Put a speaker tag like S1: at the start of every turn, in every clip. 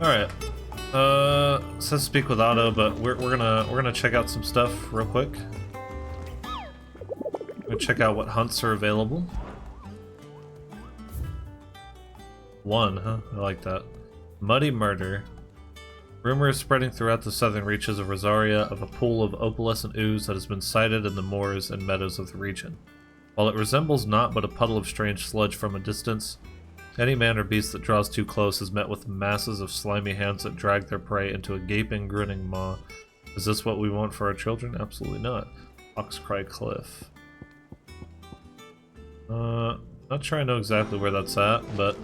S1: Alright. Says speak with Otto, but we're gonna check out some stuff real quick. We're gonna check out what hunts are available. 1, huh? I like that. Muddy Murder. Rumor is spreading throughout the southern reaches of Rosaria of a pool of opalescent ooze that has been sighted in the moors and meadows of the region. While it resembles naught but a puddle of strange sludge from a distance, any man or beast that draws too close is met with masses of slimy hands that drag their prey into a gaping, grinning maw. Is this what we want for our children? Absolutely not. Oxcry Cliff. Not sure I know exactly where that's at, but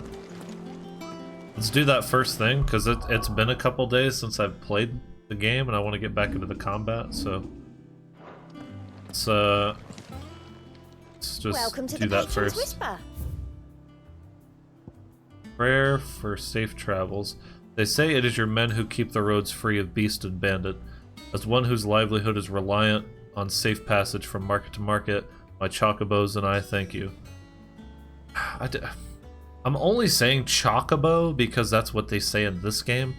S1: let's do that first thing, because it's been a couple days since I've played the game, and I want to get back into the combat, so let's just
S2: Welcome to
S1: do
S2: the
S1: that
S2: Patron's
S1: first.
S2: Whisper.
S1: Prayer for safe travels. They say it is your men who keep the roads free of beast and bandit. As one whose livelihood is reliant on safe passage from market to market, my chocobos and I thank you. I'm only saying chocobo because that's what they say in this game.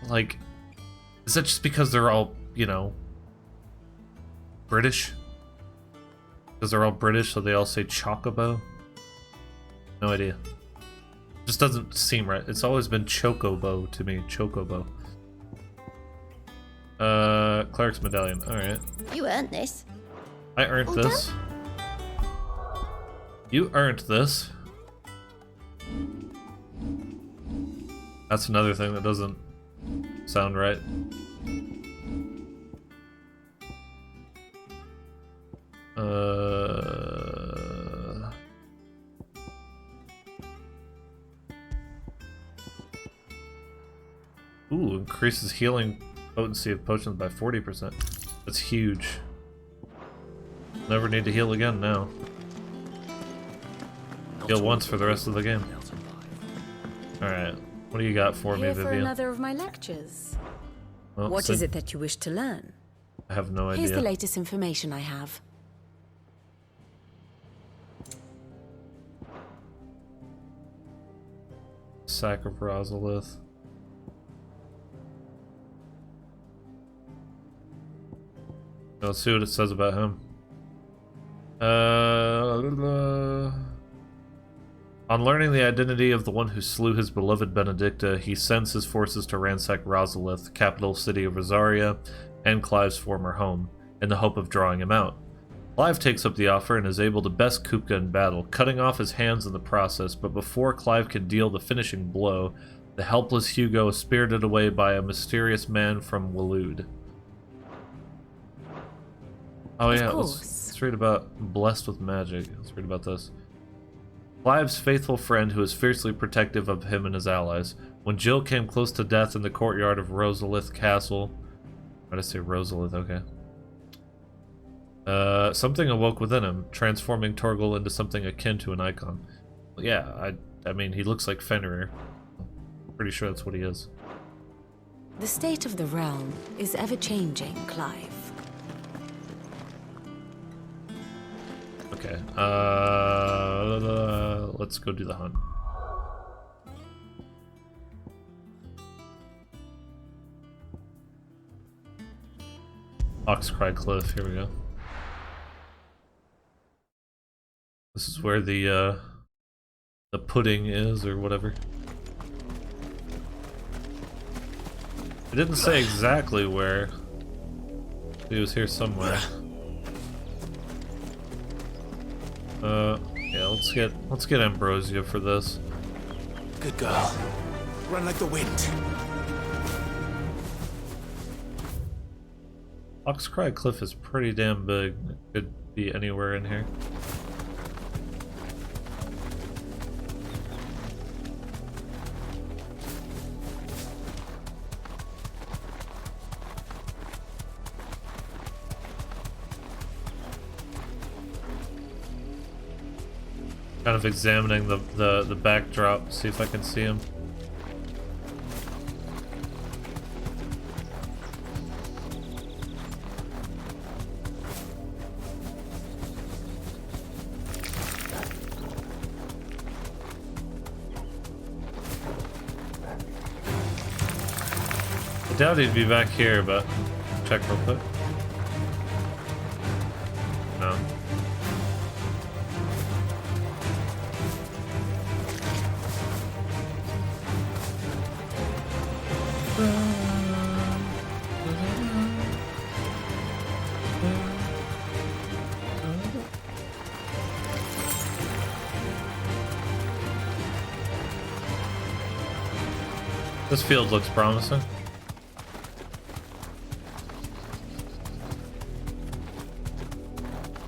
S1: Like, is that just because they're all, you know, British? Because they're all British, so they all say chocobo? No idea. Just doesn't seem right. It's always been chocobo to me. Chocobo. Cleric's medallion. Alright.
S2: You earned this.
S1: I earned
S2: All
S1: this. You earned this. That's another thing that doesn't sound right. Ooh, increases healing potency of potions by 40%. That's huge. Never need to heal again now. Heal once for the rest of the game. Alright, what do you got for me,
S3: Here for
S1: Vivian?
S3: another of my lectures.
S1: Well,
S3: What is it that you wish to learn?
S1: I have no
S3: Here's the
S1: idea.
S3: latest information I have.
S1: Sack of Rosalith. Let's see what it says about him. On learning the identity of the one who slew his beloved Benedicta, he sends his forces to ransack Rosalith, capital city of Rosaria, and Clive's former home, in the hope of drawing him out. Clive takes up the offer and is able to best Kupka in battle, cutting off his hands in the process, but before Clive can deal the finishing blow, the helpless Hugo is spirited away by a mysterious man from Waloed. Oh yeah, let's read about Blessed with Magic. Let's read about this. Clive's faithful friend who is fiercely protective of him and his allies. When Jill came close to death in the courtyard of Rosalith Castle... Why did I say Rosalith? Okay. Something awoke within him, transforming Torgal into something akin to an icon. Yeah, I mean, he looks like Fenrir. Pretty sure that's what he is.
S3: The state of the realm is ever-changing, Clive.
S1: Okay, let's go do the hunt. Oxcry Cliff, here we go. This is where the pudding is, or whatever. It didn't say exactly where. He was here somewhere. Yeah, let's get Ambrosia for this.
S4: Good girl. Run like the wind.
S1: Oxcry Cliff is pretty damn big. It could be anywhere in here. Kind of examining the backdrop, see if I can see him. doubt he'd be back here, but check real quick. No. This field looks promising.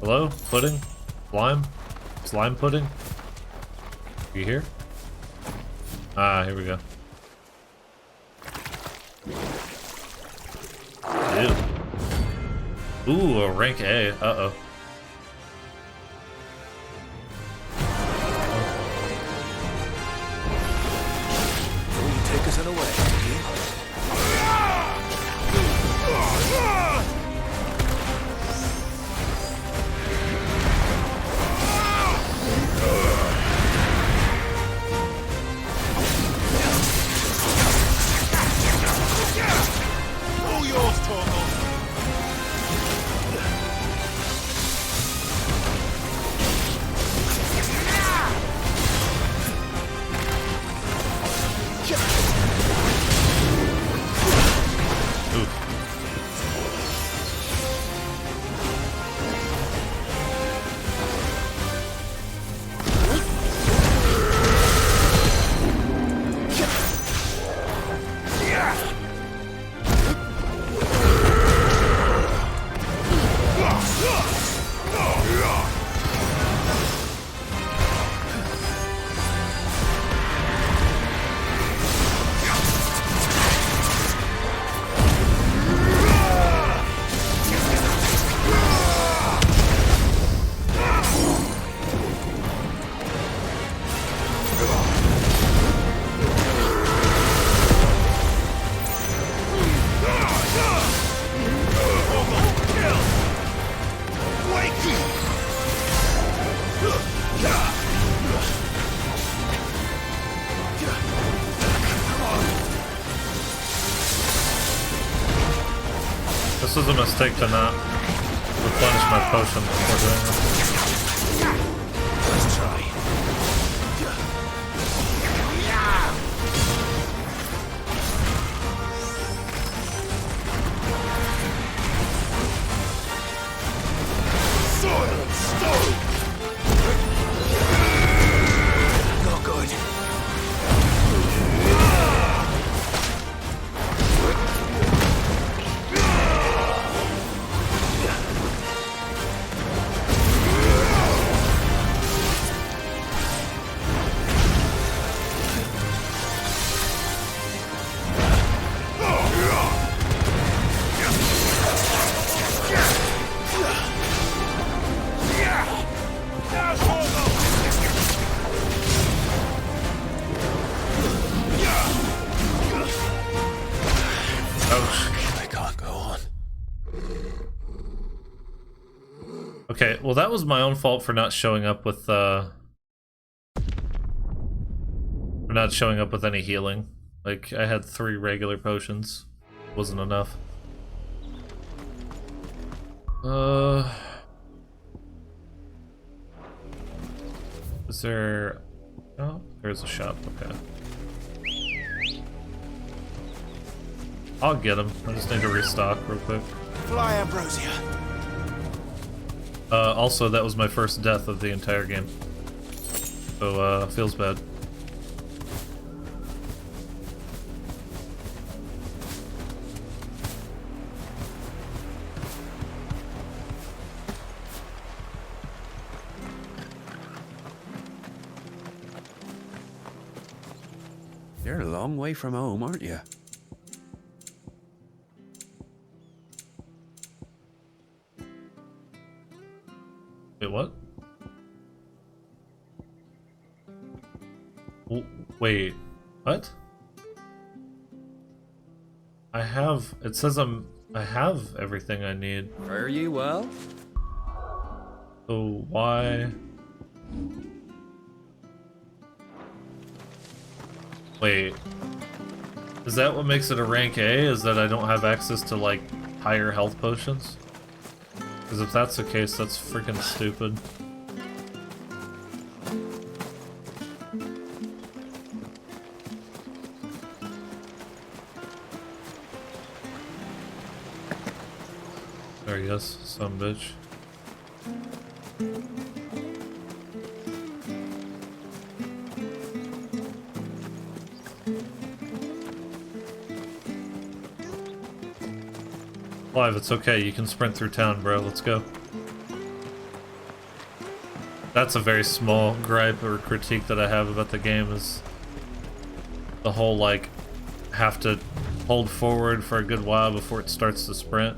S1: Hello? Pudding? Slime? Slime pudding? You here? Ah, here we go. Ew. Ooh, a rank A. Uh-oh.
S4: Take us away. All yours, Torgal.
S1: This was a mistake to not replenish my potion before doing this.
S4: Let's try. Silent stone. Not good.
S1: Okay, well that was my own fault for not showing up with any healing. Like, I had 3 regular potions. Wasn't enough. Is there... Oh, there's a shop, okay. I'll get him. I just need to restock real quick.
S4: Fly, Ambrosia.
S1: Also, that was my first death of the entire game. So, feels bad.
S2: You're a long way from home, aren't you?
S1: Wait, what? Wait, what? I have, it says I have everything I need.
S2: Fare ye well?
S1: So why? Wait. Is that what makes it a rank A? Is that I don't have access to, like, higher health potions? Because if that's the case, that's freaking stupid. There he is, some bitch. Clive, it's okay, you can sprint through town, bro. Let's go. That's a very small gripe or critique that I have about the game, is the whole, like, have to hold forward for a good while before it starts to sprint.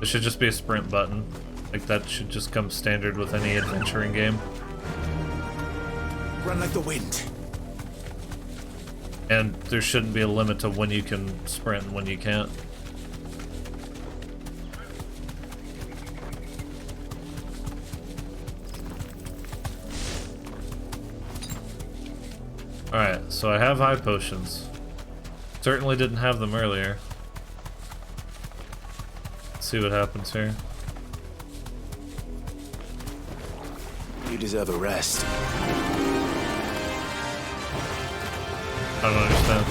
S1: It should just be a sprint button. Like, that should just come standard with any adventuring game.
S4: Run like the wind.
S1: And there shouldn't be a limit to when you can sprint and when you can't. Alright, so I have high potions. Certainly didn't have them earlier. Let's see what happens here.
S4: You deserve a rest.
S1: I don't understand.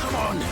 S4: Come on.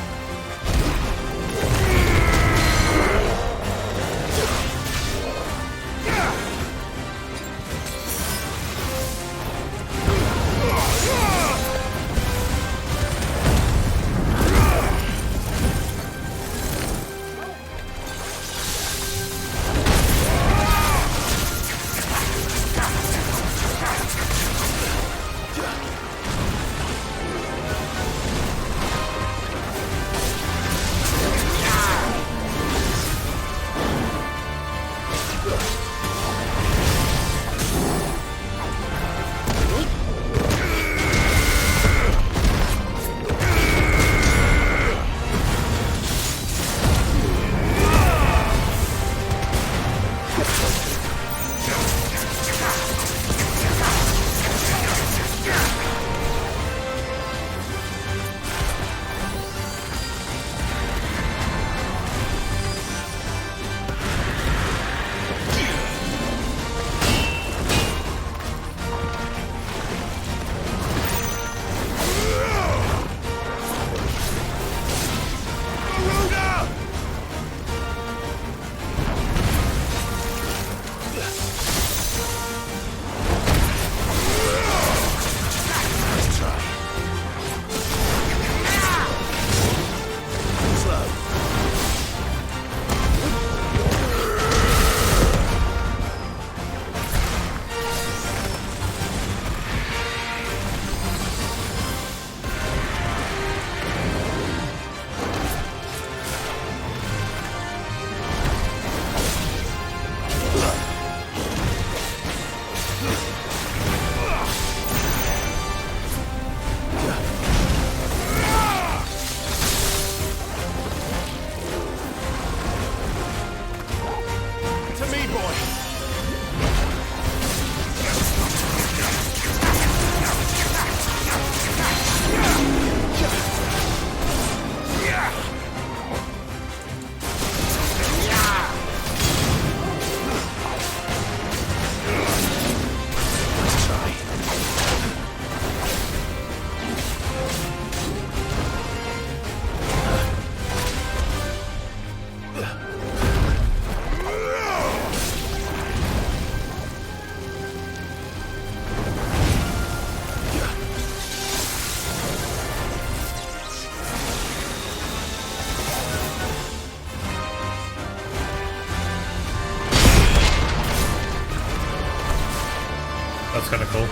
S1: That's kind of cool.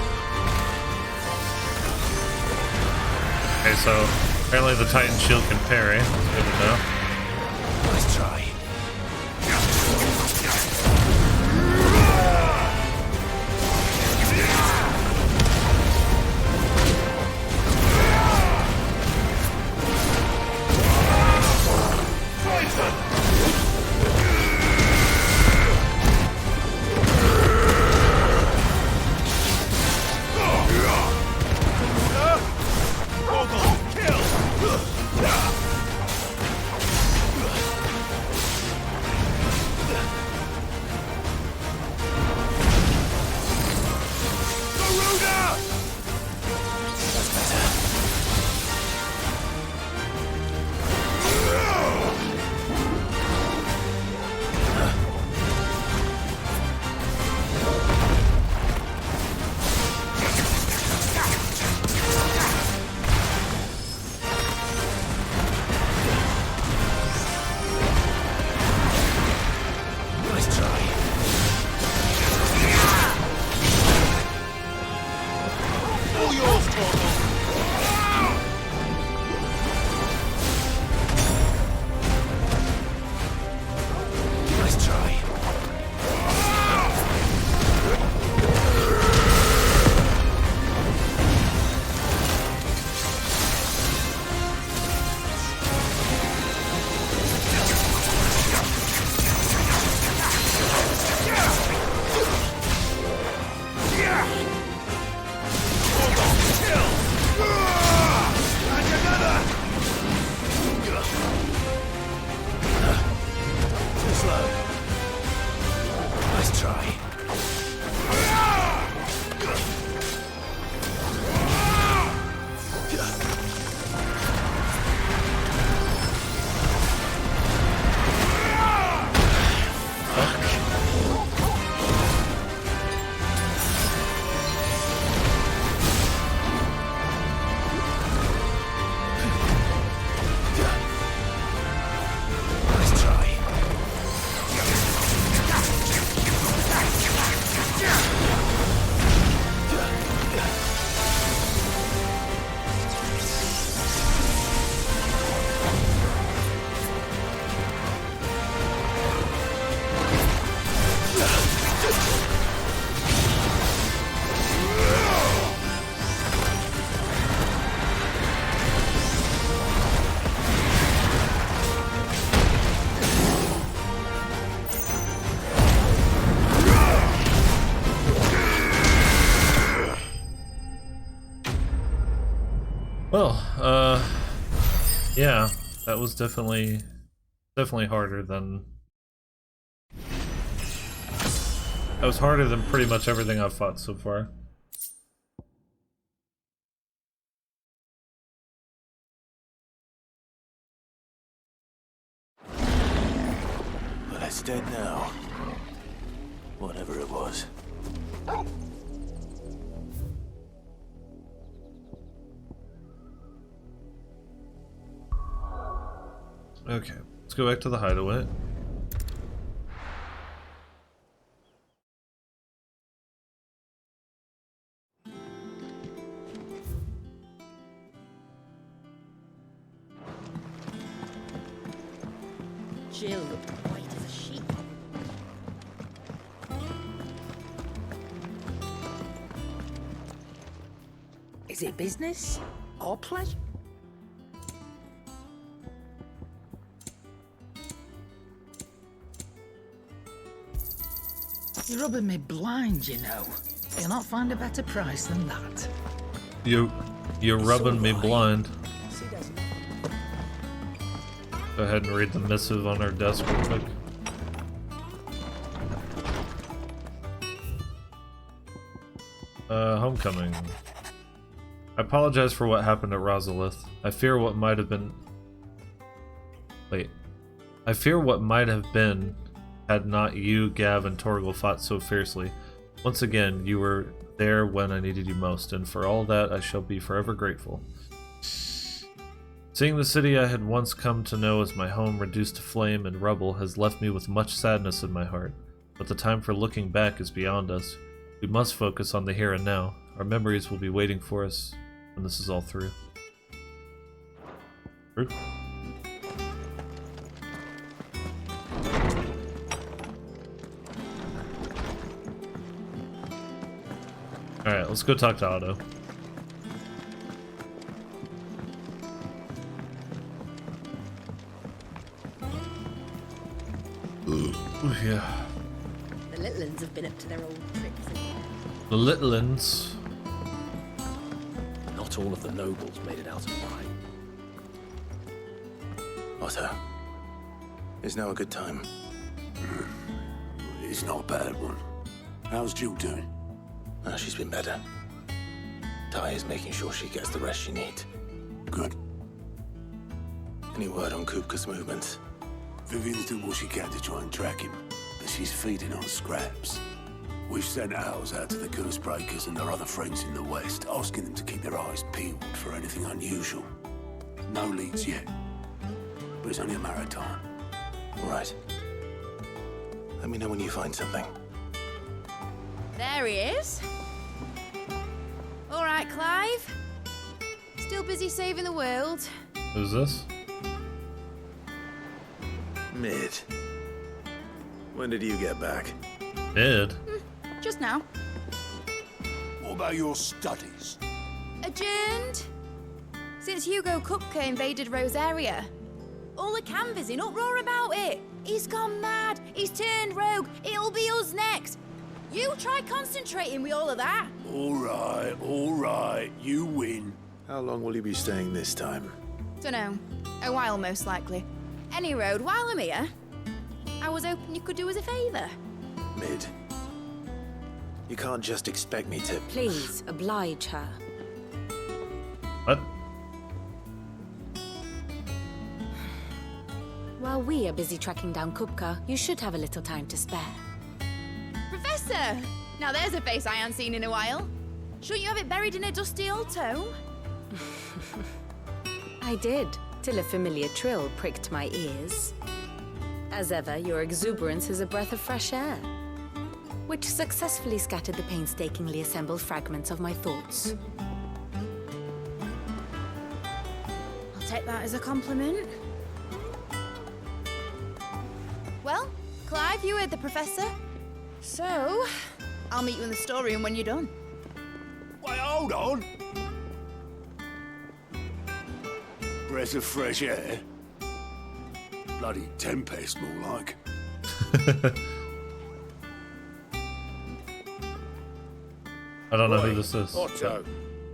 S1: Okay, so Apparently the Titan shield can parry. That's good to know.
S4: Nice try.
S1: Well, yeah, that was definitely harder than... That was harder than pretty much everything I've fought so far.
S4: But it's dead now. Whatever it was.
S1: Okay, let's go back to the hideaway.
S5: Jill looked white as a sheep. Is it business or pleasure? You're rubbing me blind, you know. You'll not find a better price than that.
S1: You're rubbing me blind. Go ahead and read the missive on our desk real quick. Homecoming. I apologize for what happened at Rosalith. I fear what might have been... Wait. I fear what might have been had not you, Gav, and Torgal fought so fiercely. Once again, you were there when I needed you most, and for all that I shall be forever grateful. Seeing the city I had once come to know as my home reduced to flame and rubble has left me with much sadness in my heart, but the time for looking back is beyond us. We must focus on the here and now. Our memories will be waiting for us when this is all through. Rude. Alright, let's go talk to Otto. Ooh, yeah.
S6: The little ones have been up to their old tricks again.
S1: The little ones.
S7: Not all of the nobles made it out alive.
S4: Otto, is now a good time?
S8: It's not a bad one. How's Jill doing?
S4: She's been better. Ty is making sure she gets the rest she needs.
S8: Good.
S4: Any word on Kupka's movements?
S8: Vivian's doing what she can to try and track him, but she's feeding on scraps. We've sent ours out to the curse breakers and their other friends in the west, asking them to keep their eyes peeled for anything unusual. No leads yet, but it's only a matter of time.
S4: All right. Let me know when you find something.
S6: There he is. All right, Clive. Still busy saving the world.
S1: Who's this?
S4: Mid. When did you get back?
S1: Did.
S6: Just now.
S8: What about your studies?
S6: Adjourned. Since Hugo Kupka invaded Rosaria. All the canvass in uproar about it. He's gone mad. He's turned rogue. It'll be us next. You try concentrating with all of that.
S8: All right, you win.
S4: How long will you be staying this time?
S6: Dunno. A while, most likely. Any road, while I'm here, I was hoping you could do us a favour.
S4: Mid. You can't just expect me to...
S3: Please, oblige her.
S1: What?
S3: While we are busy tracking down Kupka, you should have a little time to spare.
S6: Professor! Now there's a face I haven't seen in a while. Shouldn't you have it buried in a dusty old tome?
S3: I did, till a familiar trill pricked my ears. As ever, your exuberance is a breath of fresh air, which successfully scattered the painstakingly assembled fragments of my thoughts.
S6: I'll take that as a compliment. Well, Clive, you heard the professor. So, I'll meet you in the storeroom when you're done.
S8: Wait, hold on. Breath of fresh air. Bloody tempest, more like.
S1: I don't know who this is.
S9: Otto,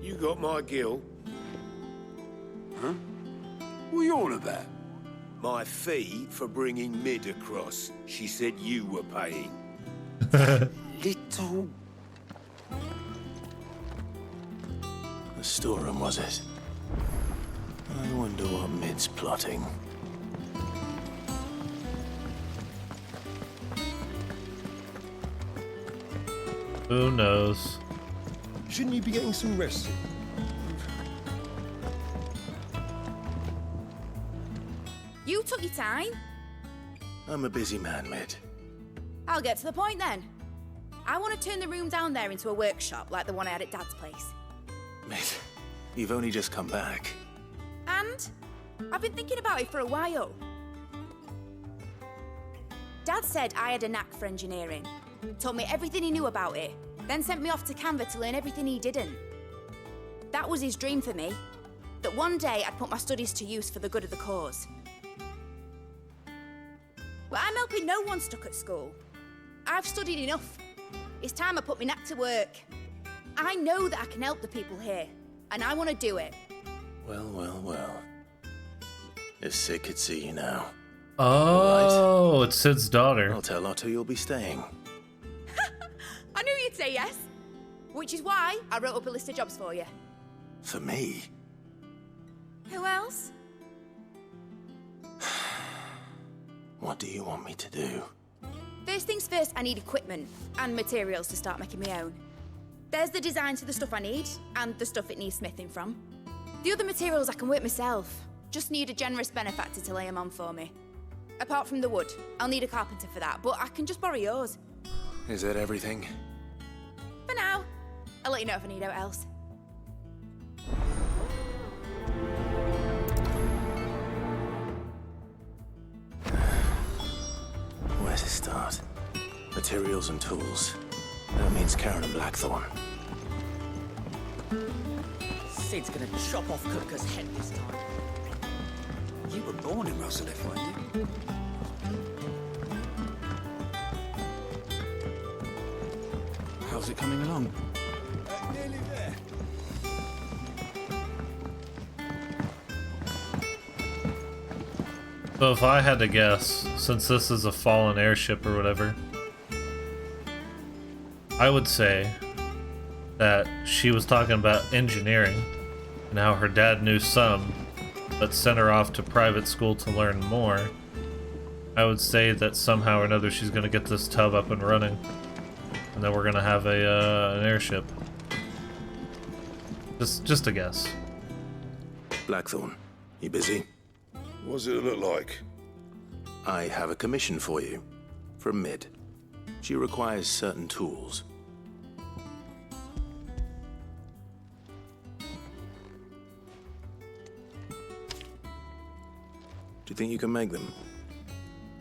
S9: you got my gill.
S8: Huh? What are you on about?
S9: My fee for bringing Mid across. She said you were paying.
S8: Little...
S4: The storeroom, was it? I wonder what Mid's plotting.
S1: Who knows?
S9: Shouldn't you be getting some rest?
S6: You took your time.
S4: I'm a busy man, Mid.
S6: I'll get to the point then. I want to turn the room down there into a workshop like the one I had at Dad's place.
S4: Mid, you've only just come back.
S6: And I've been thinking about it for a while. Dad said I had a knack for engineering. Told me everything he knew about it, then sent me off to Canva to learn everything he didn't. That was his dream for me, that one day I'd put my studies to use for the good of the cause. Well, I'm helping no one stuck at school. I've studied enough. It's time I put my knack to work. I know that I can help the people here, and I want to do it.
S4: Well, well, well. If Sid could see you now.
S1: Oh, it's Sid's daughter.
S4: I'll tell Otto you'll be staying.
S6: I knew you'd say yes. Which is why I wrote up a list of jobs for you.
S4: For me?
S6: Who else?
S4: What do you want me to do?
S6: First things first, I need equipment and materials to start making my own. There's the designs for the stuff I need and the stuff it needs smithing from. The other materials I can work myself. Just need a generous benefactor to lay them on for me. Apart from the wood, I'll need a carpenter for that, but I can just borrow yours.
S4: Is that everything?
S6: For now. I'll let you know if I need out else.
S4: materials and tools. That means Karen and Blackthorn.
S5: Sid's gonna chop off Kupka's head this time.
S2: You were born in Russellif, weren't you? How's it coming along?
S9: Nearly there.
S1: So if I had to guess, since this is a fallen airship or whatever, I would say that she was talking about engineering and how her dad knew some, but sent her off to private school to learn more. I would say that somehow or another she's gonna get this tub up and running, and then we're gonna have an airship. Just a guess.
S4: Blackthorn, you busy?
S8: What's it look like?
S4: I have a commission for you. From Mid. She requires certain tools. Do you think you can make them?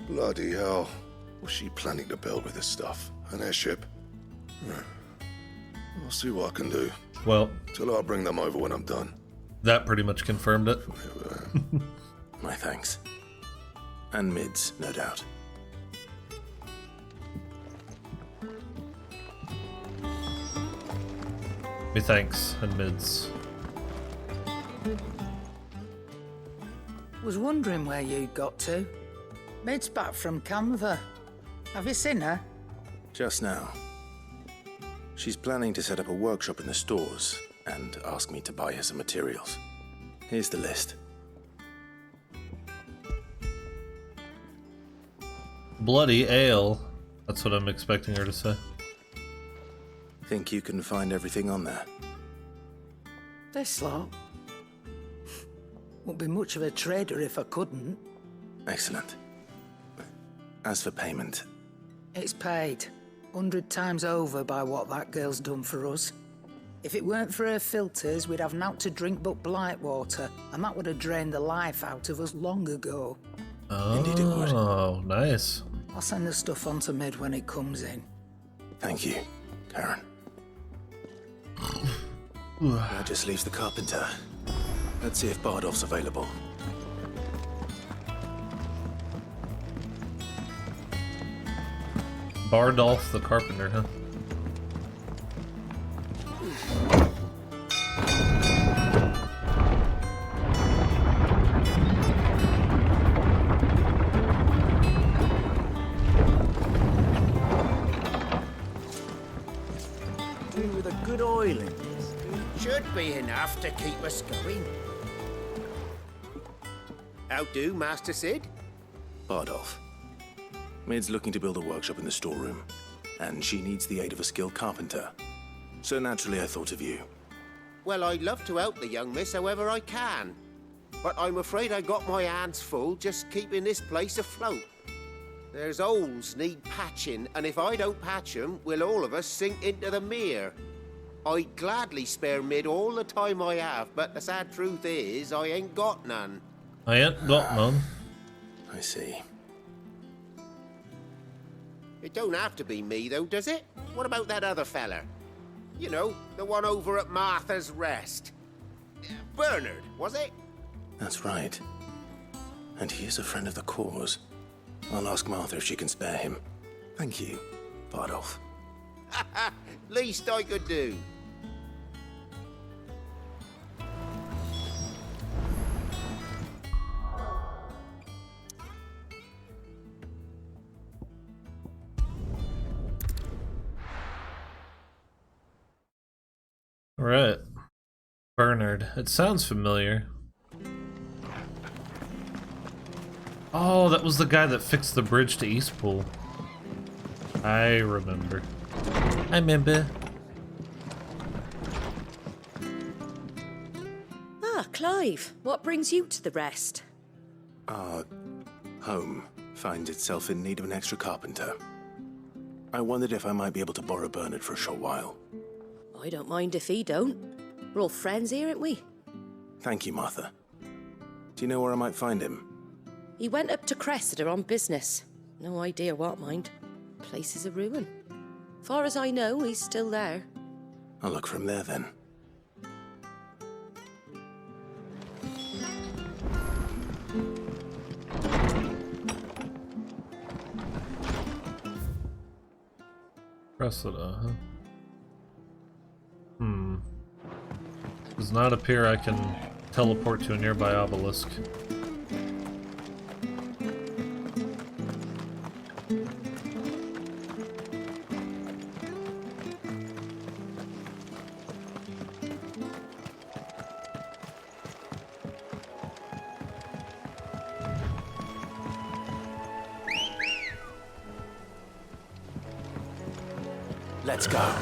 S8: Bloody hell. What's she planning to build with this stuff? An airship? I'll see what I can do.
S1: Well,
S8: Till I'll bring them over when I'm done.
S1: that pretty much confirmed it.
S4: My thanks. And Mid's, no doubt.
S1: Me thanks, and mids.
S5: Was wondering where you got to. Mid's back from Canva. Have you seen her?
S4: Just now. She's planning to set up a workshop in the stores and ask me to buy her some materials. Here's the list.
S1: Bloody ale. That's what I'm expecting her to say.
S4: Think you can find everything on there?
S5: This lot. Wouldn't be much of a trader if I couldn't.
S4: Excellent. As for payment,
S5: It's paid 100 times over by what that girl's done for us. If it weren't for her filters, we'd have naught to drink but blight water, and that would have drained the life out of us long ago.
S4: Indeed it would.
S1: Oh, nice.
S5: I'll send the stuff on to Mid when it comes in.
S4: Thank you, Karen. That just leaves the carpenter. Let's see if Bardolph's available.
S1: Bardolph the carpenter, huh?
S2: With a good oil in this. Should be enough to keep us going. How do, Master Sid?
S4: Bardolph. Mid's looking to build a workshop in the storeroom, and she needs the aid of a skilled carpenter. So naturally I thought of you.
S10: Well, I'd love to help the young miss however I can. But I'm afraid I got my hands full just keeping this place afloat. There's holes need patching, and if I don't patch 'em, we'll all of us sink into the mere. I'd gladly spare Mid all the time I have, but the sad truth is, I ain't got none.
S1: I ain't got none.
S4: I see.
S10: It don't have to be me, though, does it? What about that other fella? You know, the one over at Martha's Rest. Bernard, was it?
S4: That's right. And he is a friend of the cause. I'll ask Martha if she can spare him. Thank you, Bardolph.
S10: Least I could do.
S1: Right. Bernard. It sounds familiar. Oh, that was the guy that fixed the bridge to Eastpool. I remember. I remember.
S11: Ah, Clive. What brings you to the Rest?
S4: Our home finds itself in need of an extra carpenter. I wondered if I might be able to borrow Bernard for a short while.
S11: I don't mind if he don't. We're all friends here, aren't we?
S4: Thank you, Martha. Do you know where I might find him?
S11: He went up to Cressida on business. No idea what, mind. place is a ruin. Far as I know, he's still there.
S4: I'll look from there then.
S1: Cressida, huh? Does not appear I can teleport to a nearby obelisk.
S8: Let's go.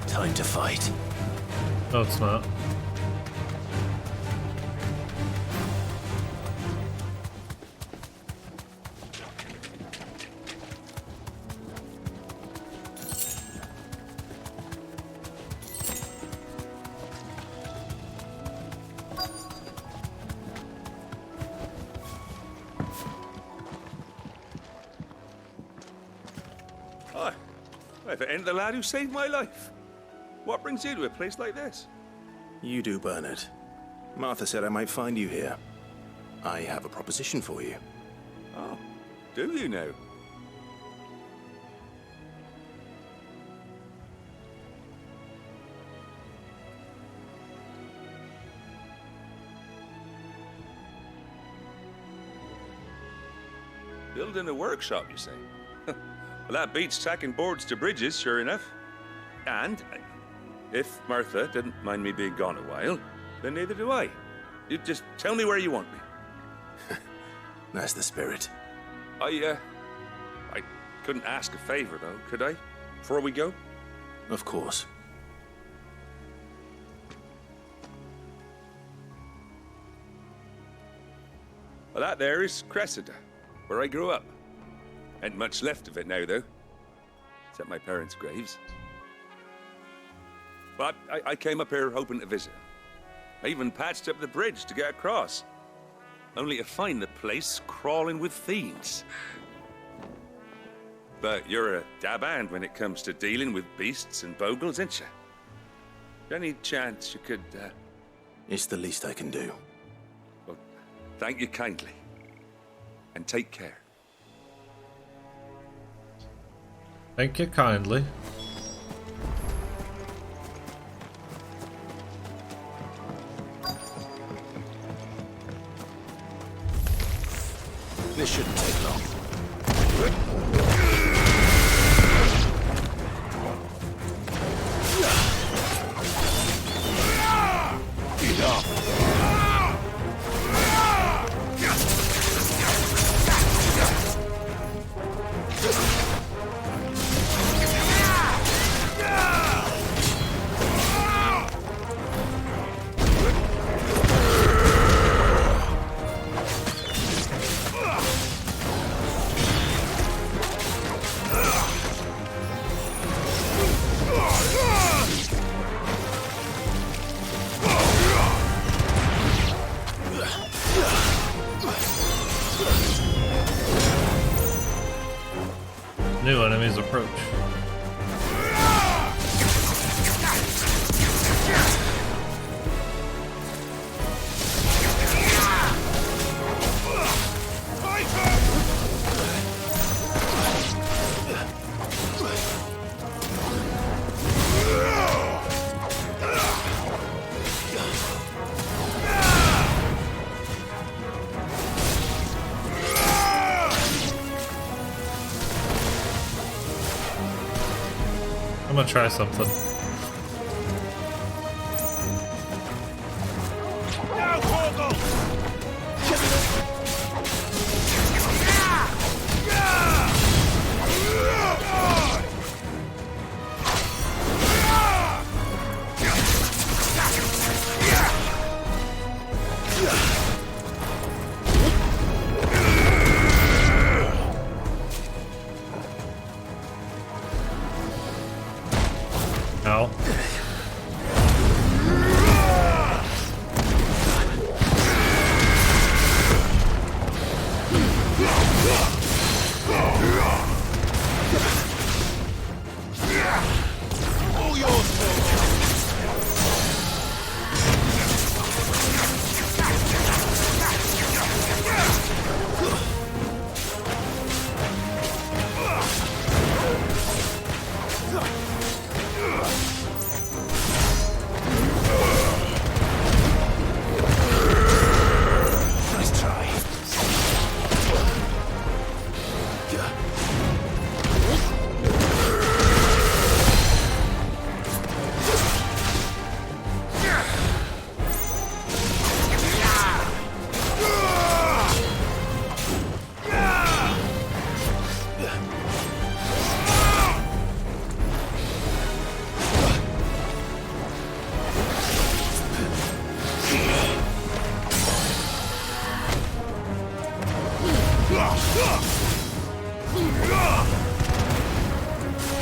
S8: Time to fight.
S1: No, it's not.
S12: Hi. If it ain't the lad who saved my life. What brings you to a place like this?
S4: You do, Bernard. Martha said I might find you here. I have a proposition for you.
S12: Oh, do you now? Building a workshop, you say? Well, that beats tacking boards to bridges, sure enough. And if Martha didn't mind me being gone a while, then neither do I. You just tell me where you want me.
S4: That's the spirit.
S12: I couldn't ask a favor, though, could I? Before we go?
S4: Of course.
S12: Well, that there is Cressida, where I grew up. Ain't much left of it now, though. Except my parents' graves. But I came up here hoping to visit. I even patched up the bridge to get across. Only to find the place crawling with fiends. But you're a dab hand when it comes to dealing with beasts and bogles, ain't you? Any chance you could,
S4: It's the least I can do.
S12: Well, thank you kindly. And take care.
S1: Thank you kindly.
S8: This shouldn't take long. Enough.
S1: New enemies approach. I'm gonna try something.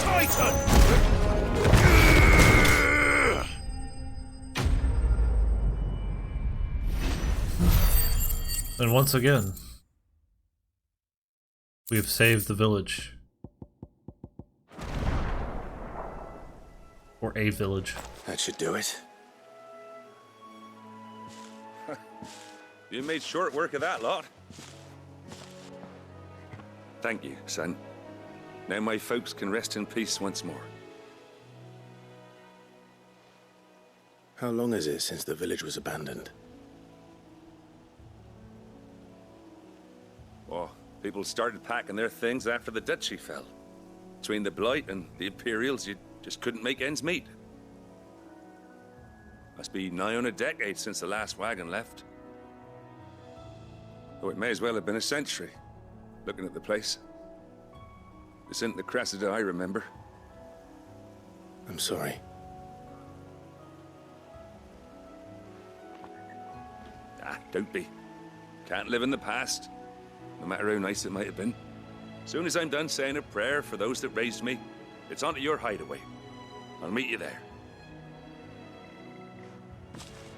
S8: Titan!
S1: And once again, we have saved the village. Or a village.
S4: That should do it.
S12: You made short work of that lot. Thank you, son. Now my folks can rest in peace once more.
S4: How long is it since the village was abandoned?
S12: Oh, people started packing their things after the duchy fell. Between the Blight and the Imperials, you just couldn't make ends meet. Must be nigh on a decade since the last wagon left. Oh, it may as well have been a century, looking at the place. This isn't the Cressida I remember.
S4: I'm sorry.
S12: Ah, don't be. Can't live in the past, no matter how nice it might have been. Soon as I'm done saying a prayer for those that raised me, it's on to your hideaway. I'll meet you there.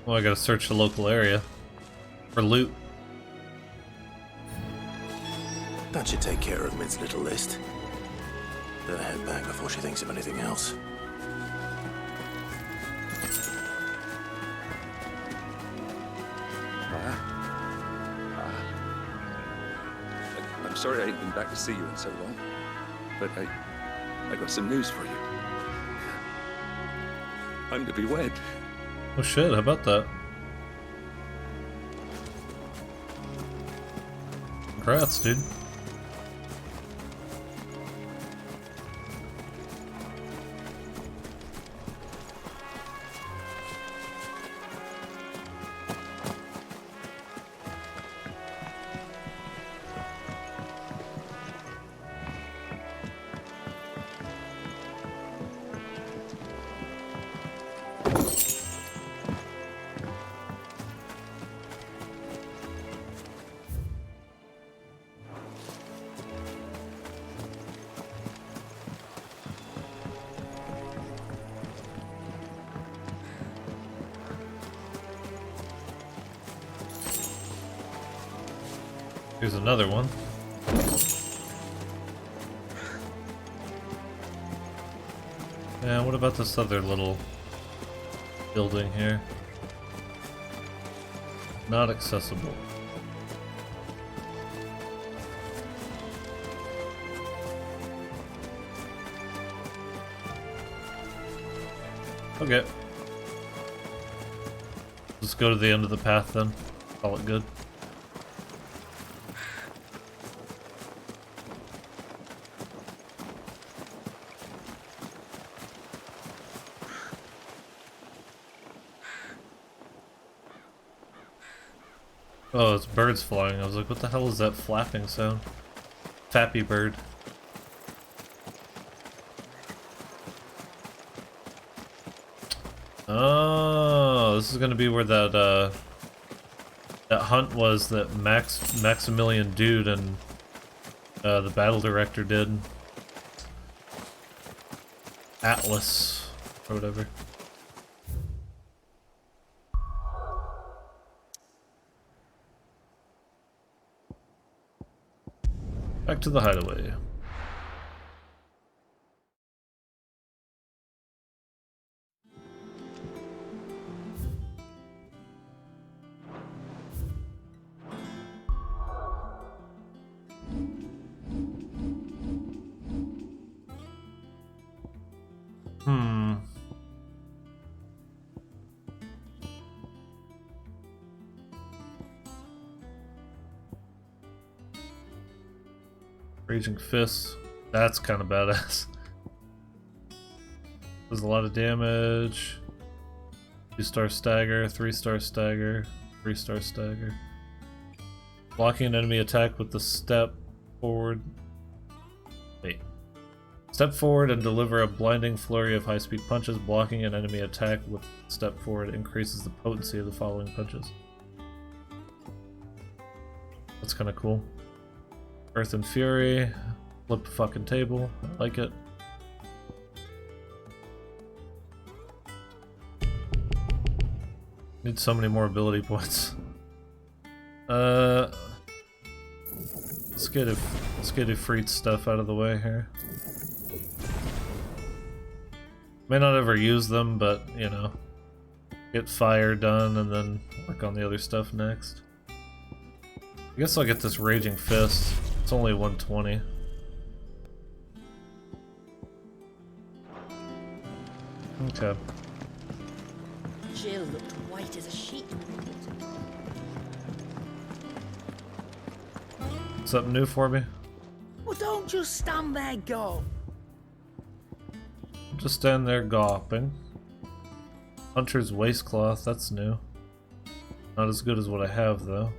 S1: Well, I gotta search the local area for loot.
S4: That should take care of Mid's little list. Better head back before she thinks of anything else.
S12: I'm sorry I ain't been back to see you in so long, but I got some news for you. I'm to be wed.
S1: Oh shit, how about that? Congrats, dude. Here's another one. Yeah, what about this other little building here? Not accessible. Okay. Let's go to the end of the path then. Call it good. Oh, it's birds flying. I was like, what the hell is that flapping sound? Fappy bird. Oh, this is gonna be where that that hunt was that Maximilian dude and the battle director did. Atlas or whatever. Back to the hideaway. Raging Fist. That's kind of badass. Does a lot of damage. 2-star stagger, 3-star stagger, 3-star stagger. Blocking an enemy attack with the step forward. Wait. Step forward and deliver a blinding flurry of high-speed punches. Blocking an enemy attack with step forward increases the potency of the following punches. That's kind of cool. Earth and Fury. Flip the fucking table. I like it. Need so many more ability points. Let's get a free stuff out of the way here. May not ever use them, but you know, get fire done and then work on the other stuff next. I guess I'll get this Raging Fist. It's only 120. Okay.
S11: Jill looked white as a sheet.
S1: Something new for me?
S5: Well, don't just stand there, go.
S1: Just stand there gawping. Hunter's Waistcloth, that's new. Not as good as what I have, though.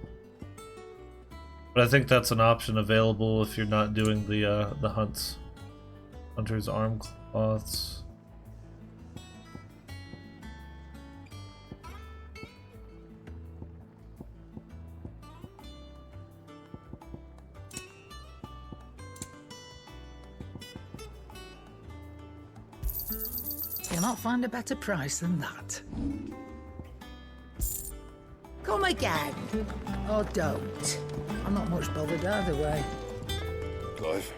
S1: But I think that's an option available if you're not doing the hunts. Hunter's Arm Cloths.
S5: You'll not find a better price than that. Come again. Or don't. I'm not much bothered either way.
S8: Clive.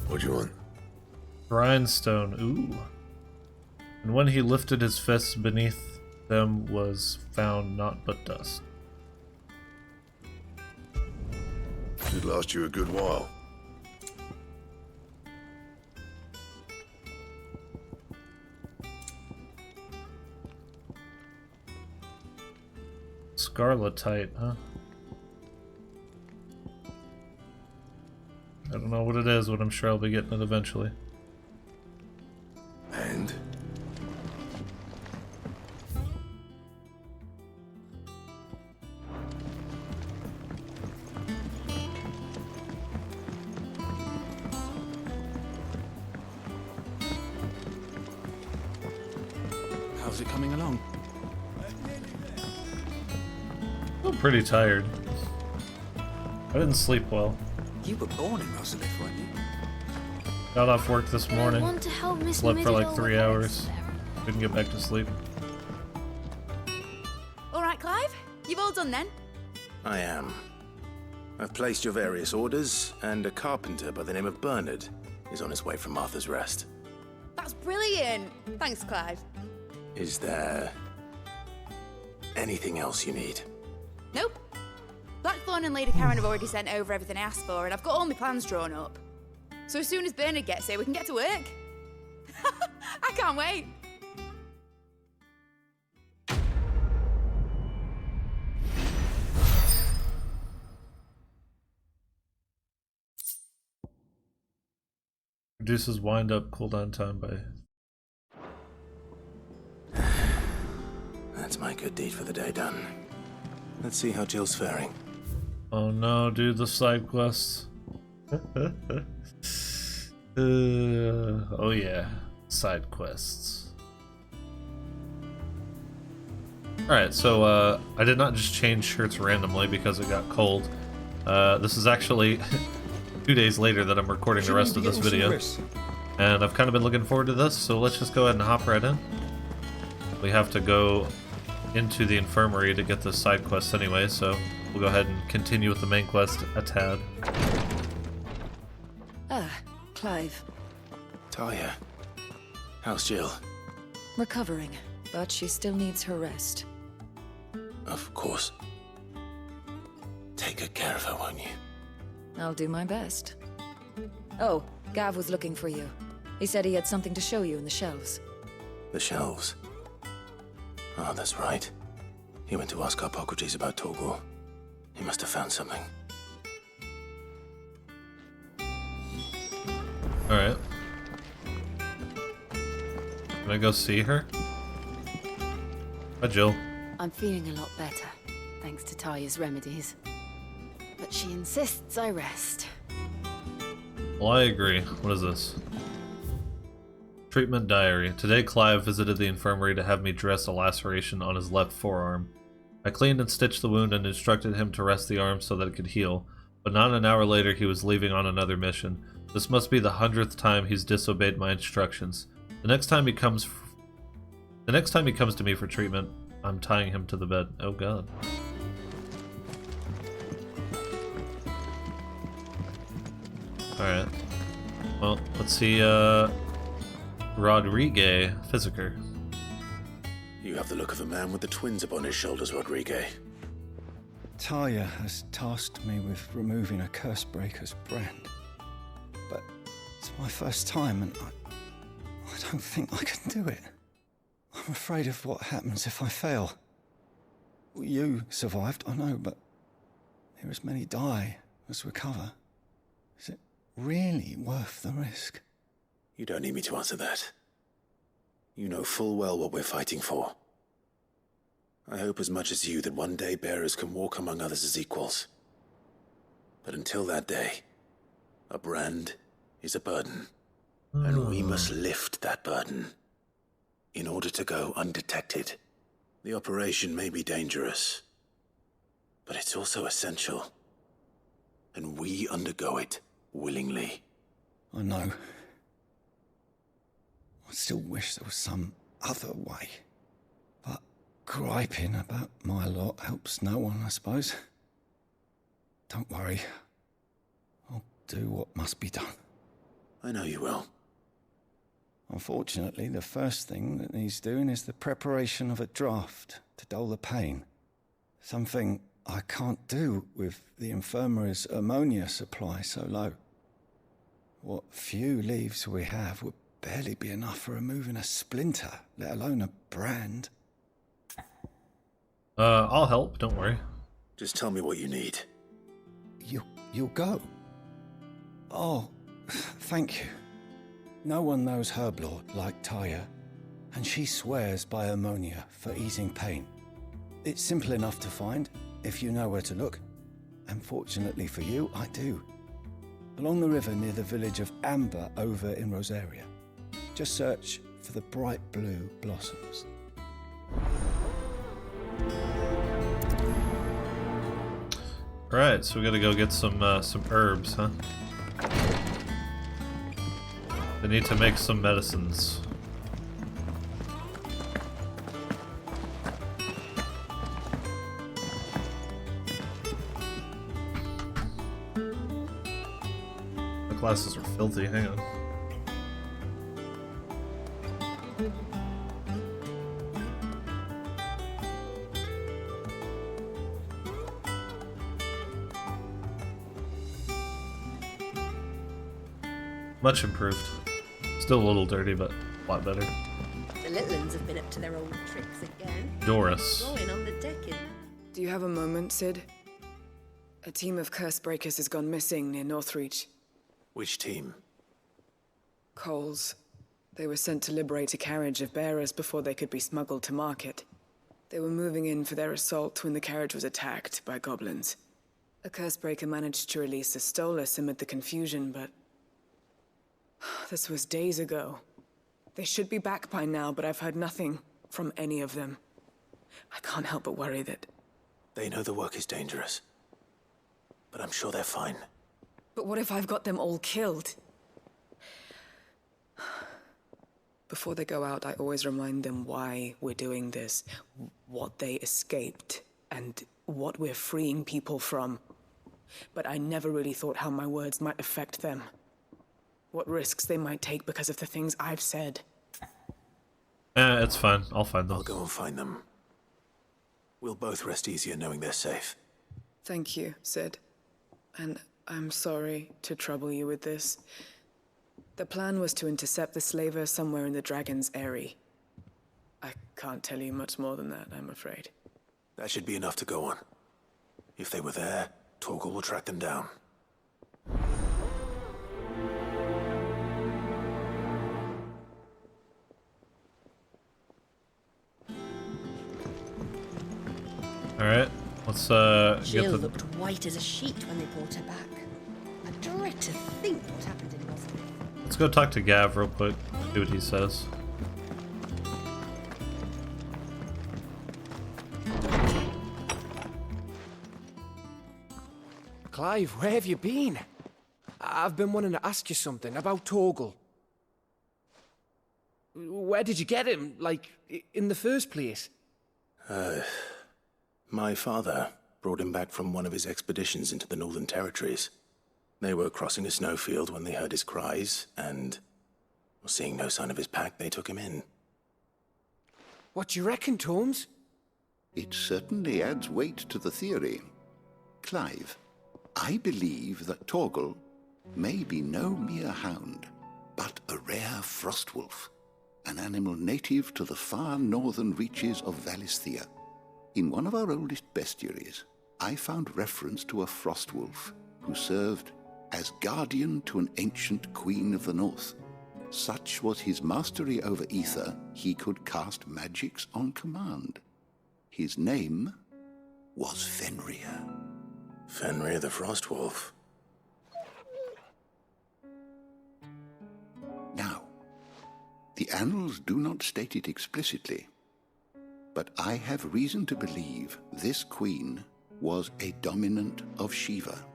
S8: What do you want?
S1: Grindstone, ooh. And when he lifted his fists, beneath them was found naught but dust.
S8: Should last you a good while.
S1: Scarletite, huh? I don't know what it is, but I'm sure I'll be getting it eventually.
S8: And?
S13: How's it coming along?
S1: I'm pretty tired. I didn't sleep well.
S13: You were born in Rosalith, weren't you?
S1: Got off work this morning.
S14: want to help Miss
S1: Slept for like
S14: Middle
S1: 3
S14: with
S1: hours. Couldn't get back to sleep.
S6: All right, Clive, you've all done then.
S4: I am. I've placed your various orders, and a carpenter by the name of Bernard is on his way from Arthur's Rest.
S6: That's brilliant. Thanks, Clive.
S4: Is there anything else you need?
S6: Nope. Blackthorn and Lady Karen have already sent over everything I asked for, and I've got all my plans drawn up. So as soon as Bernard gets here, we can get to work. I can't wait.
S1: Reduces wind-up cooldown time by...
S4: That's my good deed for the day done. Let's see how Jill's faring.
S1: Oh no, dude, the side quests. Oh yeah, side quests. Alright, so I did not just change shirts randomly because it got cold. This is actually 2 days later that I'm recording the rest of this video. And I've kind of been looking forward to this, so let's just go ahead and hop right in. We have to go into the infirmary to get this side quest anyway, so we'll go ahead and continue with the main quest a tad.
S15: Ah, Clive.
S4: Talia, how's Jill?
S15: Recovering, but she still needs her rest.
S4: Of course. Take good care of her, won't you?
S15: I'll do my best. Oh, Gav was looking for you. He said he had something to show you in the shelves.
S4: The shelves? Oh, that's right. He went to ask Hippocrates about Torgor. He must have found something.
S1: Alright. Can I go see her? Hi, Jill.
S14: I'm feeling a lot better, thanks to Talia's remedies. But she insists I rest.
S1: Well, I agree. What is this? Treatment diary. Today, Clive visited the infirmary to have me dress a laceration on his left forearm. I cleaned and stitched the wound and instructed him to rest the arm so that it could heal, but not an hour later he was leaving on another mission. This must be the 100th time he's disobeyed my instructions. The next time he comes to me for treatment, I'm tying him to the bed. Oh god. Alright. Well, let's see, Rodrigue Physiker.
S4: You have the look of a man with the twins upon his shoulders, Rodrigue.
S16: Talia has tasked me with removing a Cursebreaker's brand. But it's my first time and I don't think I can do it. I'm afraid of what happens if I fail. You survived, I know, but here as many die as recover. Is it really worth the risk?
S4: You don't need me to answer that. You know full well what we're fighting for. I hope as much as you that one day bearers can walk among others as equals. But until that day, a brand is a burden. And we must lift that burden in order to go undetected. The operation may be dangerous, but it's also essential. And we undergo it willingly.
S16: I know. I still wish there was some other way. But griping about my lot helps no one, I suppose. Don't worry. I'll do what must be done.
S4: I know you will.
S16: Unfortunately, the first thing that needs doing is the preparation of a draft to dull the pain. Something I can't do with the infirmary's ammonia supply so low. What few leaves we have would barely be enough for removing a splinter, let alone a brand.
S1: I'll help, don't worry.
S4: Just tell me what you need.
S16: You'll go? Oh, thank you. No one knows Herblord like Taya, and she swears by ammonia for easing pain. It's simple enough to find, if you know where to look. And fortunately for you, I do. Along the river near the village of Amber over in Rosaria. Just search for the bright blue blossoms.
S1: Alright, so we gotta go get some herbs, huh? They need to make some medicines. The glasses are filthy, hang on. Much improved. Still a little dirty, but a lot better.
S11: The little uns have been up to their old tricks again.
S1: Doris.
S11: Going on the decking.
S17: Do you have a moment, Sid? A team of Cursebreakers has gone missing near Northreach.
S4: Which team?
S17: Coles. They were sent to liberate a carriage of bearers before they could be smuggled to market. They were moving in for their assault when the carriage was attacked by goblins. A Cursebreaker managed to release a Stolas amid the confusion, but this was days ago. They should be back by now, but I've heard nothing from any of them. I can't help but worry that...
S4: They know the work is dangerous, but I'm sure they're fine.
S17: But what if I've got them all killed? Before they go out, I always remind them why we're doing this, what they escaped, and what we're freeing people from. But I never really thought how my words might affect them. What risks they might take because of the things I've said.
S1: It's fine. I'll find them.
S4: I'll go and find them. We'll both rest easier knowing they're safe.
S17: Thank you, Sid. And I'm sorry to trouble you with this. The plan was to intercept the slaver somewhere in the Dragon's Eyrie. I can't tell you much more than that, I'm afraid.
S4: That should be enough to go on. If they were there, Torgal will track them down.
S1: Alright, let's
S11: Jill
S1: get the...
S11: looked white as a sheet when they brought her back. I dread to think what happened in Rosalind.
S1: Let's go talk to Gav real quick, see what he says.
S18: Clive, where have you been? I've been wanting to ask you something about Torgal. Where did you get him, like, in the first place?
S4: My father brought him back from one of his expeditions into the Northern Territories. They were crossing a snowfield when they heard his cries, and, seeing no sign of his pack, they took him in.
S18: What do you reckon, Torms?
S19: It certainly adds weight to the theory. Clive, I believe that Torgal may be no mere hound, but a rare frostwolf, an animal native to the far northern reaches of Valisthea. In one of our oldest bestiaries, I found reference to a frostwolf who served as guardian to an ancient queen of the north. Such was his mastery over ether, he could cast magics on command. His name was Fenrir.
S4: Fenrir the Frostwolf.
S19: Now, the annals do not state it explicitly, but I have reason to believe this queen was a dominant of Shiva,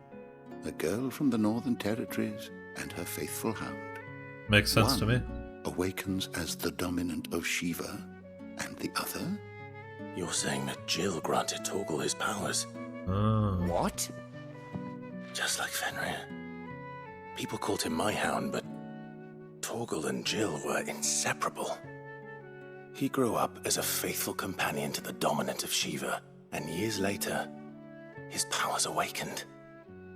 S19: a girl from the Northern Territories and her faithful hound.
S1: Makes sense to me.
S19: Awakens as the dominant of Shiva, and the other?
S4: You're saying that Jill granted Torgal his powers?
S18: What?
S4: Just like Fenrir. People called him my hound, but Torgal and Jill were inseparable. He grew up as a faithful companion to the dominant of Shiva, and years later, his powers awakened,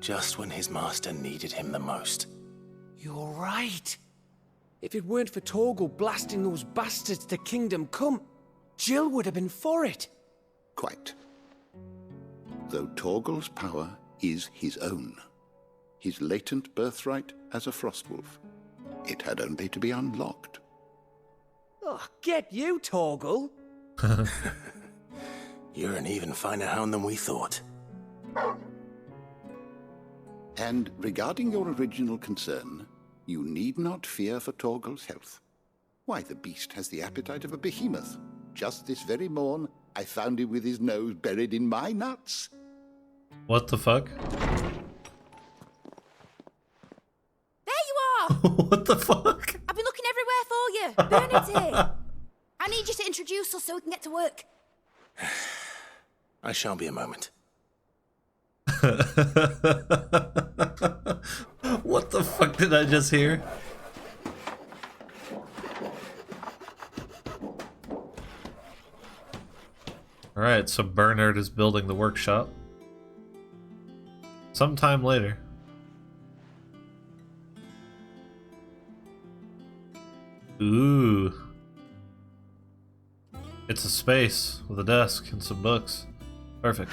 S4: just when his master needed him the most.
S18: You're right. If it weren't for Torgal blasting those bastards to Kingdom Come, Jill would have been for it.
S19: Quite. Though Torgal's power is his own, his latent birthright as a frostwolf, it had only to be unlocked.
S18: Oh, get you, Torgal!
S4: You're an even finer hound than we thought.
S19: And regarding your original concern, you need not fear for Torgal's health. Why, the beast has the appetite of a behemoth. Just this very morn, I found him with his nose buried in my nuts.
S1: What the fuck?
S6: There you are!
S1: What the fuck?
S6: I've been looking everywhere for you. Bernard's here. I need you to introduce us so we can get to work.
S4: I shan't be a moment.
S1: What the fuck did I just hear? Alright, so Bernard is building the workshop. Sometime later. Ooh. It's a space with a desk and some books. Perfect.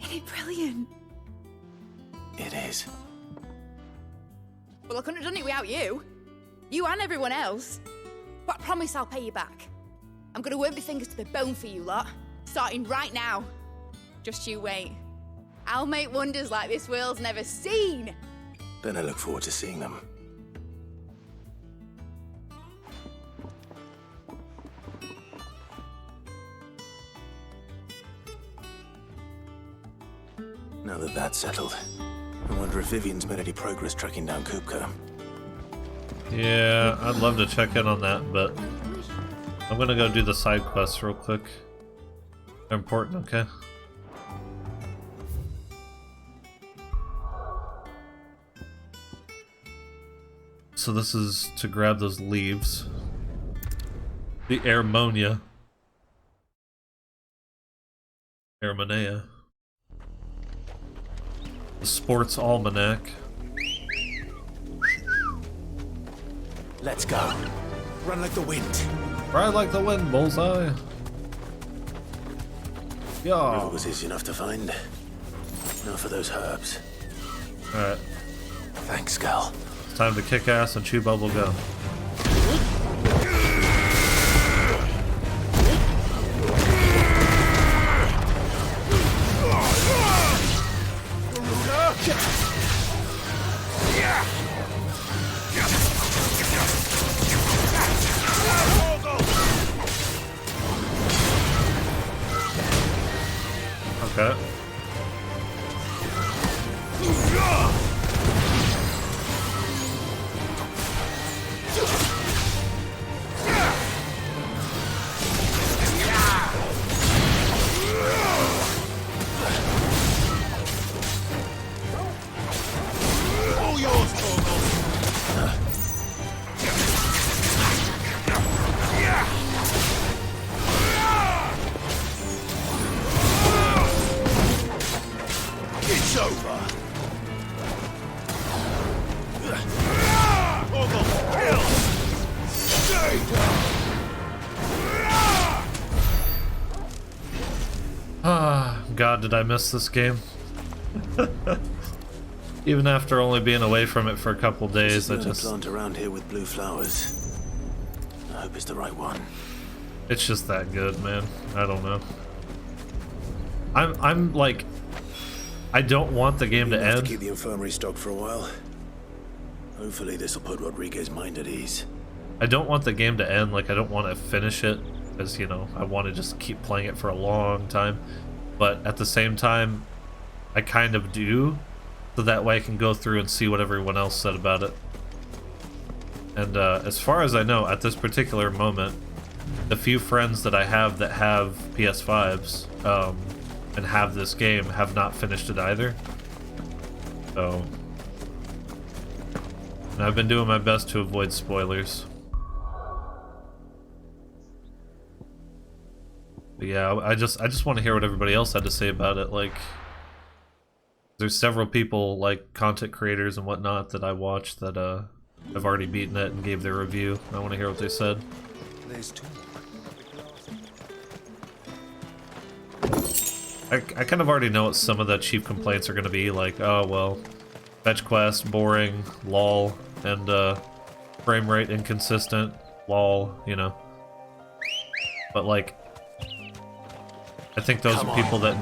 S6: Isn't it brilliant?
S4: It is.
S6: Well, I couldn't have done it without you. You and everyone else. But I promise I'll pay you back. I'm gonna work my fingers to the bone for you lot, starting right now. Just you wait. I'll make wonders like this world's never seen.
S4: Then I look forward to seeing them. Now that that's settled, I wonder if Vivian's made any progress tracking down Kupka.
S1: Yeah, I'd love to check in on that, but I'm gonna go do the side quests real quick. They're important, okay? So this is to grab those leaves. The Airmonia. Airmonea. The Sports Almanac.
S4: Let's go. Run like the wind.
S1: Ride like the wind, bullseye. Yeah.
S4: River was easy enough to find. Now for those herbs.
S1: Alright.
S4: Thanks, girl.
S1: It's time to kick ass and chew bubble gum. Okay.
S8: over.
S1: Ah, God, did I miss this game? Even after only being away from it for a couple days, I just...
S4: plant around here with blue flowers. I hope it's the right one.
S1: It's just that good, man. I don't know. I'm like... I don't want the game to
S4: have
S1: end.
S4: to keep the infirmary stocked for a while. Hopefully this will put Rodriguez's mind at ease.
S1: I don't want the game to end. Like, I don't want to finish it. Because, you know, I want to just keep playing it for a long time. But at the same time, I kind of do. So that way I can go through and see what everyone else said about it. And as far as I know, at this particular moment, the few friends that I have that have PS5s and have this game have not finished it either. So, and I've been doing my best to avoid spoilers. But yeah, I just want to hear what everybody else had to say about it. Like, there's several people, like content creators and whatnot, that I watch that have already beaten it and gave their review. I want to hear what they said.
S2: There's two.
S1: I kind of already know what some of the chief complaints are going to be, like, oh, well, fetch quest, boring, lol, and frame rate inconsistent, lol, you know. But, like, I think those are people that...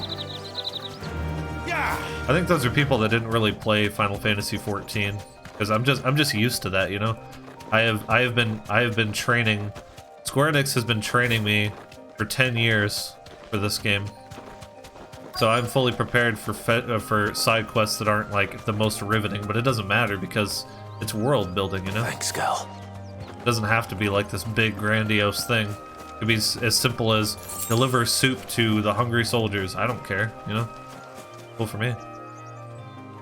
S1: I think those are people that didn't really play Final Fantasy XIV, because I'm just used to that, you know. I have been training. Square Enix has been training me for 10 years for this game. So I'm fully prepared for side quests that aren't like the most riveting, but it doesn't matter because it's world building, you know?
S4: Thanks, Cal.
S1: It doesn't have to be like this big grandiose thing. It could be as simple as deliver soup to the hungry soldiers. I don't care, you know? Cool for me.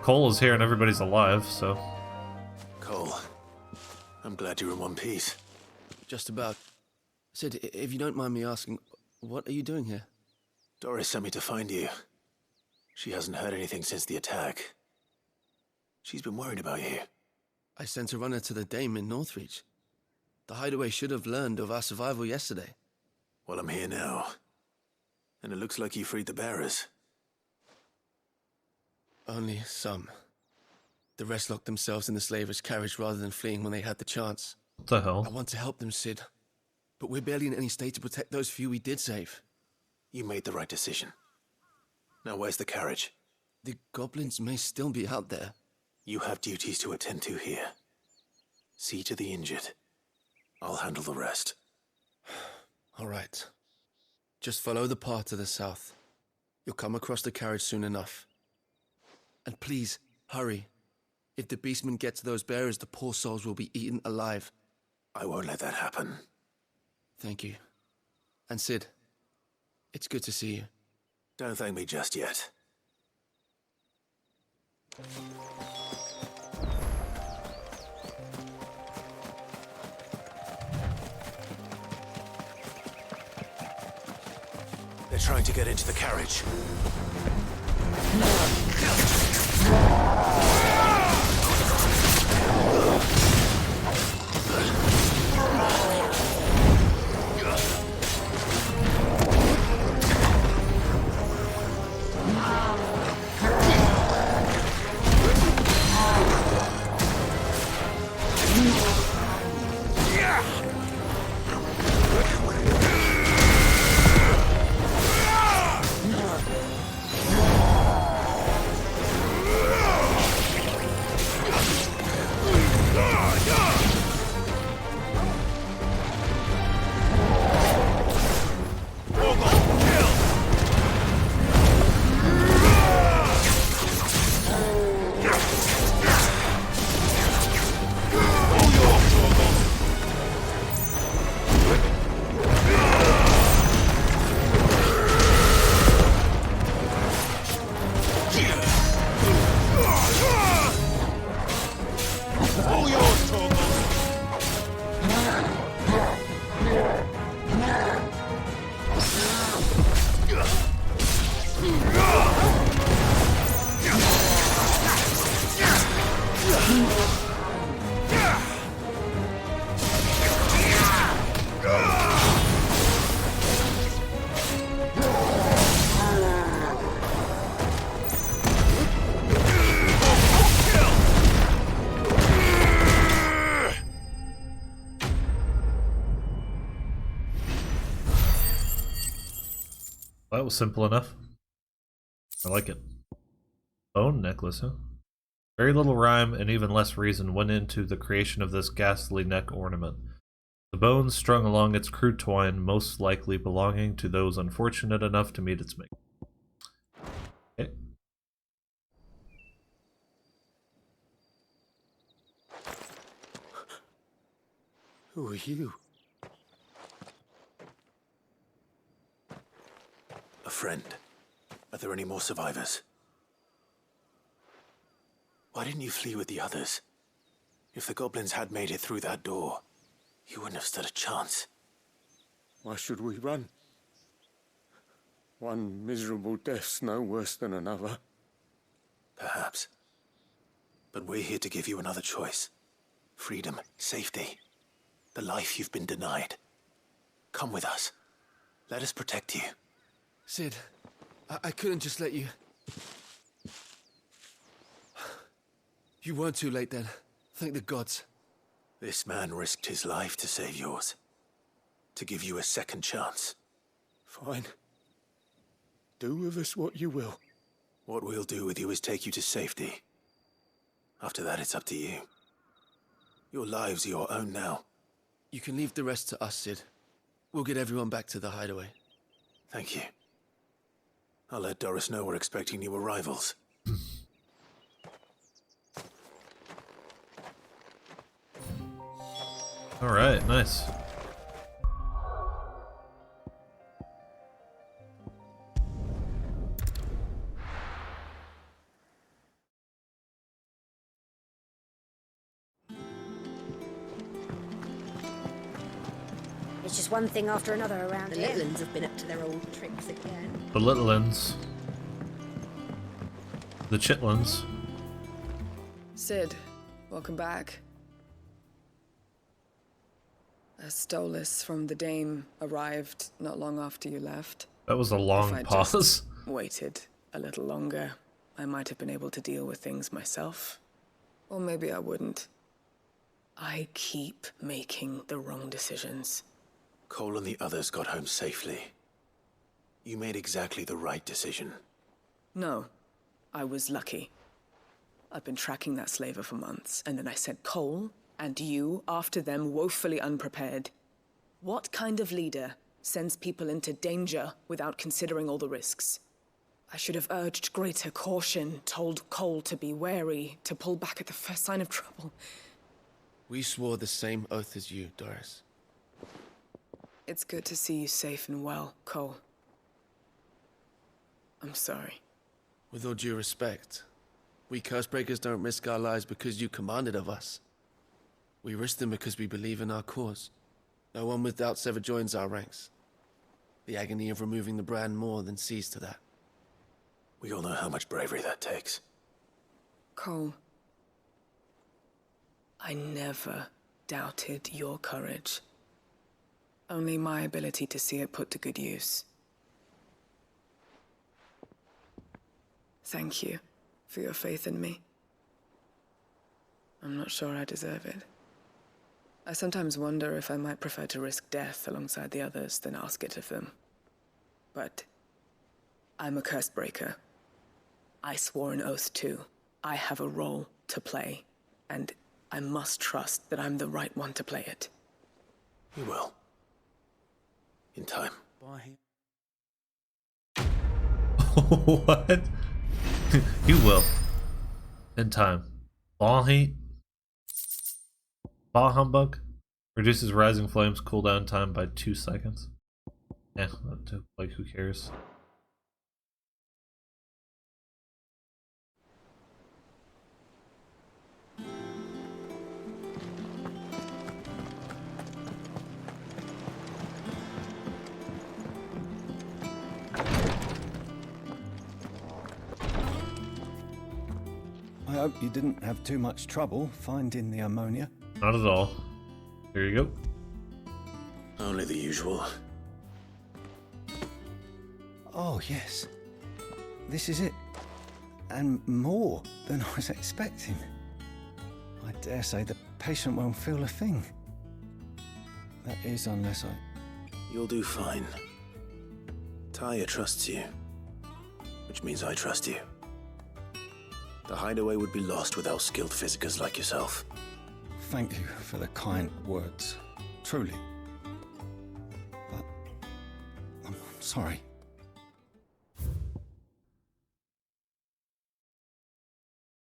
S1: Cole is here and everybody's alive, so...
S4: Cole, I'm glad you're in one piece.
S13: Just about. Sid, if you don't mind me asking, what are you doing here?
S4: Doris sent me to find you. She hasn't heard anything since the attack. She's been worried about you.
S13: I sent a runner to the Dame in Northreach. The hideaway should have learned of our survival yesterday.
S4: Well, I'm here now. And it looks like you freed the bearers.
S13: Only some. The rest locked themselves in the slaver's carriage rather than fleeing when they had the chance.
S1: What the hell?
S13: I want to help them, Sid. But we're barely in any state to protect those few we did save.
S4: You made the right decision. Now where's the carriage?
S13: The goblins may still be out there.
S4: You have duties to attend to here. See to the injured. I'll handle the rest.
S13: All right. Just follow the path to the south. You'll come across the carriage soon enough. And please, hurry. If the beastmen get to those bearers, the poor souls will be eaten alive.
S4: I won't let that happen.
S13: Thank you. And Sid, it's good to see you.
S4: Don't thank me just yet. They're trying to get into the carriage.
S1: was simple enough. I like it. Bone necklace, huh? Very little rhyme and even less reason went into the creation of this ghastly neck ornament. The bones strung along its crude twine, most likely belonging to those unfortunate enough to meet its mate. Okay.
S8: Who are you?
S4: A friend. Are there any more survivors? Why didn't you flee with the others? If the goblins had made it through that door, you wouldn't have stood a chance.
S8: Why should we run? One miserable death's no worse than another.
S4: Perhaps. But we're here to give you another choice. Freedom, safety, the life you've been denied. Come with us. Let us protect you.
S13: Sid, I couldn't just let you... You weren't too late then. Thank the gods.
S4: This man risked his life to save yours. To give you a second chance.
S8: Fine. Do with us what you will.
S4: What we'll do with you is take you to safety. After that, it's up to you. Your lives are your own now.
S13: You can leave the rest to us, Sid. We'll get everyone back to the hideaway.
S4: Thank you. I'll let Doris know we're expecting new arrivals.
S1: Alright, nice.
S11: It's just one thing after another around here. The little uns have been up to their old tricks again.
S1: The little uns. The chitlins.
S17: Sid, welcome back. A Stolas from the Dame arrived not long after you left.
S1: That was a long
S17: If I'd
S1: pause.
S17: just waited a little longer, I might have been able to deal with things myself. Or maybe I wouldn't. I keep making the wrong decisions.
S4: Cole and the others got home safely. You made exactly the right decision.
S17: No, I was lucky. I've been tracking that slaver for months, and then I sent Cole and you after them, woefully unprepared. What kind of leader sends people into danger without considering all the risks? I should have urged greater caution, told Cole to be wary, to pull back at the first sign of trouble.
S13: We swore the same oath as you, Doris.
S17: It's good to see you safe and well, Cole. I'm sorry.
S13: With all due respect, we Cursebreakers don't risk our lives because you commanded of us. We risk them because we believe in our cause. No one with doubts ever joins our ranks. The agony of removing the brand more than sees to that.
S4: We all know how much bravery that takes.
S17: Cole, I never doubted your courage. Only my ability to see it put to good use. Thank you for your faith in me. I'm not sure I deserve it. I sometimes wonder if I might prefer to risk death alongside the others than ask it of them. But I'm a Cursebreaker. I swore an oath too. I have a role to play, and I must trust that I'm the right one to play it.
S4: You will. In time.
S1: What? You will. In time. Ball heat. Ball humbug. Reduces rising flames cooldown time by 2 seconds. Yeah, like who cares?
S16: I hope you didn't have too much trouble finding the ammonia.
S1: Not at all. Here you go.
S4: Only the usual.
S16: Oh, yes. This is it. And more than I was expecting. I dare say the patient won't feel a thing. That is, unless I...
S4: You'll do fine. Taya trusts you, which means I trust you. The hideaway would be lost without skilled physicers like yourself.
S16: Thank you for the kind words, truly. But I'm sorry.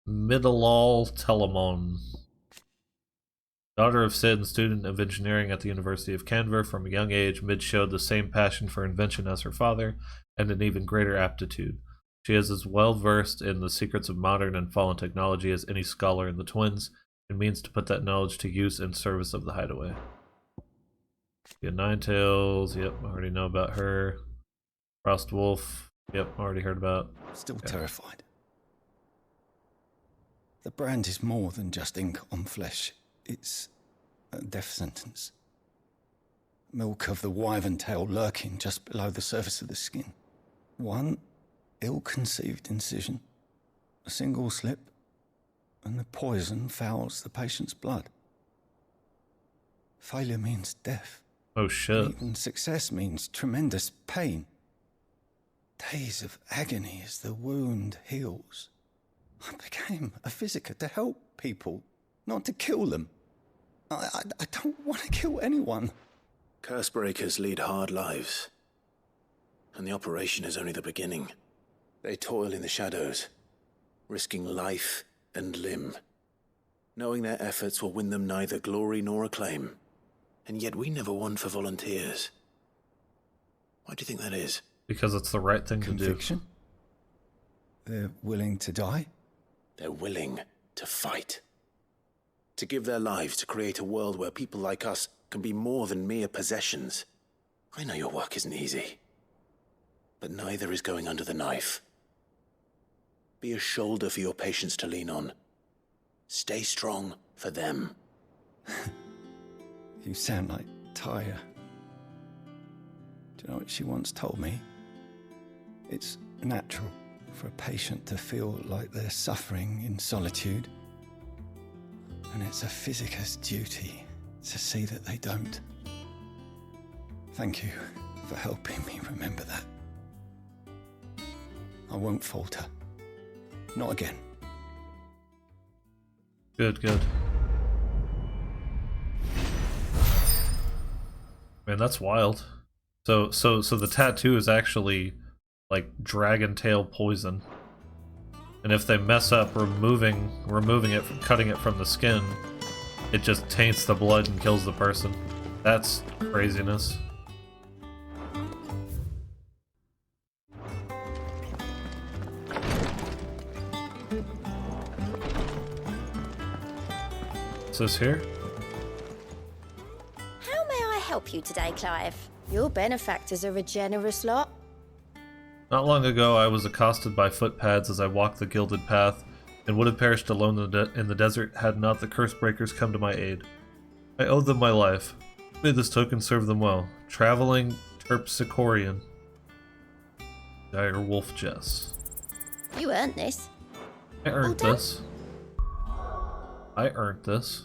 S1: Midalal Telamon. Daughter of Sid and student of engineering at the University of Canver, from a young age, Mid showed the same passion for invention as her father, and an even greater aptitude. She is as well versed in the secrets of modern and fallen technology as any scholar in the Twins, and means to put that knowledge to use in service of the hideaway. Yeah, Ninetails, yep, already know about her. Frostwolf, yep, already heard about.
S16: Still terrified. The brand is more than just ink on flesh. It's a death sentence. Milk of the wyvern tail lurking just below the surface of the skin. One ill-conceived incision, a single slip, and the poison fouls the patient's blood. Failure means death.
S1: Oh shit.
S16: And even success means tremendous pain. Days of agony as the wound heals. I became a physiker to help people, not to kill them. I don't want to kill anyone.
S4: Cursebreakers lead hard lives, and the operation is only the beginning. They toil in the shadows, risking life and limb, knowing their efforts will win them neither glory nor acclaim. And yet we never won for volunteers. Why do you think that is?
S1: Because it's the right thing
S16: Conviction? To do. They're willing to die?
S4: They're willing to fight. To give their lives to create a world where people like us can be more than mere possessions. I know your work isn't easy, but neither is going under the knife. Be a shoulder for your patients to lean on. Stay strong for them.
S16: You sound like Taya. Do you know what she once told me? It's natural for a patient to feel like they're suffering in solitude. And it's a physiker's duty to see that they don't. Thank you for helping me remember that. I won't falter. Not again.
S1: Good, good. Man, that's wild. So the tattoo is actually like dragon tail poison. And if they mess up removing it, cutting it from the skin, it just taints the blood and kills the person. That's craziness. Is this here?
S20: How may I help you today, Clive? Your benefactors are a generous lot.
S1: Not long ago, I was accosted by footpads as I walked the gilded path, and would have perished alone in the desert had not the curse breakers come to my aid. I owed them my life. May this token serve them well. Traveling Terpsichorean. Dire Wolf Jess.
S20: You earned this.
S1: I earned this. I earned this.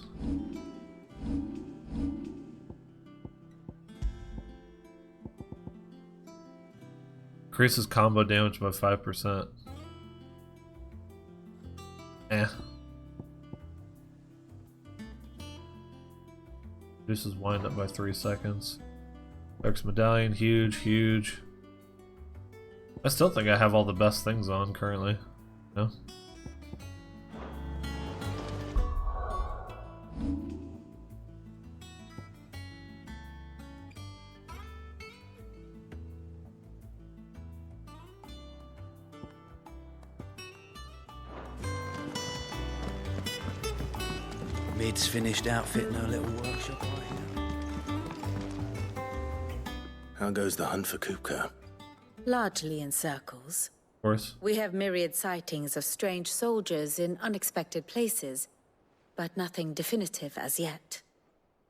S1: Increases combo damage by 5%. Eh. Reduces wind up by 3 seconds. Dark's Medallion, huge, huge. I still think I have all the best things on currently. No?
S2: Mid's finished outfitting her little workshop right here.
S4: How goes the hunt for Kupka?
S3: Largely in circles.
S1: Of course.
S3: We have myriad sightings of strange soldiers in unexpected places, but nothing definitive as yet.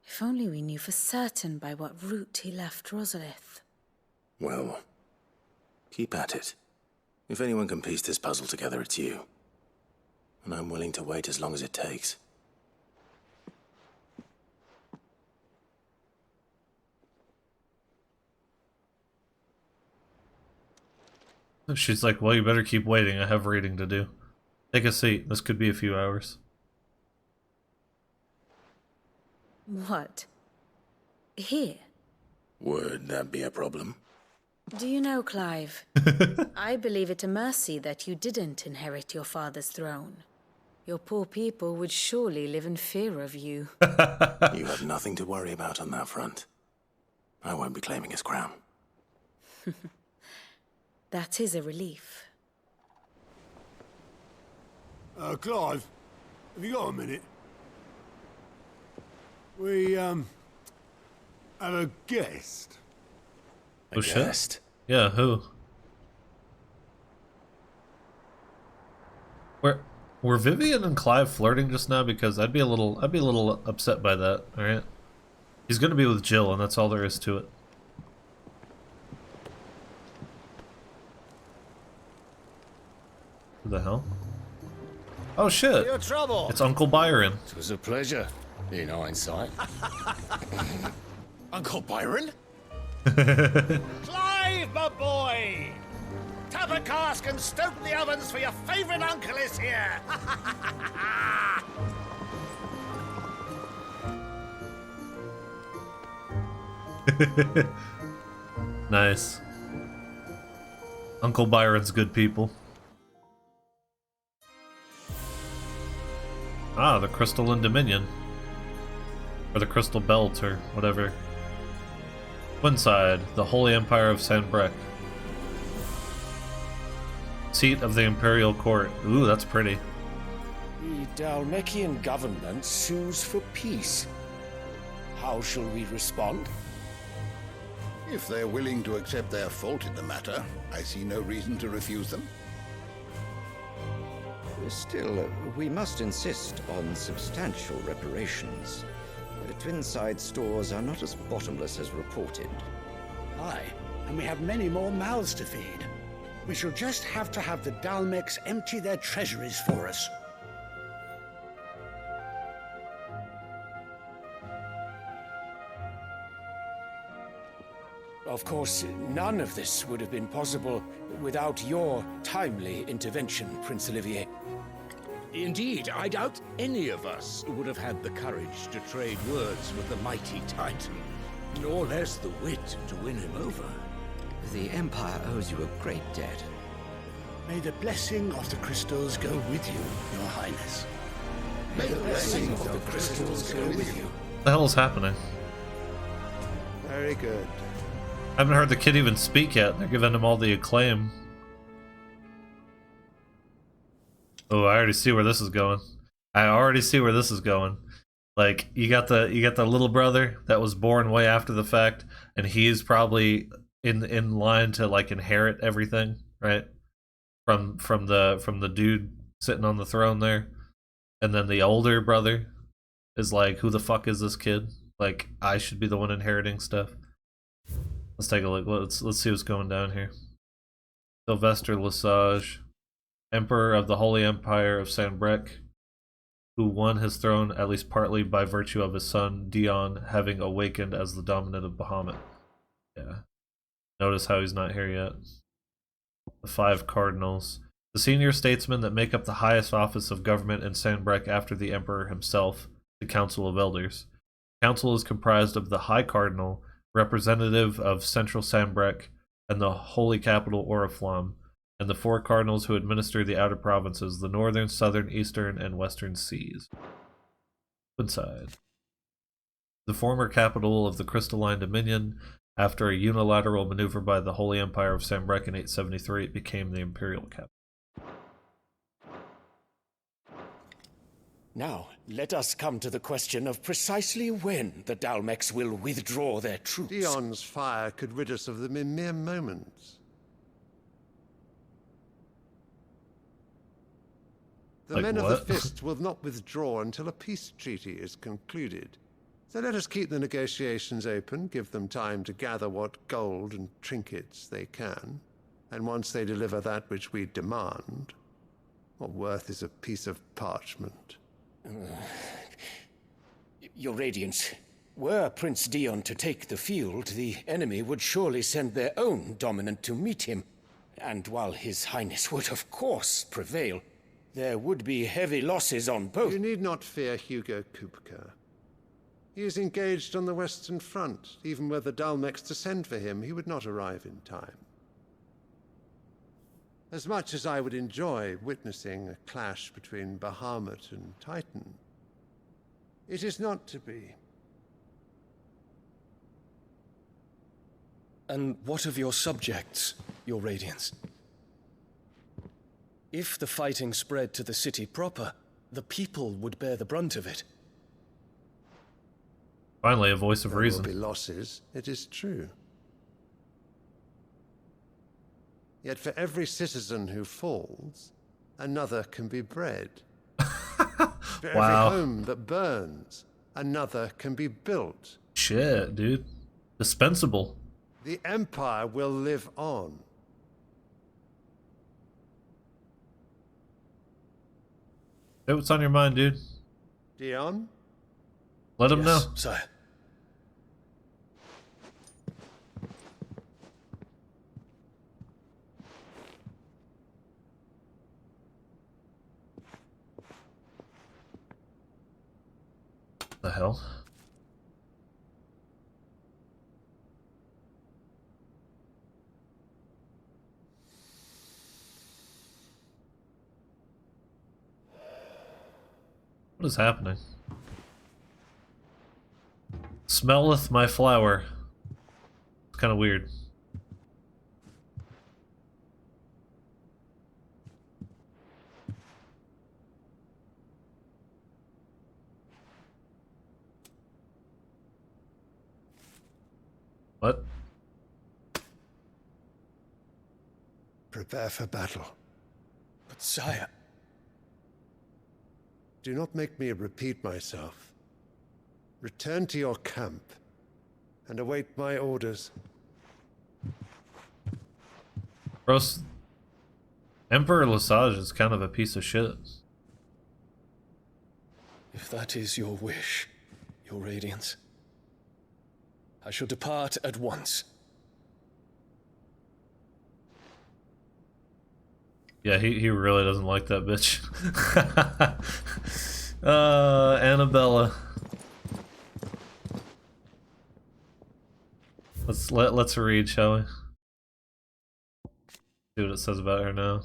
S3: If only we knew for certain by what route he left Rosalith.
S4: Well, keep at it. If anyone can piece this puzzle together, it's you. And I'm willing to wait as long as it takes.
S1: She's like, well, you better keep waiting. I have reading to do. Take a seat. This could be a few hours.
S3: What? Here?
S4: Would that be a problem?
S3: Do you know, Clive? I believe it a mercy that you didn't inherit your father's throne. Your poor people would surely live in fear of you.
S4: You have nothing to worry about on that front. I won't be claiming his crown.
S3: That is a relief.
S8: Clive, have you got a minute? We, have a guest.
S1: Oh shit? Yeah, who? Were Vivian and Clive flirting just now? Because I'd be a little upset by that. All right, he's gonna be with Jill, and that's all there is to it. Who the hell? Oh shit!
S21: Your trouble.
S1: It's Uncle Byron.
S21: It was a pleasure, in hindsight. Uncle Byron? Clive, my boy! Tap a cask and stoke the ovens, for your favorite uncle is here!
S1: Nice. Uncle Byron's good people. Ah, the Crystalline Dominion. Or the Crystal Belt, or whatever. Twinside, the Holy Empire of Sanbreque. Seat of the Imperial Court. Ooh, that's pretty.
S18: The Dhalmekian government sues for peace. How shall we respond?
S19: If they're willing to accept their fault in the matter, I see no reason to refuse them.
S22: Still, we must insist on substantial reparations. The Twinside stores are not as bottomless as reported.
S23: Aye, and we have many more mouths to feed. We shall just have to have the Dhalmeks empty their treasuries for us.
S18: Of course, none of this would have been possible without your timely intervention, Prince Olivier.
S21: Indeed, I doubt any of us would have had the courage to trade words with the mighty Titan, nor less the wit to win him over.
S22: The Empire owes you a great debt.
S23: May the blessing of the crystals go with you, Your Highness.
S22: May the blessing of the crystals go with you.
S1: What the hell is happening?
S10: Very good.
S1: I haven't heard the kid even speak yet. They're giving him all the acclaim. Oh, I already see where this is going. Like, you got the little brother that was born way after the fact, and he's probably in line to like inherit everything, right? From the dude sitting on the throne there. And then the older brother is like, who the fuck is this kid? Like, I should be the one inheriting stuff. Let's take a look. Let's see what's going down here. Sylvester Lesage, Emperor of the Holy Empire of Sanbreque, who won his throne at least partly by virtue of his son Dion having awakened as the dominant of Bahamut. Yeah. Notice how he's not here yet. The 5 cardinals. The senior statesmen that make up the highest office of government in Sanbreque after the Emperor himself, the Council of Elders. The council is comprised of the High Cardinal, representative of Central Sanbreque, and the Holy Capital Oriflamme, and the 4 cardinals who administer the outer provinces, the northern, southern, eastern, and western seas. Inside. The former capital of the Crystalline Dominion, after a unilateral maneuver by the Holy Empire of Sanbreque in 873, it became the imperial capital.
S18: Now, let us come to the question of precisely when the Dhalmeks will withdraw their troops.
S8: Dion's fire could rid us of them in mere moments. The men of the Fist will not withdraw until a peace treaty is concluded. So let us keep the negotiations open, give them time to gather what gold and trinkets they can, and once they deliver that which we demand, what worth is a piece of parchment?
S18: Your Radiance, were Prince Dion to take the field, the enemy would surely send their own dominant to meet him.
S23: And while His Highness would of course prevail, there would be heavy losses on both.
S7: You need not fear Hugo Kupka. He is engaged on the Western Front. Even were the Dhalmeks to send for him, he would not arrive in time. As much as I would enjoy witnessing a clash between Bahamut and Titan, it is not to be.
S9: And what of your subjects, your Radiance? If the fighting spread to the city proper, the people would bear the brunt of it.
S1: Finally, a voice of reason.
S7: There will be losses, it is true. Yet for every citizen who falls, another can be bred. For every home that burns, another can be built.
S1: Shit, dude. Dispensable.
S7: The Empire will live on.
S1: Hey, what's on your mind, dude?
S7: Dion?
S1: Let him know.
S9: Sire.
S1: The hell? What is happening? Smelleth my flower. It's kind of weird. What?
S7: Prepare for battle.
S9: But sire...
S7: Do not make me repeat myself. Return to your camp and await my orders.
S1: Gross. Emperor Lesage is kind of a piece of shit.
S9: If that is your wish, your Radiance, I shall depart at once.
S1: Yeah, he really doesn't like that bitch. Annabella. Let's read, shall we? See what it says about her now.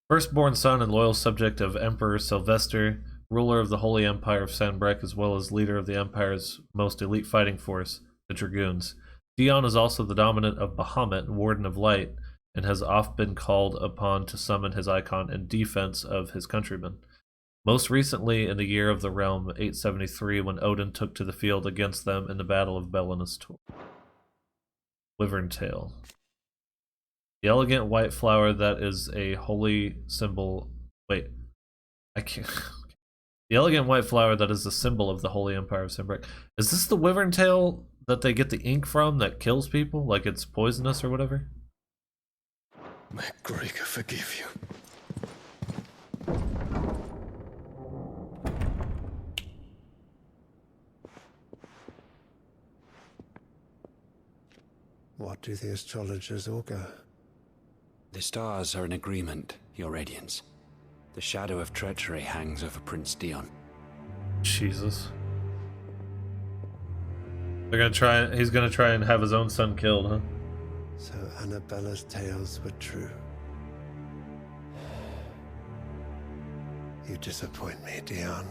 S1: Firstborn son and loyal subject of Emperor Sylvester, ruler of the Holy Empire of Sanbreque, as well as leader of the Empire's most elite fighting force, the Dragoons. Dion is also the dominant of Bahamut, Warden of Light, and has oft been called upon to summon his icon in defense of his countrymen. Most recently in the year of the realm 873, when Odin took to the field against them in the Battle of Belenastor. Wyvern Tail. The elegant white flower that is a holy symbol... Wait. I can't... The elegant white flower that is the symbol of the Holy Empire of Sanbreque. Is this the Wyvern Tail that they get the ink from that kills people? Like it's poisonous or whatever?
S9: May Gregor forgive you.
S7: What do the astrologers augur?
S2: The stars are in agreement, Your Radiance. The shadow of treachery hangs over Prince Dion.
S1: Jesus. They're gonna try. He's gonna try and have his own son killed, huh?
S7: So Annabella's tales were true. You disappoint me, Dion.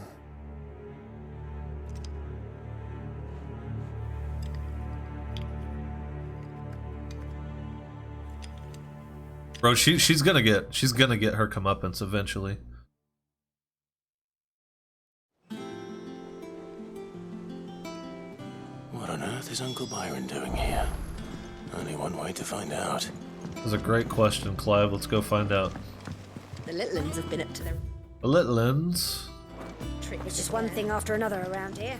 S1: Bro, she's gonna get her comeuppance eventually.
S8: What on earth is Uncle Byron doing here? Only one way to find out.
S1: That's a great question, Clive. Let's go find out.
S11: The Littlands have been up to their
S1: The Littlands.
S11: trick.
S20: It's just one thing after another around here.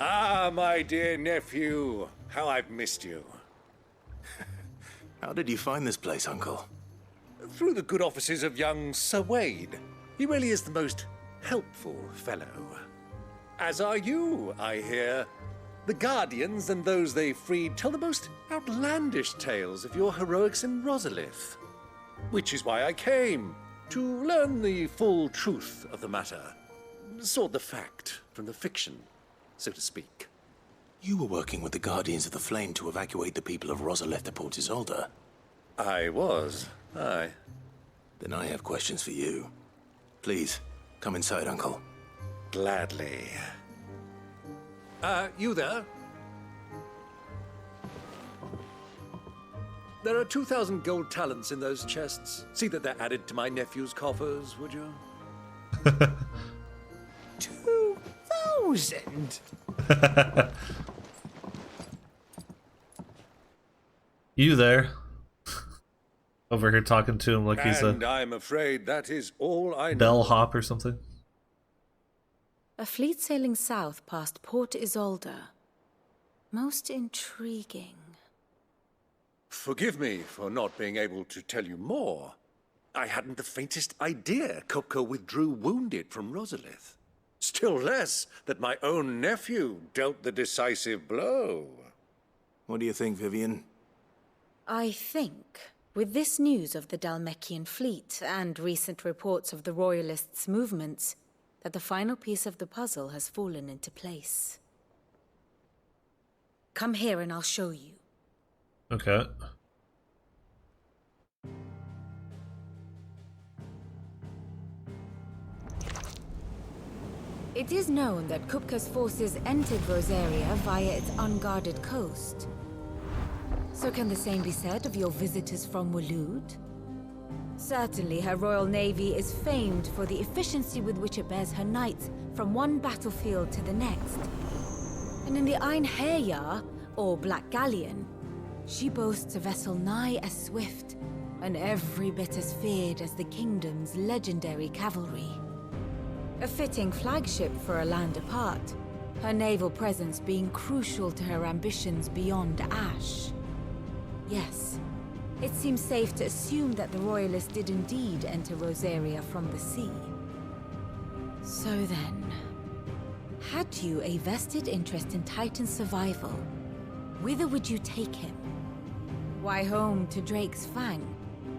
S21: Ah, my dear nephew. How I've missed you.
S4: How did you find this place, Uncle?
S21: Through the good offices of young Sir Wade. He really is the most helpful fellow. As are you, I hear. The Guardians and those they freed tell the most outlandish tales of your heroics in Rosalith. Which is why I came, to learn the full truth of the matter. Sort the fact from the fiction, so to speak.
S4: You were working with the Guardians of the Flame to evacuate the people of Rosalith to Port Isolde.
S21: I was, aye.
S4: Then I have questions for you. Please, come inside, Uncle.
S21: Gladly. You there? There are 2,000 gold talents in those chests. See that they're added to my nephew's coffers, would you?
S18: 2,000?
S1: You there? Over here talking to him like he's a
S21: And I'm afraid that is all I know.
S1: bellhop or something.
S3: A fleet sailing south past Port Isolde. Most intriguing.
S21: Forgive me for not being able to tell you more. I hadn't the faintest idea Kupka withdrew wounded from Rosalith. Still less that my own nephew dealt the decisive blow.
S4: What do you think, Vivian?
S3: I think, with this news of the Dhalmekian fleet and recent reports of the Royalists' movements, that the final piece of the puzzle has fallen into place. Come here and I'll show you.
S1: Okay.
S3: It is known that Kupka's forces entered Rosaria via its unguarded coast. So can the same be said of your visitors from Waloed? Certainly her Royal Navy is famed for the efficiency with which it bears her knights from one battlefield to the next. And in the Einherjar, or Black Galleon, she boasts a vessel nigh as swift and every bit as feared as the kingdom's legendary cavalry. A fitting flagship for a land apart, her naval presence being crucial to her ambitions beyond Ash. Yes, it seems safe to assume that the Royalists did indeed enter Rosaria from the sea. So then, had you a vested interest in Titan's survival, whither would you take him? Why, home to Drake's Fang,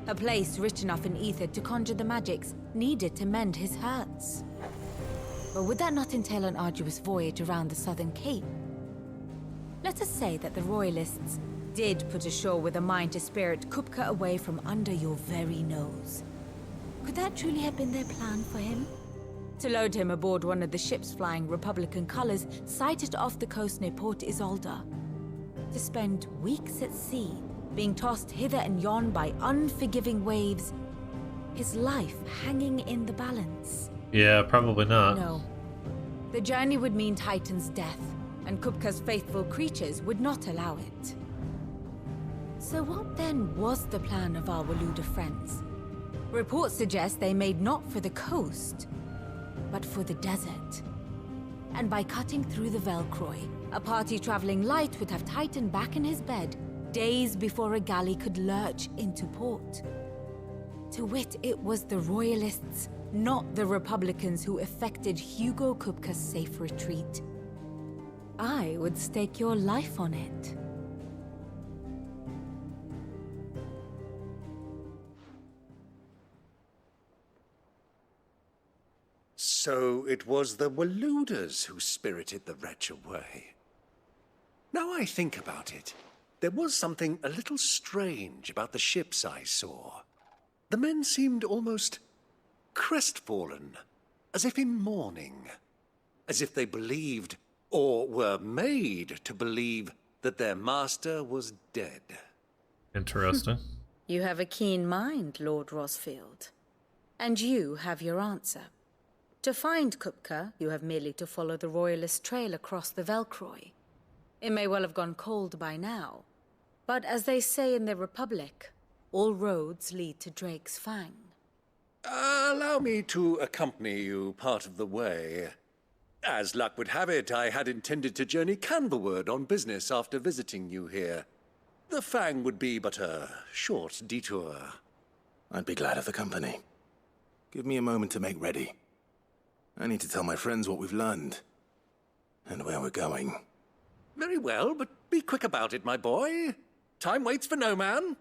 S3: a place rich enough in ether to conjure the magics needed to mend his hurts. But would that not entail an arduous voyage around the southern cape? Let us say that the Royalists did put ashore with a mind to spirit Kupka away from under your very nose. Could that truly have been their plan for him? To load him aboard one of the ships flying Republican colors sighted off the coast near Port Isolde. To spend weeks at sea, being tossed hither and yon by unforgiving waves, his life hanging in the balance.
S1: Yeah, probably not.
S3: No. The journey would mean Titan's death, and Kupka's faithful creatures would not allow it. So what then was the plan of our Waluda friends? Reports suggest they made not for the coast, but for the desert. And by cutting through the Velcroy, a party traveling light would have Titan back in his bed days before a galley could lurch into port. To wit, it was the Royalists, not the Republicans, who effected Hugo Kupka's safe retreat. I would stake your life on it.
S21: So it was the Waludas who spirited the wretch away. Now I think about it, there was something a little strange about the ships I saw. The men seemed almost crestfallen, as if in mourning, as if they believed, or were made to believe, that their master was dead.
S1: Interesting.
S3: You have a keen mind, Lord Rosfield. And you have your answer. To find Kupka, you have merely to follow the Royalist trail across the Velcroy. It may well have gone cold by now, but as they say in the Republic, all roads lead to Drake's Fang.
S21: Allow me to accompany you part of the way. As luck would have it, I had intended to journey Canverward on business after visiting you here. The Fang would be but a short detour.
S4: I'd be glad of the company. Give me a moment to make ready. I need to tell my friends what we've learned. And where we're going.
S21: Very well, but be quick about it, my boy. Time waits for no man.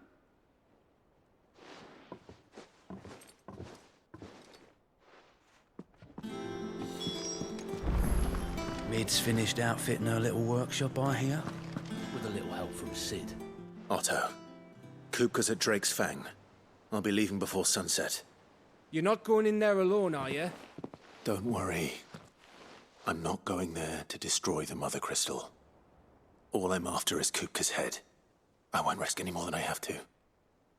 S5: Mid's finished outfitting her little workshop, I hear. With a little help from Sid.
S4: Otto. Kupka's at Drake's Fang. I'll be leaving before sunset.
S18: You're not going in there alone, are you?
S4: Don't worry. I'm not going there to destroy the Mother Crystal. All I'm after is Kupka's head. I won't risk any more than I have to.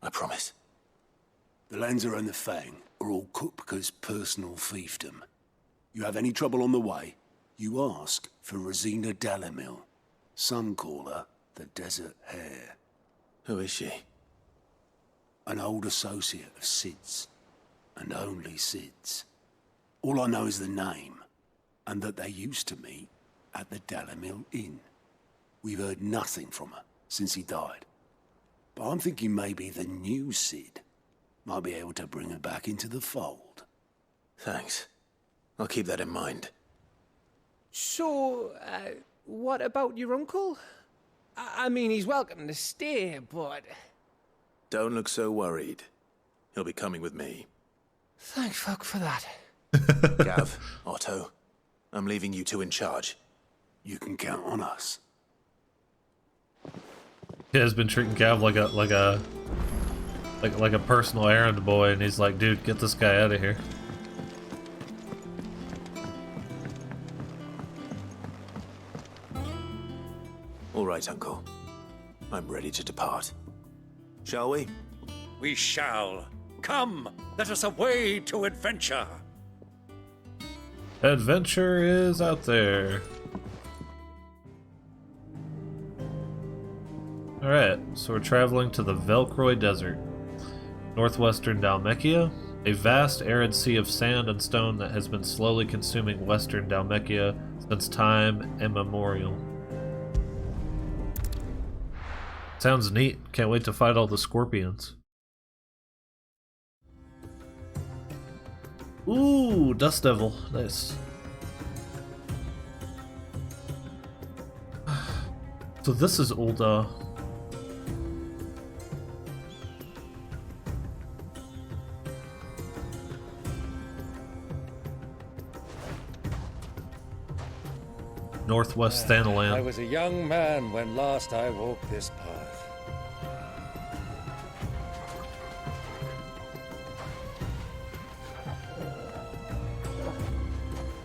S4: I promise.
S8: The Lanza and the Fang are all Kupka's personal fiefdom. You have any trouble on the way, you ask for Rosina Dalamil. Some call her the Desert Hare.
S4: Who is she?
S8: An old associate of Sid's. And only Sid's. All I know is the name, and that they used to meet at the Dalamil Inn. We've heard nothing from her since he died. But I'm thinking maybe the new Sid might be able to bring her back into the fold.
S4: Thanks. I'll keep that in mind.
S18: So, what about your uncle? I mean, he's welcome to stay, but...
S4: Don't look so worried. He'll be coming with me.
S18: Thank fuck for that.
S4: Gav, Otto, I'm leaving you two in charge.
S8: You can count on us.
S1: He has been treating Gav like a personal errand boy, and he's like, dude, get this guy out of here.
S4: All right, Uncle. I'm ready to depart. Shall we?
S21: We shall. Come, let us away to adventure.
S1: Adventure is out there. Alright, so we're traveling to the Velcroy Desert, northwestern Dhalmekia, a vast arid sea of sand and stone that has been slowly consuming western Dhalmekia since time immemorial. Sounds neat. Can't wait to fight all the scorpions. Ooh, Dust Devil. Nice. So this is old, Northwest Thanalan.
S21: I was a young man when last I walked this path.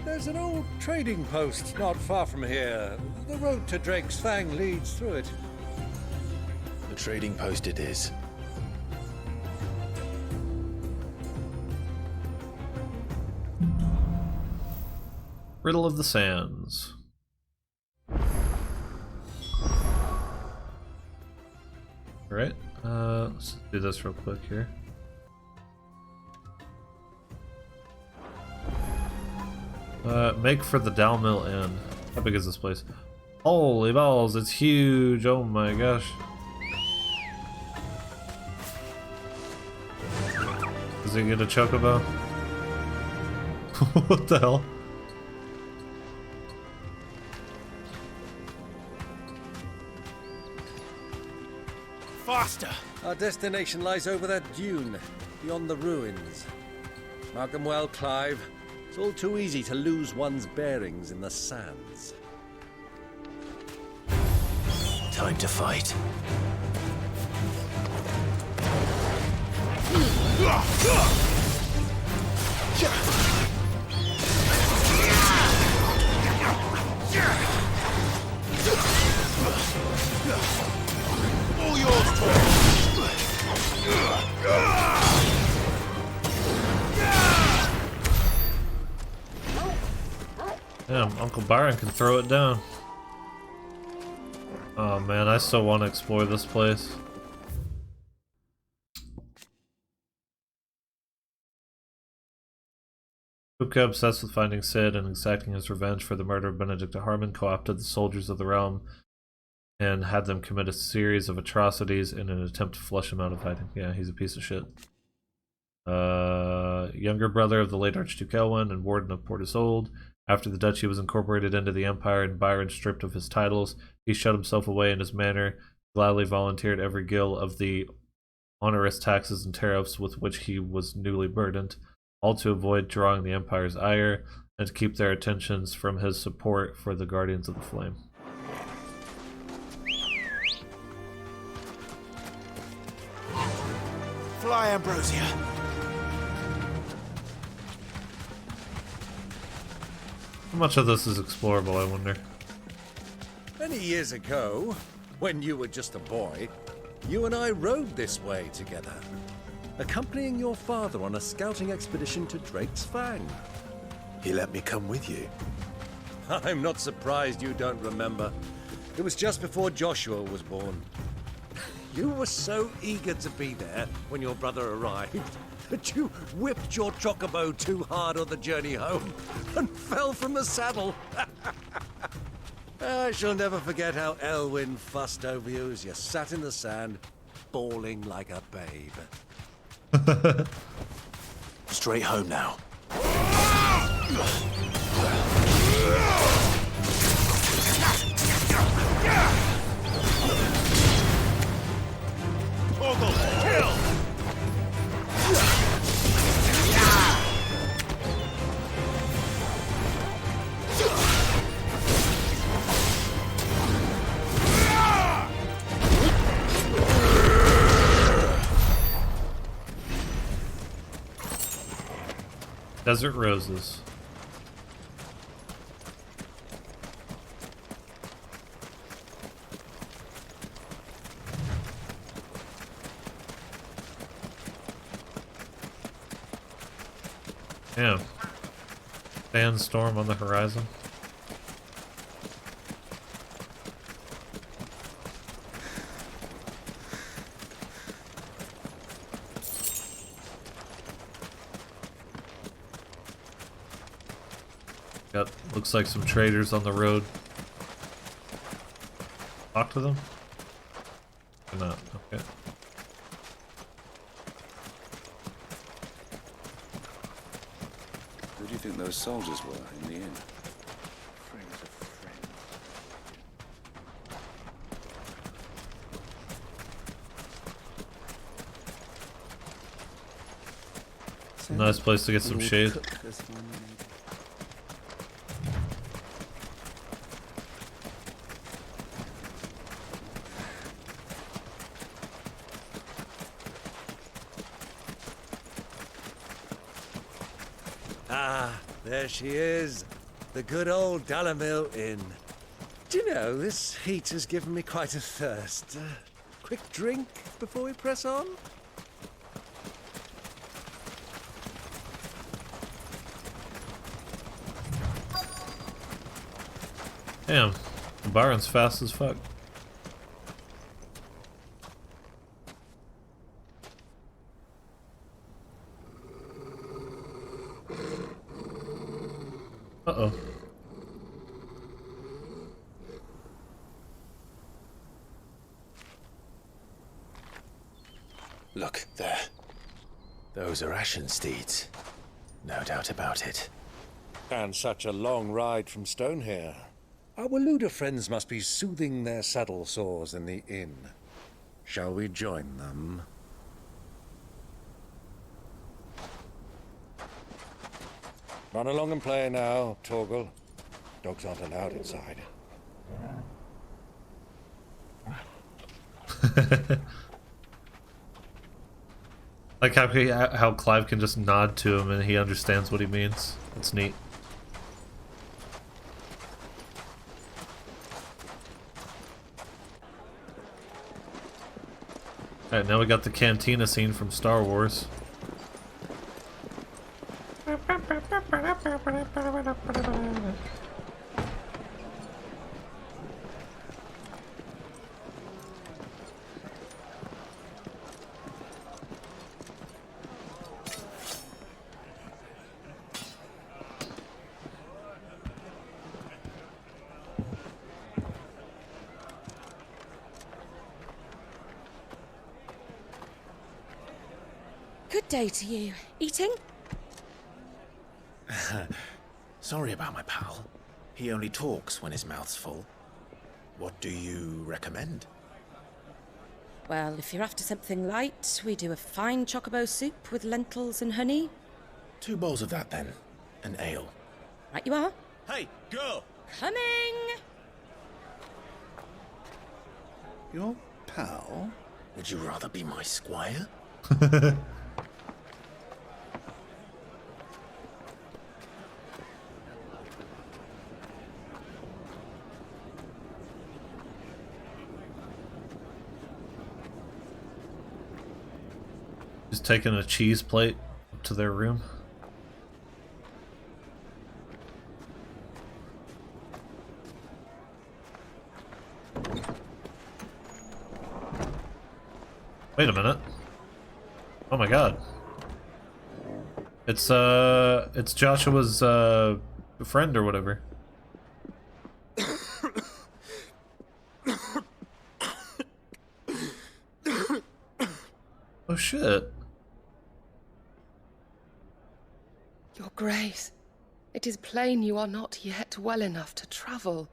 S21: There's an old trading post not far from here. The road to Drake's Fang leads through it.
S4: The trading post it is.
S1: Riddle of the Sands. Alright, let's do this real quick here. Make for the Dhalmil Inn. How big is this place? Holy balls, it's huge! Oh my gosh. Does he get a chocobo? What the hell?
S21: Faster! Our destination lies over that dune, beyond the ruins. Mark them well, Clive. It's all too easy to lose one's bearings in the sands.
S4: Time to fight.
S8: All yours,
S1: Damn, Uncle Byron can throw it down. Oh man, I still want to explore this place. Kupka, obsessed with finding Sid and exacting his revenge for the murder of Benedicta Harmon, co-opted the soldiers of the realm and had them commit a series of atrocities in an attempt to flush him out of hiding. Yeah, he's a piece of shit. Younger brother of the late Archduke Elwyn and warden of Port Isolde. After the duchy was incorporated into the empire and Byron stripped of his titles, he shut himself away in his manor, gladly volunteered every gill of the onerous taxes and tariffs with which he was newly burdened, all to avoid drawing the empire's ire and to keep their attentions from his support for the Guardians of the Flame.
S8: Fly, Ambrosia.
S1: How much of this is explorable, I wonder?
S21: Many years ago, when you were just a boy, you and I rode this way together, accompanying your father on a scouting expedition to Drake's Fang.
S8: He let me come with you.
S21: I'm not surprised you don't remember. It was just before Joshua was born. You were so eager to be there when your brother arrived that you whipped your chocobo too hard on the journey home and fell from the saddle. I shall never forget how Elwyn fussed over you as you sat in the sand, bawling like a babe.
S8: Straight home now.
S12: Kill!
S1: Desert roses. Damn. Sandstorm on the horizon. Got, looks like some traders on the road. Talk to them? Or not? Okay.
S2: Who do you think those soldiers were in the inn?
S8: Friends of friends.
S1: It's a nice place to get some shade.
S21: Ah, there she is. The good old Dhalmekian Inn. Do you know, this heat has given me quite a thirst. Quick drink before we press on?
S1: Damn, Byron's fast as fuck. Uh-oh.
S8: Look, there. Those are Ashen steeds. No doubt about it.
S21: And such a long ride from Stone here. Our Waluda friends must be soothing their saddle sores in the inn. Shall we join them? Run along and play now, Torgal. Dogs aren't allowed inside.
S1: Like how Clive can just nod to him and he understands what he means. It's neat. Alright, now we got the cantina scene from Star Wars.
S12: day to you. Eating?
S4: Sorry about my pal. He only talks when his mouth's full. What do you recommend?
S12: Well, if you're after something light, we do a fine chocobo soup with lentils and honey.
S4: 2 bowls of that, then. An ale.
S12: Right you are.
S4: Hey, go!
S12: Coming!
S4: Your pal? Would you rather be my squire?
S1: Just taking a cheese plate up to their room. Wait a minute. Oh my god. It's Joshua's friend or whatever. Oh shit.
S14: Your Grace, it is plain you are not yet well enough to travel.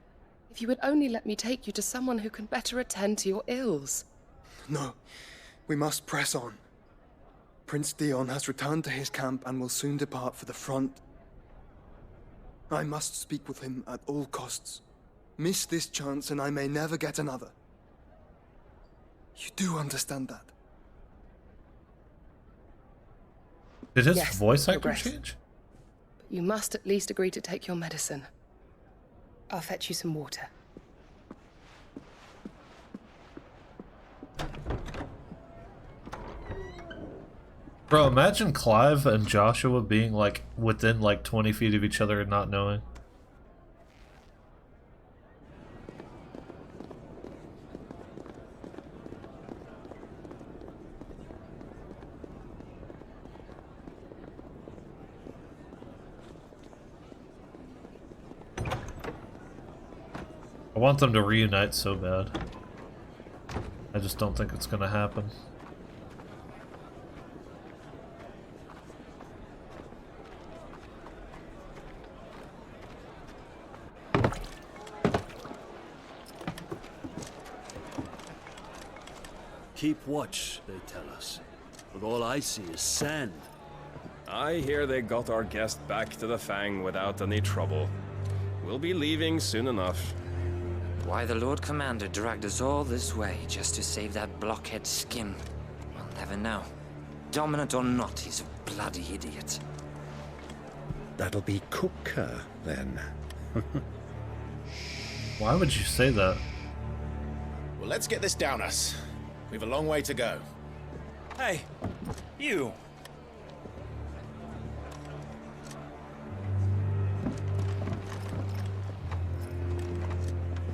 S14: If you would only let me take you to someone who can better attend to your ills.
S15: No, we must press on. Prince Dion has returned to his camp and will soon depart for the front. I must speak with him at all costs. Miss this chance and I may never get another. You do understand that?
S1: Did his
S14: Yes,
S1: voice
S14: Your
S1: actor
S14: Grace.
S1: change?
S14: But you must at least agree to take your medicine. I'll fetch you some water.
S1: Bro, imagine Clive and Joshua being like within like 20 feet of each other and not knowing. I want them to reunite so bad. I just don't think it's gonna happen.
S24: Keep watch, they tell us. But all I see is sand.
S25: I hear they got our guest back to the Fang without any trouble. We'll be leaving soon enough.
S26: Why the Lord Commander dragged us all this way just to save that blockhead skin, we'll never know. Dominant or not, he's a bloody idiot.
S27: That'll be Kupka, then.
S1: Why would you say that?
S4: Well, let's get this down us. We've a long way to go.
S5: Hey, you!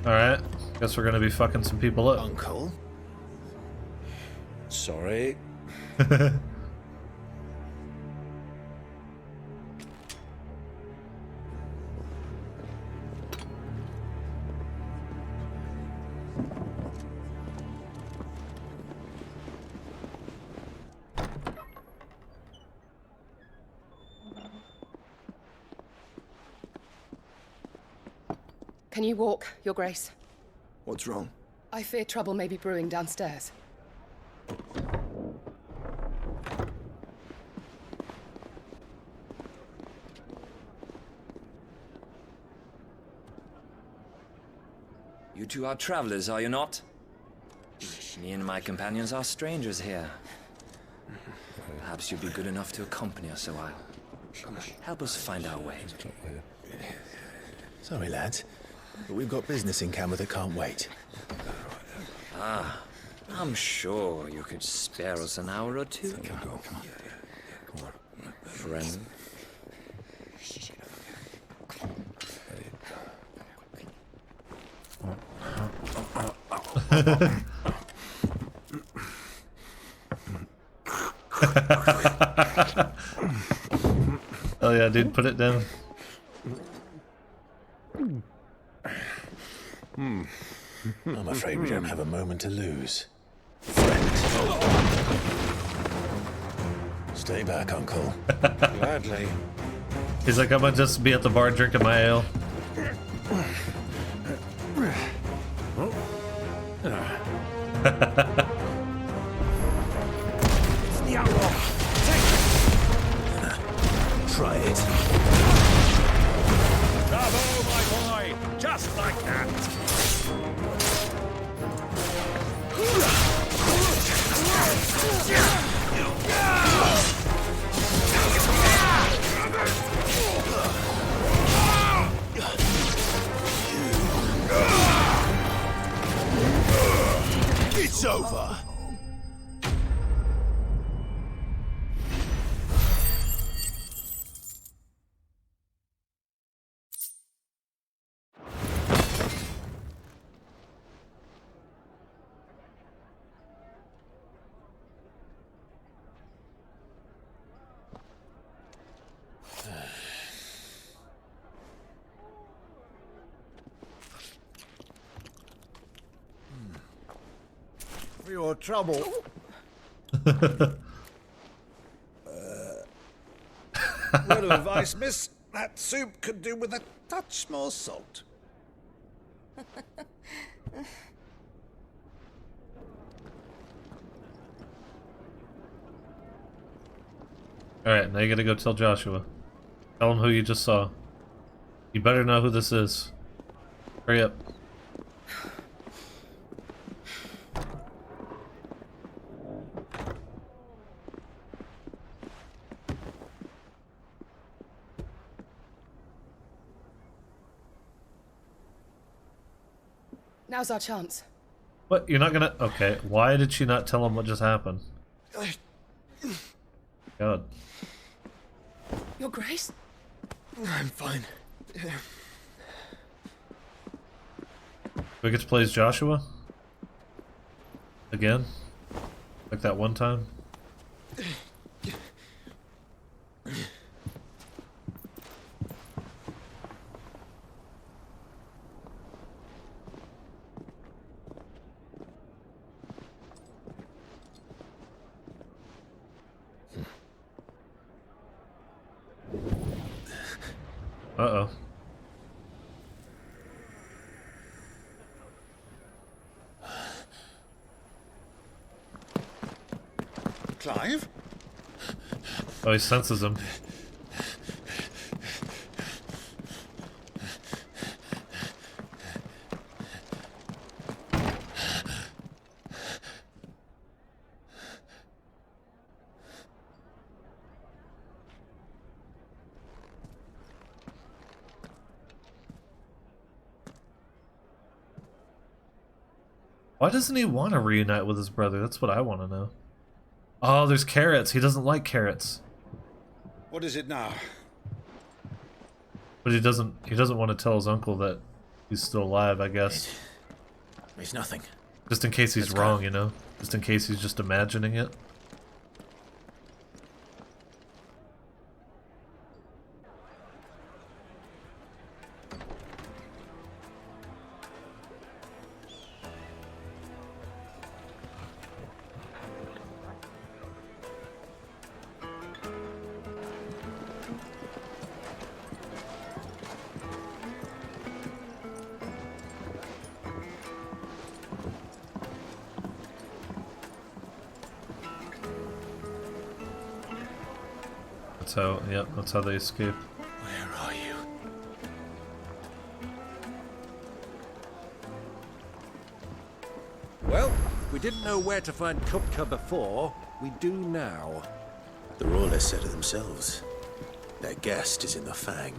S1: Alright, guess we're gonna be fucking some people up.
S4: Uncle?
S27: Sorry.
S14: Can you walk, Your Grace?
S15: What's wrong?
S14: I fear trouble may be brewing downstairs.
S26: You two are travelers, are you not? Me and my companions are strangers here. Perhaps you'd be good enough to accompany us a while. Help us find our way.
S4: Sorry, lads, but we've got business in camera that can't wait.
S26: Ah, I'm sure you could spare us an hour or two.
S4: Come on.
S26: Friend.
S1: Oh yeah, dude, put it down.
S4: I'm afraid we don't have a moment to lose. Stay back, Uncle. Gladly.
S1: He's like, I'm gonna just be at the bar drinking my ale.
S4: Try it.
S21: Bravo, my boy! Just like that!
S4: It's over.
S21: For your trouble. Word of advice, miss. That soup could do with a touch more salt.
S1: Alright, now you gotta go tell Joshua. Tell him who you just saw. You better know who this is. Hurry up.
S14: Now's our chance.
S1: What? You're not gonna... Okay, why did she not tell him what just happened? God.
S14: Your Grace?
S15: I'm fine.
S1: We get to play as Joshua? Again? Like that one time? Uh-oh.
S21: Clive?
S1: Oh, he senses him. Why doesn't he want to reunite with his brother? That's what I want to know. Oh, there's carrots. He doesn't like carrots.
S21: What is it now?
S1: But he doesn't want to tell his uncle that he's still alive, I guess.
S4: It's nothing.
S1: Just in case he's wrong, you know? Just in case he's just imagining it. That's how they escape.
S21: Where are you? Well, we didn't know where to find Kupka before. We do now.
S4: The Royalists said it themselves. Their guest is in the Fang.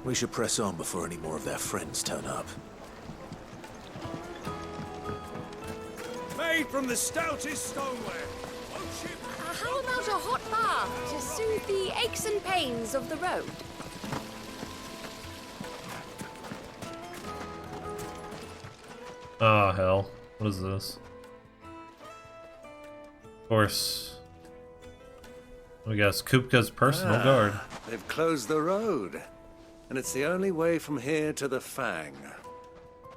S4: We should press on before any more of their friends turn up.
S21: Made from the stoutest stoneware.
S11: How about a hot bath to soothe the aches and pains of the road?
S1: Oh, hell. What is this? Of course. I guess Kupka's personal guard.
S21: They've closed the road, and it's the only way from here to the Fang.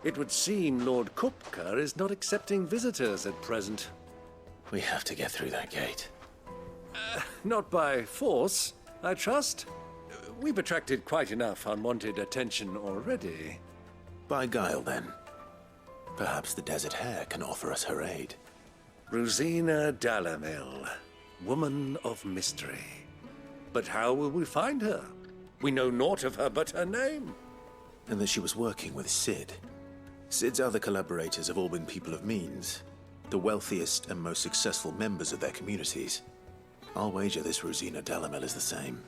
S21: It would seem Lord Kupka is not accepting visitors at present.
S4: We have to get through that gate.
S21: Not by force, I trust. We've attracted quite enough unwanted attention already.
S4: By guile, then. Perhaps the Desert Hare can offer us her aid.
S21: Rosina Dhalmekia, woman of mystery. But how will we find her? We know naught of her but her name.
S4: And that she was working with Sid. Sid's other collaborators have all been people of means, the wealthiest and most successful members of their communities. I'll wager this Rosina Dhalmekia is the same.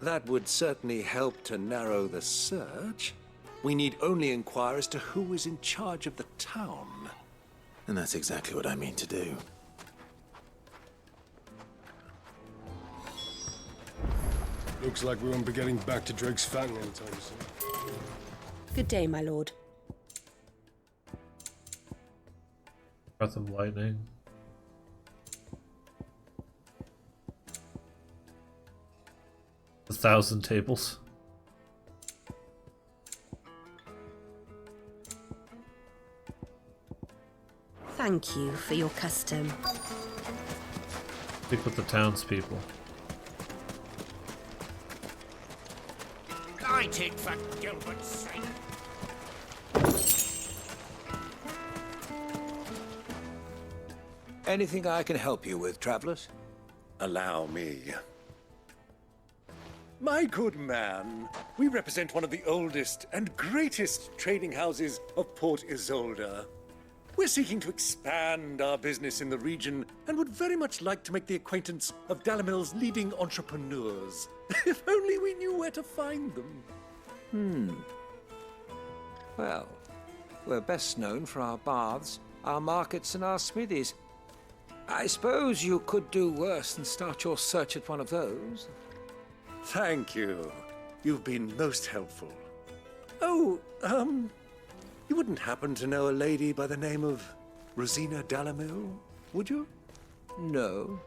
S21: That would certainly help to narrow the search. We need only inquire as to who is in charge of the town.
S4: And that's exactly what I mean to do.
S9: Looks like we won't be getting back to Drake's Fang anytime soon.
S12: Good day, my lord.
S1: Breath of lightning. A 1,000 tables.
S12: Thank you for your custom.
S1: Speak with the townspeople.
S23: Light it for Gilbert's sake.
S21: Anything I can help you with, travelers? Allow me. My good man, we represent one of the oldest and greatest trading houses of Port Isolde. We're seeking to expand our business in the region and would very much like to make the acquaintance of Dhalmekia's leading entrepreneurs. If only we knew where to find them.
S18: Well, we're best known for our baths, our markets, and our smithies. I suppose you could do worse than start your search at one of those.
S21: Thank you. You've been most helpful. Oh, you wouldn't happen to know a lady by the name of Rosina Dhalmekia, would you?
S18: No,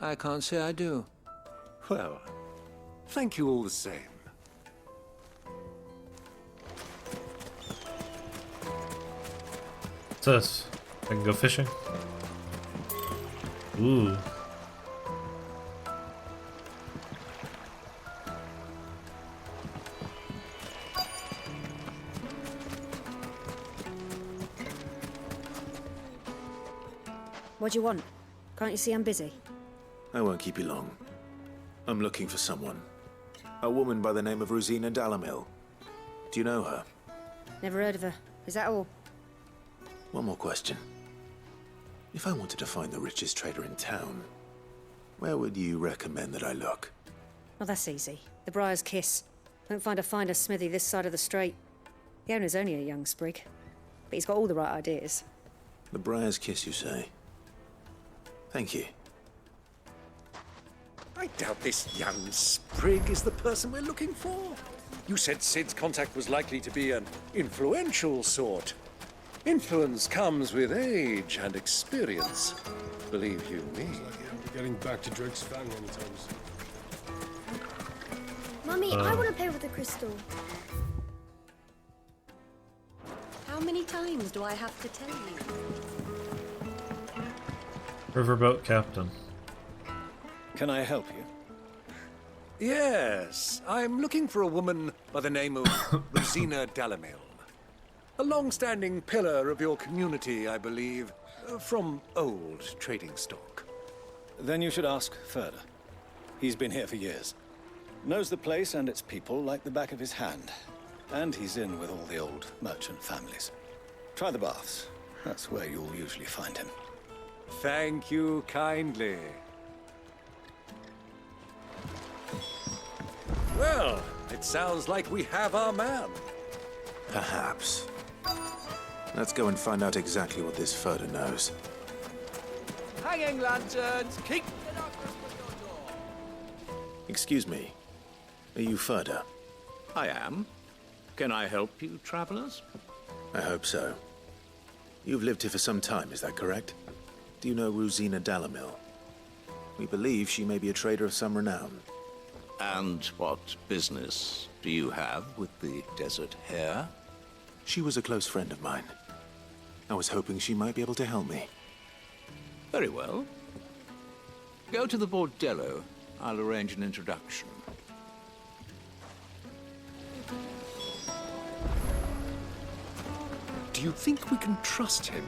S18: I can't say I do.
S21: Well, thank you all the same.
S1: What's this? I can go fishing? Ooh.
S6: What do you want? Can't you see I'm busy?
S4: I won't keep you long. I'm looking for someone. A woman by the name of Rosina Dhalmekia. Do you know her?
S6: Never heard of her. Is that all?
S4: One more question. If I wanted to find the richest trader in town, where would you recommend that I look?
S6: Well, that's easy. The Briar's Kiss. Won't find a finer smithy this side of the strait. The owner's only a young sprig, but he's got all the right ideas.
S4: The Briar's Kiss, you say? Thank you.
S21: I doubt this young sprig is the person we're looking for. You said Sid's contact was likely to be an influential sort. Influence comes with age and experience. Believe you me.
S9: We're getting back to Drake's Fang anytime soon.
S20: Mummy, I want to play with the crystal.
S3: How many times do I have to tell you?
S1: Riverboat captain.
S10: Can I help you?
S21: Yes, I'm looking for a woman by the name of Rosina Dhalmekia. A long-standing pillar of your community, I believe, from old trading stock.
S10: Then you should ask further. He's been here for years. Knows the place and its people like the back of his hand. And he's in with all the old merchant families. Try the baths. That's where you'll usually find him.
S21: Thank you kindly. Well, it sounds like we have our man.
S4: Perhaps. Let's go and find out exactly what this Furter knows.
S18: Hanging lanterns, keep...
S4: Excuse me. Are you Furter?
S13: I am. Can I help you, travelers?
S4: I hope so. You've lived here for some time, is that correct? Do you know Rosina Dhalmekia? We believe she may be a trader of some renown.
S13: And what business do you have with the Desert Hare?
S4: She was a close friend of mine. I was hoping she might be able to help me.
S13: Very well. Go to the bordello. I'll arrange an introduction.
S21: Do you think we can trust him?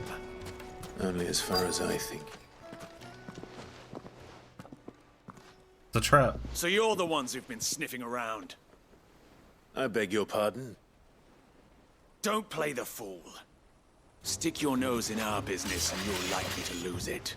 S4: Only as far as I think.
S1: The trap.
S2: So you're the ones who've been sniffing around.
S4: I beg your pardon?
S2: Don't play the fool. Stick your nose in our business and you're likely to lose it.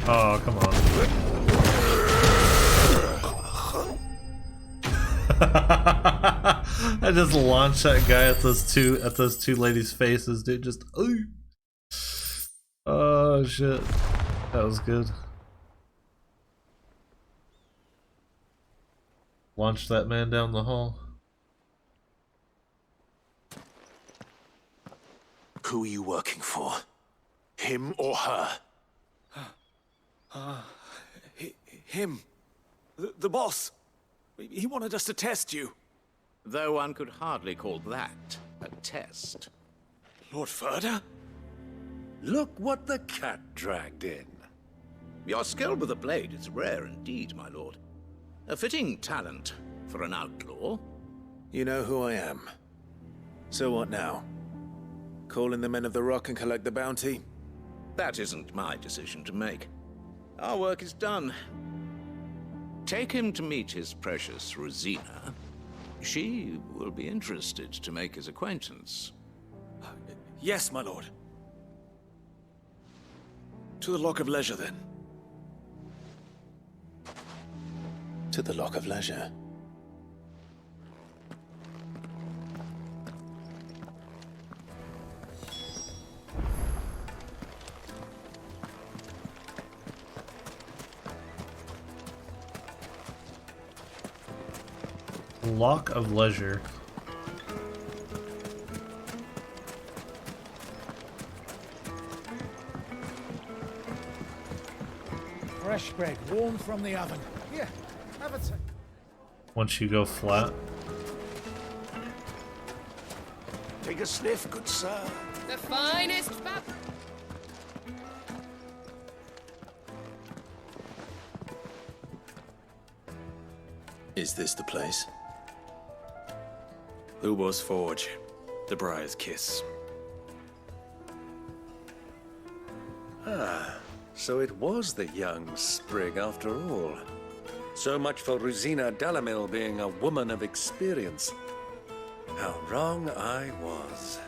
S1: Oh, come on. I just launched that guy at those two ladies' faces, dude. Just ooh. Oh shit. That was good. Launched that man down the hall.
S4: Who are you working for? Him or her?
S2: Him. The boss. He wanted us to test you.
S13: Though one could hardly call that a test.
S2: Lord Ferda?
S21: Look what the cat dragged in.
S13: Your skill with the blade is rare indeed, my lord. A fitting talent for an outlaw.
S4: You know who I am. So what now? Call in the Men of the Rock and collect the bounty?
S13: That isn't my decision to make. Our work is done. Take him to meet his precious Rosina. She will be interested to make his acquaintance.
S2: Yes, my lord. To the Lock of Leisure, then.
S4: To the Lock of Leisure.
S1: Lock of Leisure.
S23: Fresh bread, warm from the oven. Here, have a taste.
S1: Once you go flat.
S2: Take a sniff, good sir.
S14: The finest fat.
S4: Is this the place?
S2: Lubo's Forge. The Briar's Kiss.
S21: Ah, so it was the young sprig after all. So much for Rosina Dalamil being a woman of experience. How wrong I was.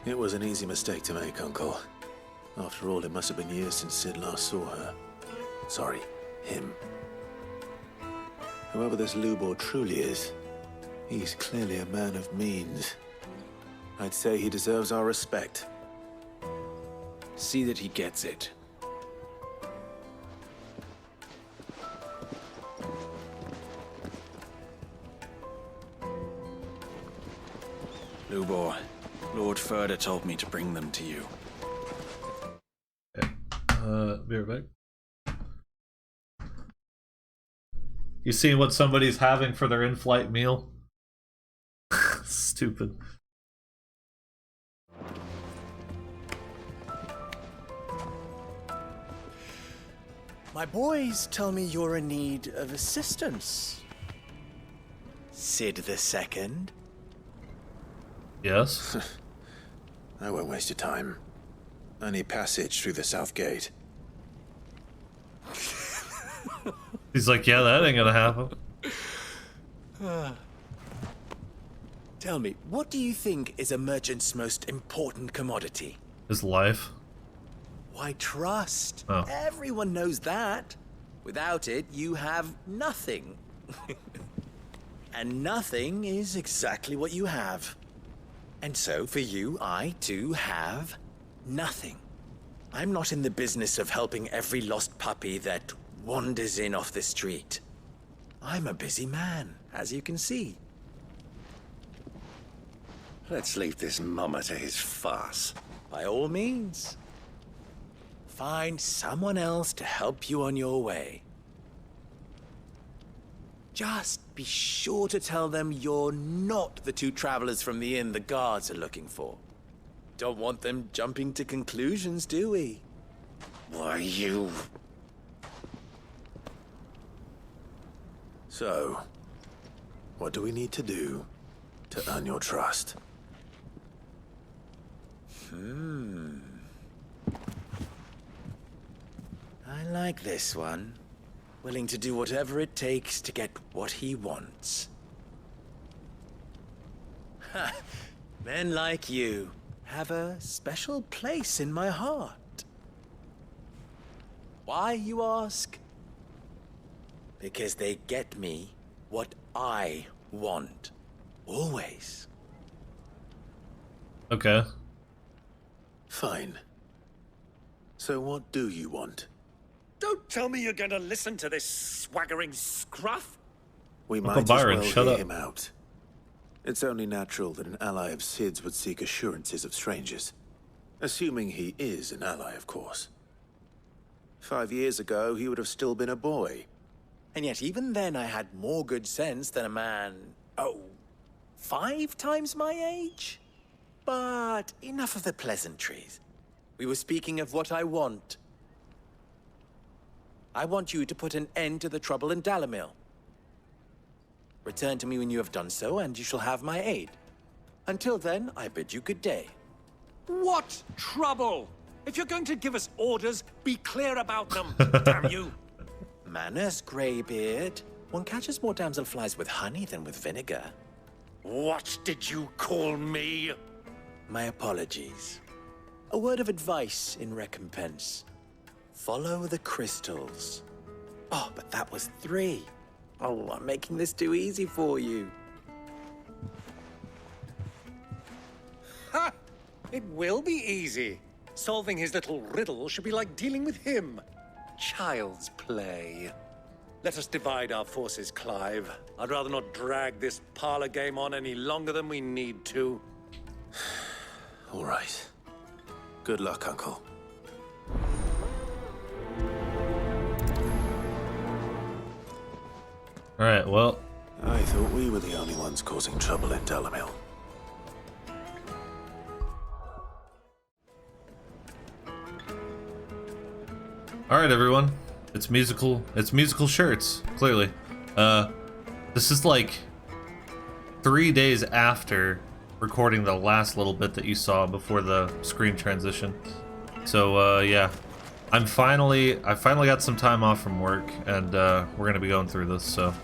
S4: It was an easy mistake to make, Uncle. After all, it must have been years since Sid last saw her. Sorry, him. Whoever this Lubor truly is, he's clearly a man of means. I'd say he deserves our respect.
S2: See that he gets it. Lubor, Lord Ferda told me to bring them to you.
S1: Be right back. You seen what somebody's having for their in-flight meal?
S2: My boys tell me you're in need of assistance. Sid the Second?
S1: Yes?
S4: I won't waste your time. I need passage through the south gate.
S1: He's like, yeah, that ain't gonna happen.
S2: Tell me, what do you think is a merchant's most important commodity?
S1: His life.
S2: Why, trust.
S1: Oh.
S2: Everyone knows that. Without it, you have nothing. And nothing is exactly what you have. And so, for you, I, too, have nothing. I'm not in the business of helping every lost puppy that wanders in off the street. I'm a busy man, as you can see.
S21: Let's leave this mummer to his farce.
S2: By all means. Find someone else to help you on your way. Just be sure to tell them you're not the two travelers from the inn the guards are looking for. Don't want them jumping to conclusions, do we?
S21: Why, you...
S4: So, what do we need to do to earn your trust?
S2: I like this one. Willing to do whatever it takes to get what he wants. Ha! Men like you have a special place in my heart. Why, you ask? Because they get me what I want. Always.
S1: Okay.
S4: Fine. So what do you want?
S21: Don't tell me you're going to listen to this swaggering scruff.
S4: We
S1: Uncle
S4: might
S1: Byron,
S4: as well
S1: shut
S4: hear
S1: up.
S4: him out. It's only natural that an ally of Sid's would seek assurances of strangers. Assuming he is an ally, of course. 5 years ago, he would have still been a boy.
S2: And yet even then I had more good sense than a man, 5 times my age? But enough of the pleasantries. We were speaking of what I want. I want you to put an end to the trouble in Dhalmekia. Return to me when you have done so, and you shall have my aid. Until then, I bid you good day.
S21: What trouble? If you're going to give us orders, be clear about them, damn you.
S2: Manners, Greybeard. One catches more damselflies with honey than with vinegar.
S21: What did you call me?
S2: My apologies. A word of advice in recompense. Follow the crystals. Oh, but that was 3. Oh, I'm making this too easy for you.
S21: Ha! It will be easy. Solving his little riddle should be like dealing with him. Child's play. Let us divide our forces, Clive. I'd rather not drag this parlor game on any longer than we need to.
S4: All right. Good luck, Uncle.
S1: Alright, well...
S4: I thought we were the only ones causing trouble in Dhalmekia.
S1: Alright, everyone. It's musical shirts, clearly. This is like 3 days after recording the last little bit that you saw before the screen transition. So, yeah. I finally got some time off from work, and we're gonna be going through this, so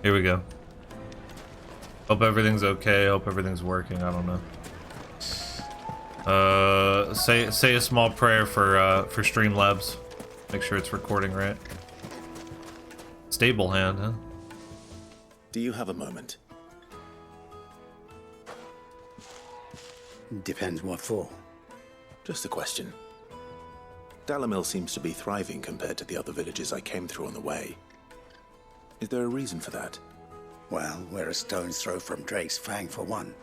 S1: here we go. Hope everything's okay, hope everything's working, I don't know. Say a small prayer for Streamlabs. Make sure it's recording right. Stable hand, huh?
S4: Do you have a moment?
S23: Depends what for.
S4: Just a question. Dhalmekia seems to be thriving compared to the other villages I came through on the way. Is there a reason for that?
S23: Well, we're a stone's throw from Drake's Fang for one.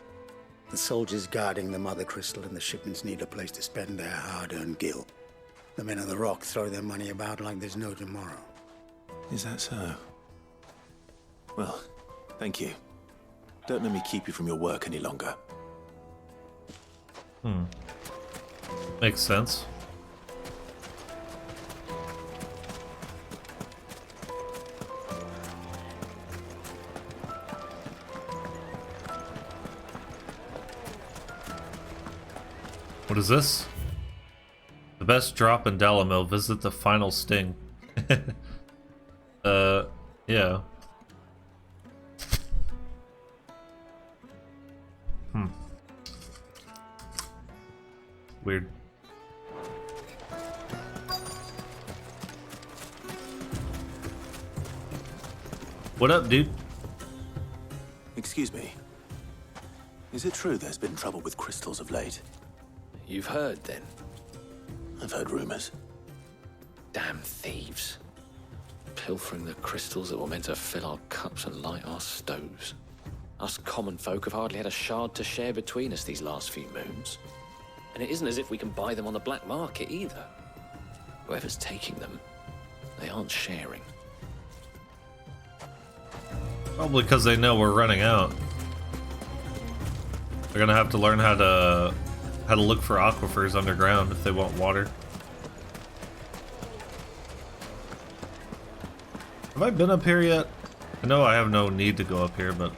S23: The soldiers guarding the Mother Crystal and the shipments need a place to spend their hard-earned gil. The men of the Rock throw their money about like there's no tomorrow.
S4: Is that so? Well, thank you. Don't let me keep you from your work any longer.
S1: Makes sense. What is this? The best drop in Dhalmekia. Visit the final sting. Yeah. Weird. What up, dude?
S4: Excuse me. Is it true there's been trouble with crystals of late?
S9: You've heard, then?
S4: I've heard rumors.
S9: Damn thieves. Pilfering the crystals that were meant to fill our cups and light our stoves. Us common folk have hardly had a shard to share between us these last few moons. And it isn't as if we can buy them on the black market either. Whoever's taking them, they aren't sharing.
S1: Probably because they know we're running out. They're gonna have to learn how to look for aquifers underground if they want water. Have I been up here yet? I know I have no need to go up here, but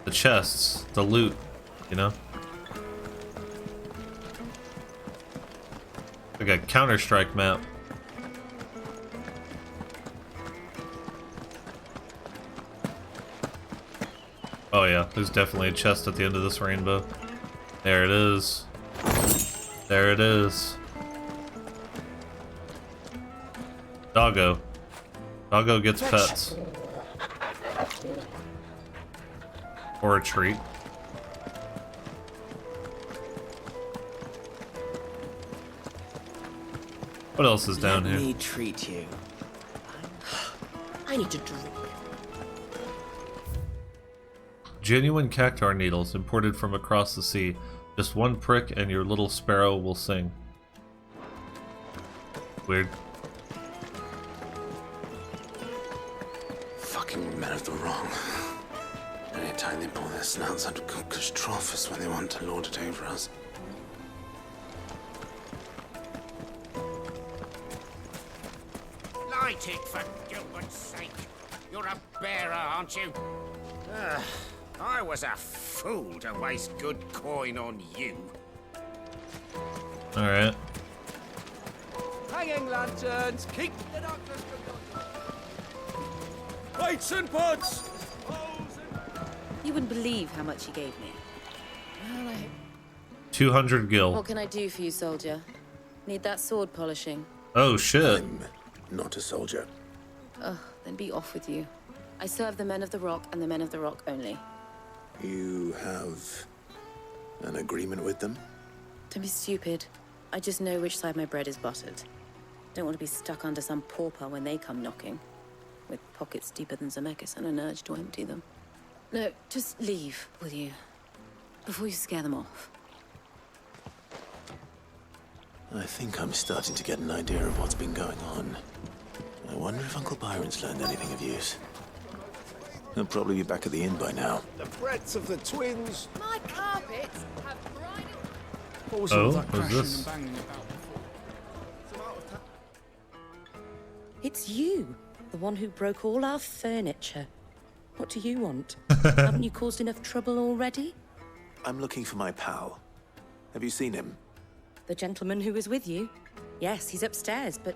S1: the chests, the loot, you know? Like a Counter-Strike map. Oh yeah, there's definitely a chest at the end of this rainbow. There it is. There it is. Doggo. Doggo gets pets. Or a treat. What else is down here?
S7: Let me treat you. I need to drink.
S1: Genuine cactar needles imported from across the sea. Just one prick and your little sparrow will sing. Weird.
S4: Fucking men of the wrong. Anytime they pull their snouts out of Kupka's trough is when they want to lord it over us.
S8: Light it, for Gilbert's sake. You're a bearer, aren't you? I was a fool to waste good coin on you.
S1: Alright.
S18: Hanging lanterns, keep the darkness from your... Lights and pots!
S12: You wouldn't believe how much he gave me. Well,
S1: 200 gil.
S12: What can I do for you, soldier? Need that sword polishing?
S1: Oh shit.
S4: I'm not a soldier.
S12: Ugh, then be off with you. I serve the men of the rock and the men of the rock only.
S4: You have an agreement with them?
S12: Don't be stupid. I just know which side my bread is buttered. Don't want to be stuck under some pauper when they come knocking. With pockets deeper than Zemeckis and an urge to empty them. No, just leave, will you? Before you scare them off.
S4: I think I'm starting to get an idea of what's been going on. I wonder if Uncle Byron's learned anything of use. He'll probably be back at the inn by now.
S21: The breadth of the twins.
S11: My carpets have bright...
S21: What was
S1: Oh,
S21: all that
S1: what's
S21: crashing
S1: this?
S21: and banging about before?
S12: It's you, the one who broke all our furniture. What do you want? Haven't you caused enough trouble already?
S4: I'm looking for my pal. Have you seen him?
S12: The gentleman who was with you? Yes, he's upstairs, but...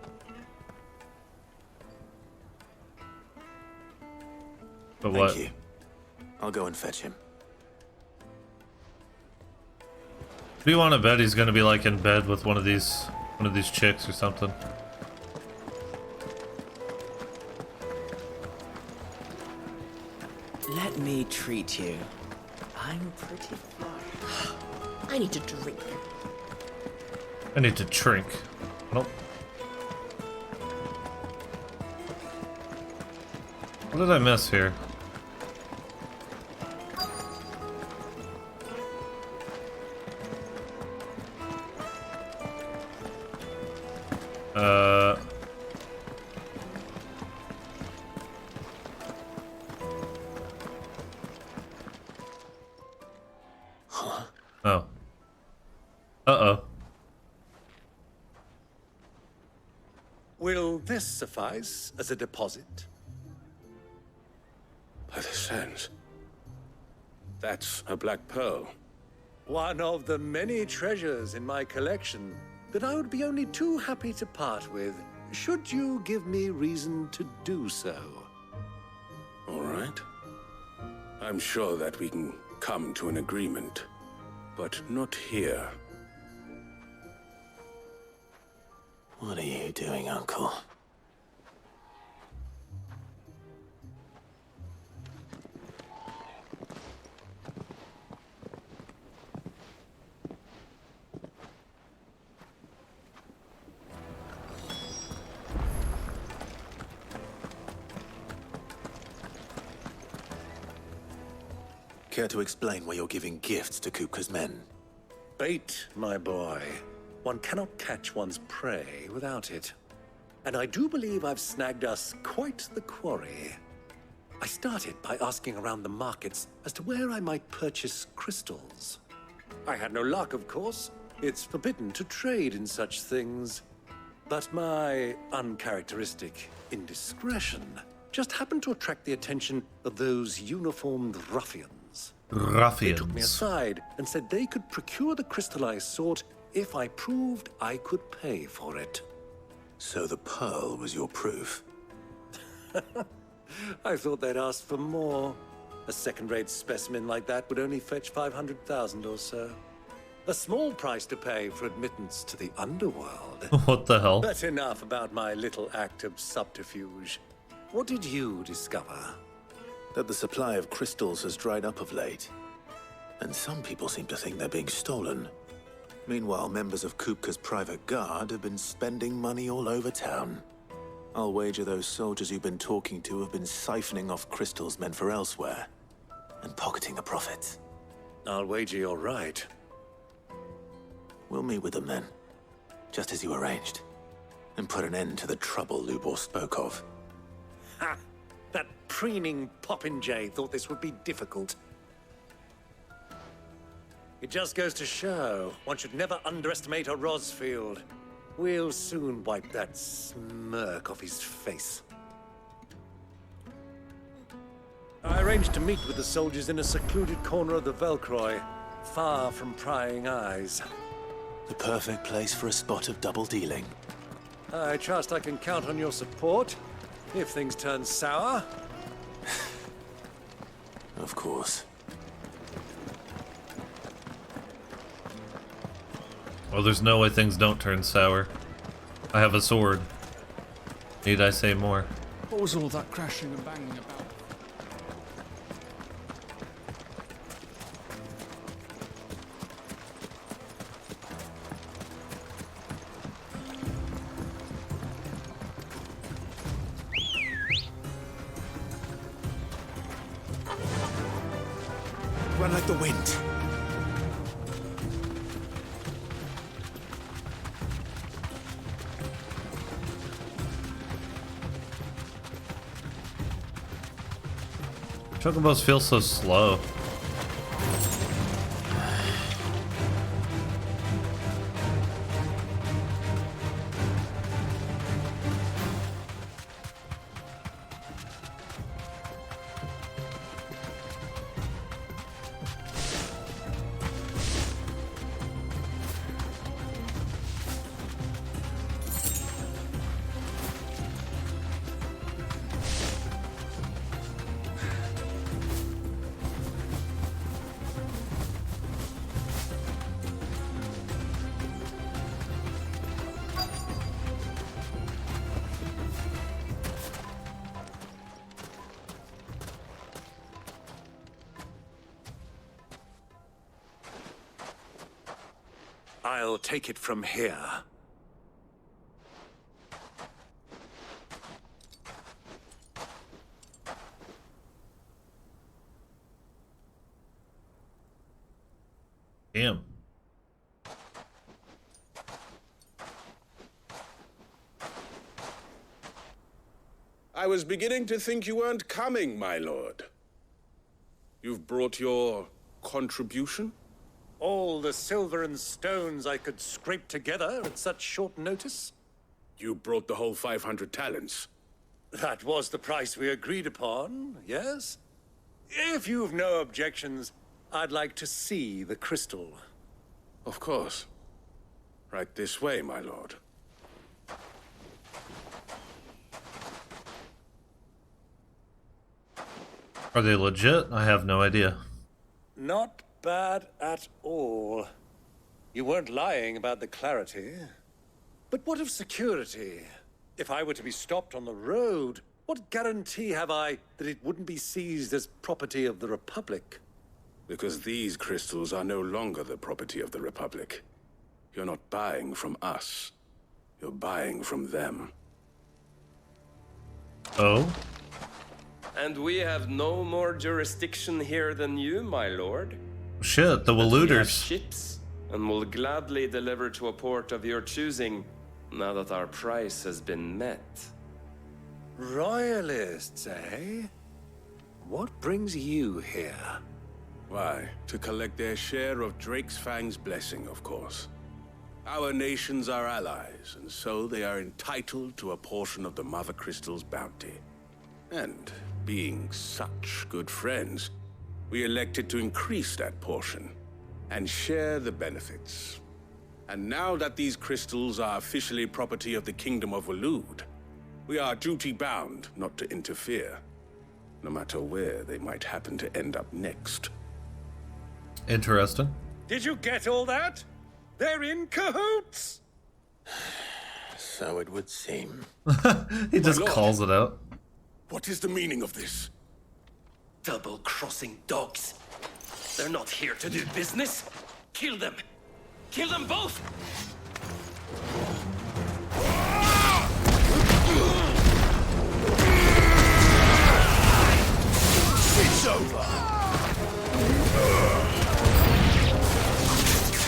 S1: But what?
S4: Thank you. I'll go and fetch him.
S1: Do you want to bet he's gonna be like in bed with one of these chicks or something?
S7: Let me treat you. I'm pretty fly. I need to drink.
S1: I need to drink. Nope. What did I miss here? Oh. Uh-oh.
S21: Will this suffice as a deposit?
S4: By the sands.
S21: That's a black pearl. One of the many treasures in my collection that I would be only too happy to part with, should you give me reason to do so.
S4: All right. I'm sure that we can come to an agreement, but not here.
S2: What are you doing, Uncle? Care to explain why you're giving gifts to Kupka's men?
S21: Bait, my boy. One cannot catch one's prey without it. And I do believe I've snagged us quite the quarry. I started by asking around the markets as to where I might purchase crystals. I had no luck, of course. It's forbidden to trade in such things. But my uncharacteristic indiscretion just happened to attract the attention of those uniformed ruffians. They took me aside and said they could procure the crystal I sought if I proved I could pay for it.
S2: So the pearl was your proof?
S21: I thought they'd asked for more. A second-rate specimen like that would only fetch 500,000 or so. A small price to pay for admittance to the underworld.
S1: What the hell?
S21: But enough about my little act of subterfuge. What did you discover?
S2: That the supply of crystals has dried up of late. And some people seem to think they're being stolen. Meanwhile, members of Kupka's private guard have been spending money all over town. I'll wager those soldiers you've been talking to have been siphoning off crystals meant for elsewhere, and pocketing the profits.
S21: I'll wager you're right.
S2: We'll meet with them then, just as you arranged, and put an end to the trouble Lubor spoke of.
S21: Ha! That preening popinjay thought this would be difficult. It just goes to show, one should never underestimate a Rosfield. We'll soon wipe that smirk off his face. I arranged to meet with the soldiers in a secluded corner of the Velcroy, far from prying eyes.
S2: The perfect place for a spot of double dealing.
S21: I trust I can count on your support, if things turn sour.
S2: Of course.
S1: Well, there's no way things don't turn sour. I have a sword. Need I say more?
S5: What was all that crashing and banging about?
S2: Run like the wind.
S1: Chocobos feel so slow.
S21: I'll take it from here.
S1: Damn.
S4: I was beginning to think you weren't coming, my lord. You've brought your contribution?
S21: All the silver and stones I could scrape together at such short notice?
S4: You brought the whole 500 talents.
S21: That was the price we agreed upon, yes? If you've no objections, I'd like to see the crystal.
S4: Of course. Right this way, my lord.
S1: Are they legit? I have no idea.
S21: Not bad at all. You weren't lying about the clarity. But what of security? If I were to be stopped on the road, what guarantee have I that it wouldn't be seized as property of the Republic?
S4: Because these crystals are no longer the property of the Republic. You're not buying from us. You're buying from them.
S1: Oh?
S16: And we have no more jurisdiction here than you, my lord.
S1: Shit, the
S16: We have
S1: Waluders.
S16: ships, and will gladly deliver to a port of your choosing, now that our price has been met.
S21: Royalists, eh? What brings you here?
S4: Why, to collect their share of Drake's Fang's blessing, of course. Our nations are allies, and so they are entitled to a portion of the Mother Crystal's bounty. And, being such good friends, we elected to increase that portion and share the benefits. And now that these crystals are officially property of the Kingdom of Walud, we are duty-bound not to interfere, no matter where they might happen to end up next.
S1: Interesting.
S21: Did you get all that? They're in cahoots!
S4: So it would seem.
S1: He just
S4: My lord.
S1: calls it out.
S4: What is the meaning of this?
S17: Double-crossing dogs. They're not here to do business. Kill them. Kill them both!
S21: It's over!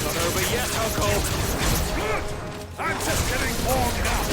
S21: Not over yet, Uncle! Good! I'm just getting warmed up!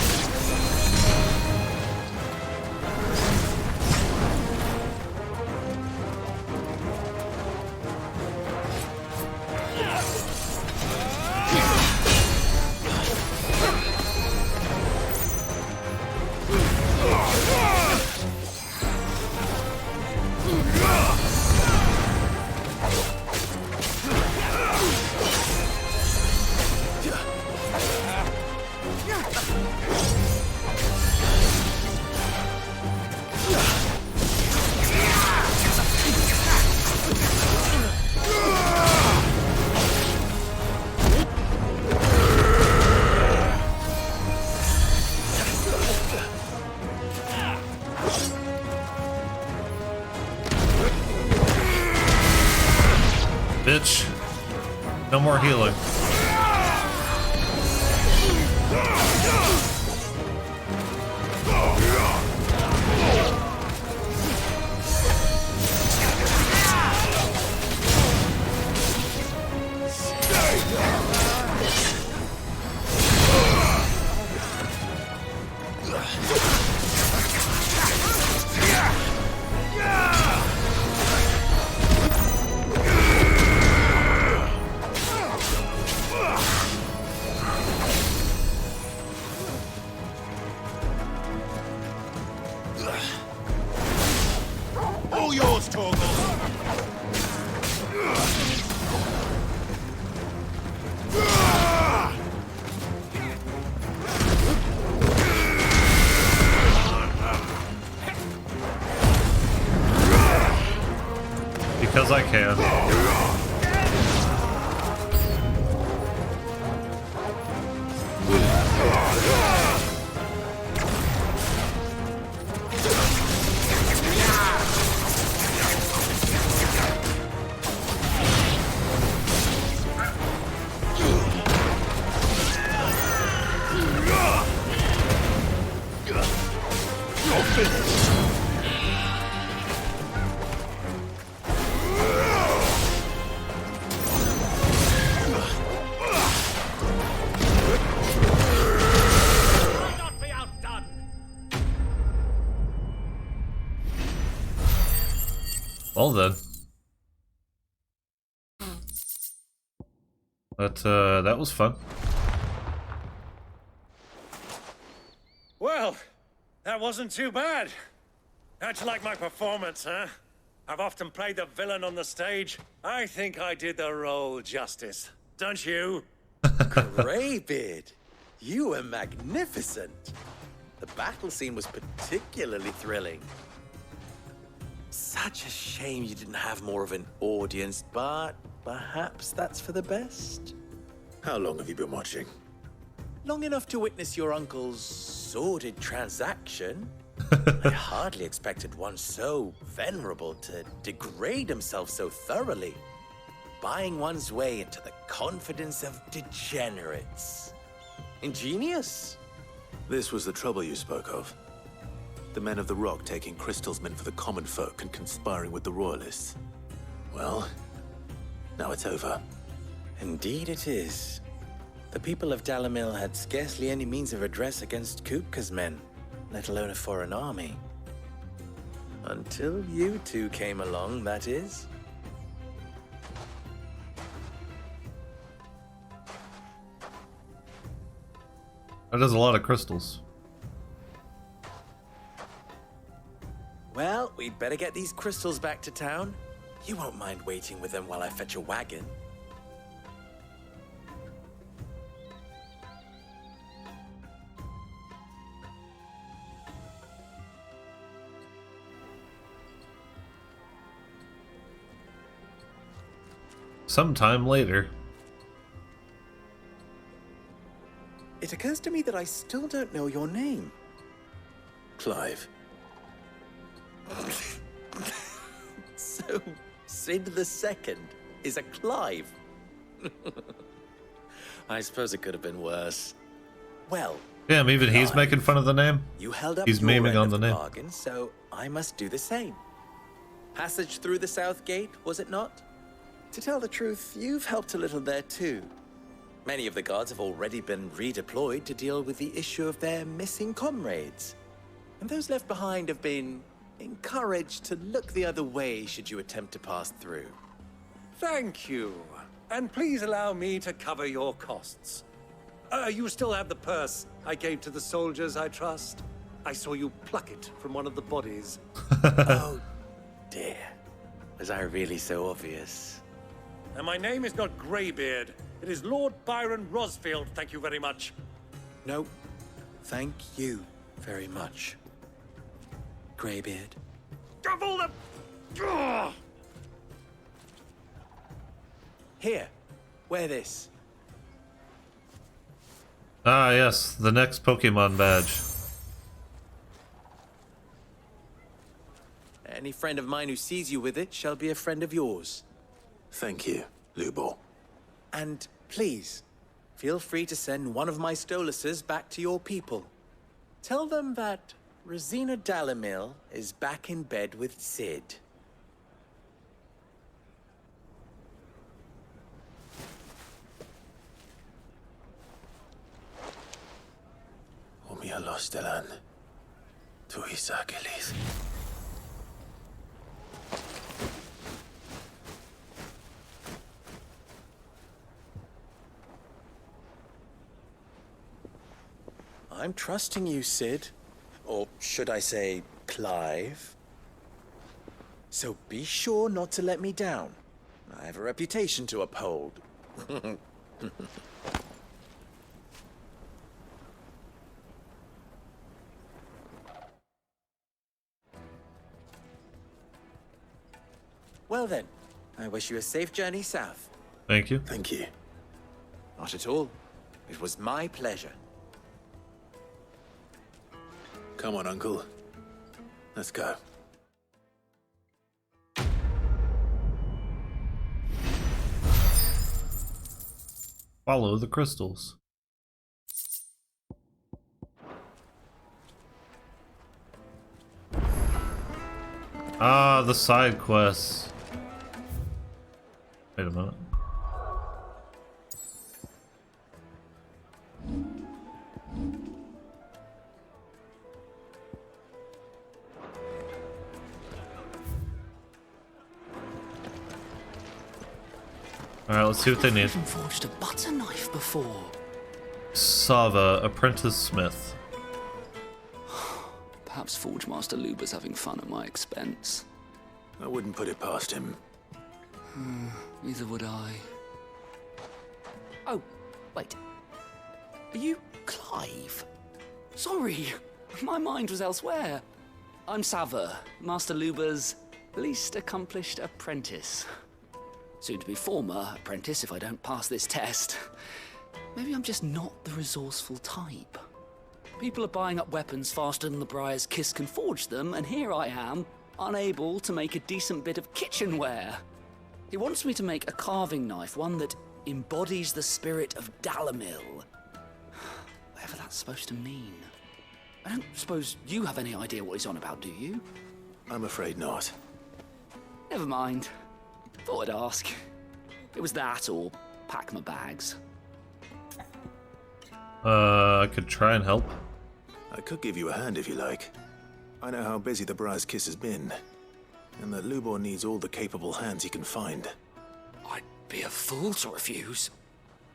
S1: Bitch. No more healing.
S21: All yours, Torgal!
S1: Because I can. Well then. That was fun.
S21: Well, that wasn't too bad. How'd you like my performance, huh? I've often played the villain on the stage. I think I did the role justice. Don't you?
S2: Greybeard, you were magnificent. The battle scene was particularly thrilling. Such a shame you didn't have more of an audience, but perhaps that's for the best.
S4: How long have you been watching?
S2: Long enough to witness your uncle's sordid transaction. I hardly expected one so venerable to degrade himself so thoroughly, buying one's way into the confidence of degenerates. Ingenious.
S4: This was the trouble you spoke of. The men of the Rock taking crystals meant for the common folk and conspiring with the Royalists. Well, now it's over.
S2: Indeed it is. The people of Dhalmekia had scarcely any means of redress against Kupka's men, let alone a foreign army. Until you two came along, that is.
S1: That is a lot of crystals.
S2: Well, we'd better get these crystals back to town. You won't mind waiting with them while I fetch a wagon.
S1: Sometime later.
S2: It occurs to me that I still don't know your name.
S4: Clive.
S2: So, Sid the Second is a Clive. I suppose it could have been worse. Well,
S1: Damn, even he's making fun of the name.
S2: you held up
S1: He's
S2: your
S1: memeing
S2: end
S1: on
S2: of
S1: the name.
S2: bargain, so I must do the same. Passage through the South Gate, was it not? To tell the truth, you've helped a little there too. Many of the guards have already been redeployed to deal with the issue of their missing comrades. And those left behind have been encouraged to look the other way should you attempt to pass through.
S21: Thank you. And please allow me to cover your costs. You still have the purse I gave to the soldiers, I trust? I saw you pluck it from one of the bodies.
S2: Oh, dear. Was I really so obvious?
S21: And my name is not Greybeard. It is Lord Byron Rosfield, thank you very much.
S2: No, thank you very much, Greybeard.
S21: Of all the... Ugh!
S2: Here, wear this.
S1: Ah, yes, the next Pokemon badge.
S2: Any friend of mine who sees you with it shall be a friend of yours.
S4: Thank you, Lubo.
S2: And please, feel free to send one of my Stoluses back to your people. Tell them that Rosina Dhalmekia is back in bed with Sid.
S4: Umia lostelan. Tu isakelis.
S2: I'm trusting you, Sid. Or should I say, Clive? So be sure not to let me down. I have a reputation to uphold. Well then, I wish you a safe journey south.
S1: Thank you.
S4: Thank you.
S2: Not at all. It was my pleasure.
S4: Come on, Uncle. Let's go.
S1: Follow the crystals. Ah, the side quests. Wait a minute. Alright, let's see what they need.
S7: I've even forged a butter knife before.
S1: Sava, apprentice smith.
S7: Perhaps Forge Master Luba's having fun at my expense.
S4: I wouldn't put it past him.
S17: Neither would I. Oh, wait. Are you Clive? Sorry, my mind was elsewhere. I'm Sava, Master Luba's least accomplished apprentice. Soon to be former apprentice if I don't pass this test. Maybe I'm just not the resourceful type. People are buying up weapons faster than the Briar's Kiss can forge them, and here I am, unable to make a decent bit of kitchenware. He wants me to make a carving knife, one that embodies the spirit of Dhalmekia. Whatever that's supposed to mean. I don't suppose you have any idea what he's on about, do you?
S4: I'm afraid not.
S17: Never mind. Thought I'd ask. It was that or pack my bags.
S1: I could try and help.
S4: I could give you a hand if you like. I know how busy the Briar's Kiss has been, and that Lubor needs all the capable hands he can find.
S17: I'd be a fool to refuse.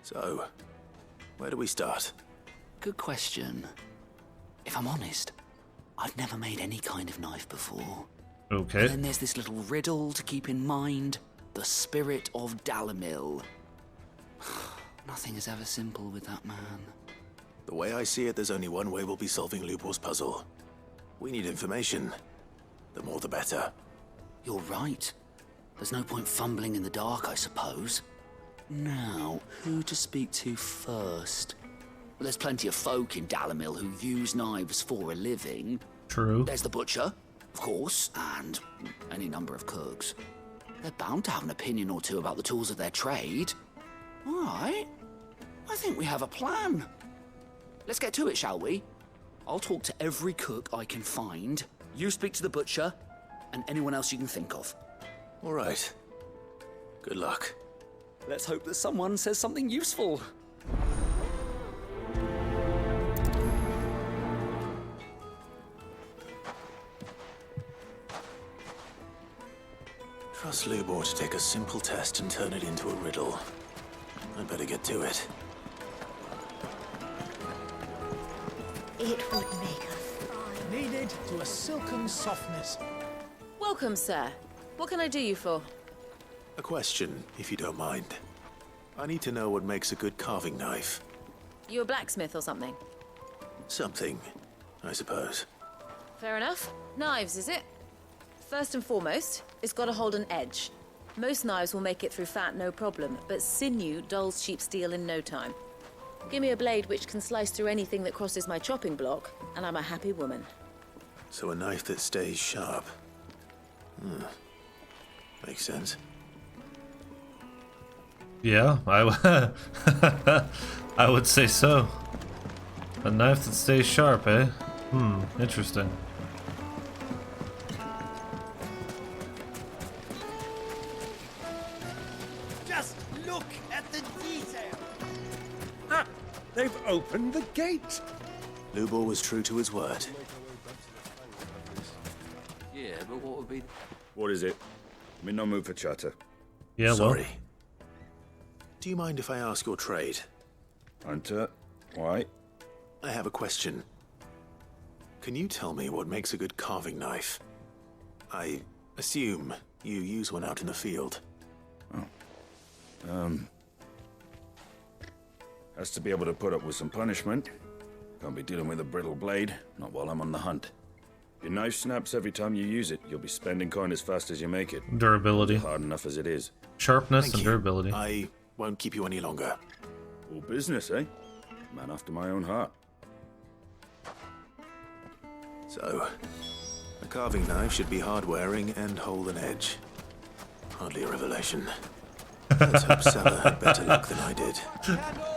S4: So, where do we start?
S17: Good question. If I'm honest, I've never made any kind of knife before.
S1: Okay.
S17: And then there's this little riddle to keep in mind. The spirit of Dhalmekia. Nothing is ever simple with that man.
S4: The way I see it, there's only one way we'll be solving Lubor's puzzle. We need information. The more the better.
S17: You're right. There's no point fumbling in the dark, I suppose. Now, who to speak to first? Well, there's plenty of folk in Dhalmekia who use knives for a living.
S1: True.
S17: There's the butcher, of course, and any number of cooks. They're bound to have an opinion or two about the tools of their trade. All right. I think we have a plan. Let's get to it, shall we? I'll talk to every cook I can find. You speak to the butcher, and anyone else you can think of.
S4: All right. Good luck.
S17: Let's hope that someone says something useful.
S4: Trust Lubor to take a simple test and turn it into a riddle. I'd better get to it.
S11: It would make us fine.
S15: Kneaded to a silken softness.
S12: Welcome, sir. What can I do you for?
S4: A question, if you don't mind. I need to know what makes a good carving knife.
S12: You a blacksmith or something?
S4: Something, I suppose.
S12: Fair enough. Knives, is it? First and foremost, it's got to hold an edge. Most knives will make it through fat, no problem, but sinew dulls cheap steel in no time. Give me a blade which can slice through anything that crosses my chopping block, and I'm a happy woman.
S4: So a knife that stays sharp. Makes sense.
S1: Yeah, I would say so. A knife that stays sharp, eh? Interesting.
S15: Just look at the detail. Ah, they've opened the gate.
S4: Lubor was true to his word.
S17: Yeah, but what would be...
S19: What is it? I'm in no mood for chatter.
S1: Yeah,
S4: Sorry. Do you mind if I ask your trade?
S19: Hunter, why?
S4: I have a question. Can you tell me what makes a good carving knife? I assume you use one out in the field.
S19: Has to be able to put up with some punishment. Can't be dealing with a brittle blade, not while I'm on the hunt. Your knife snaps every time you use it. You'll be spending coin as fast as you make it.
S1: Durability.
S19: Hard enough as it is.
S1: Sharpness
S4: Thank
S1: and
S4: you.
S1: durability.
S4: I won't keep you any longer.
S19: All business, eh? Man after my own heart.
S4: So, a carving knife should be hard-wearing and hold an edge. Hardly a revelation. Let's hope Salah had better luck than I did.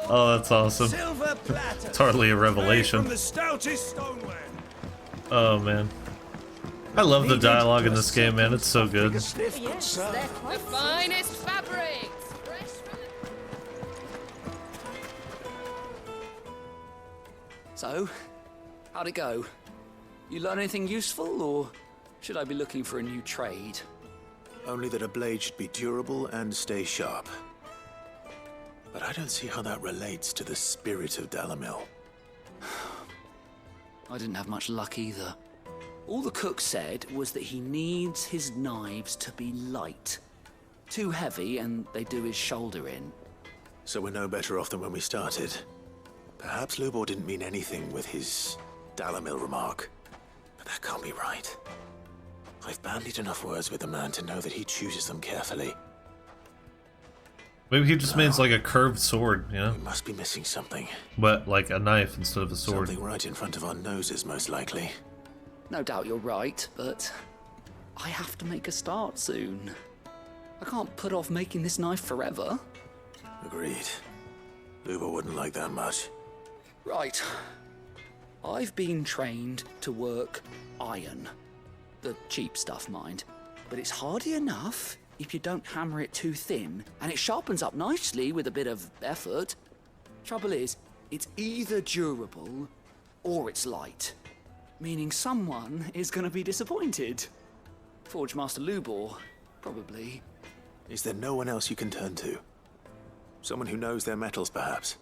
S1: Oh, that's awesome. It's hardly a revelation.
S15: From the stoutest stoneware.
S1: Oh, man. I love the dialogue in this game, man. It's so good.
S14: Yes, they're quite the finest fabrics. Fresh from
S17: So, how'd it go? You learn anything useful, or should I be looking for a new trade?
S4: Only that a blade should be durable and stay sharp. But I don't see how that relates to the spirit of Dhalmekia.
S17: I didn't have much luck either. All the cook said was that he needs his knives to be light. Too heavy and they do his shoulder in.
S4: So we're no better off than when we started. Perhaps Lubor didn't mean anything with his Dalamil remark. But that can't be right. I've bandied enough words with the man to know that he chooses them carefully.
S1: Maybe he just means like a curved sword, you know?
S4: We must be missing something.
S1: But like a knife instead of a sword.
S4: Something right in front of our noses, most likely.
S17: No doubt you're right, but I have to make a start soon. I can't put off making this knife forever.
S4: Agreed. Lubor wouldn't like that much.
S17: Right. I've been trained to work iron. The cheap stuff, mind. But it's hardy enough if you don't hammer it too thin, and it sharpens up nicely with a bit of effort. Trouble is, it's either durable or it's light. Meaning someone is going to be disappointed. Forge Master Lubor, probably.
S4: Is there no one else you can turn to? Someone who knows their metals, perhaps?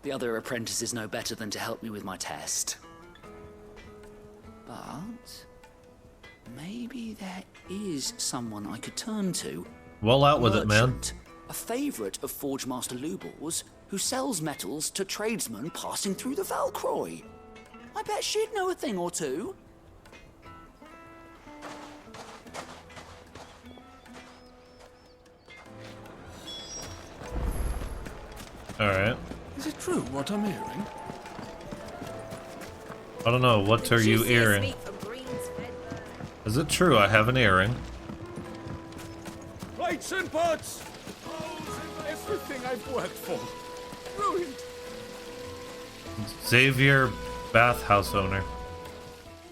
S17: The other apprentice is no better than to help me with my test. But maybe there is someone I could turn to.
S1: Well out with it, man.
S17: A favourite of Forge Master Lubor's, who sells metals to tradesmen passing through the Valcroy. I bet she'd know a thing or two.
S1: Alright.
S5: Is it true what I'm hearing?
S1: I don't know, what are you earring? Is it true I have an earring?
S15: Plates and pots! Everything I've worked for. Ruined.
S1: Xavier, bathhouse owner.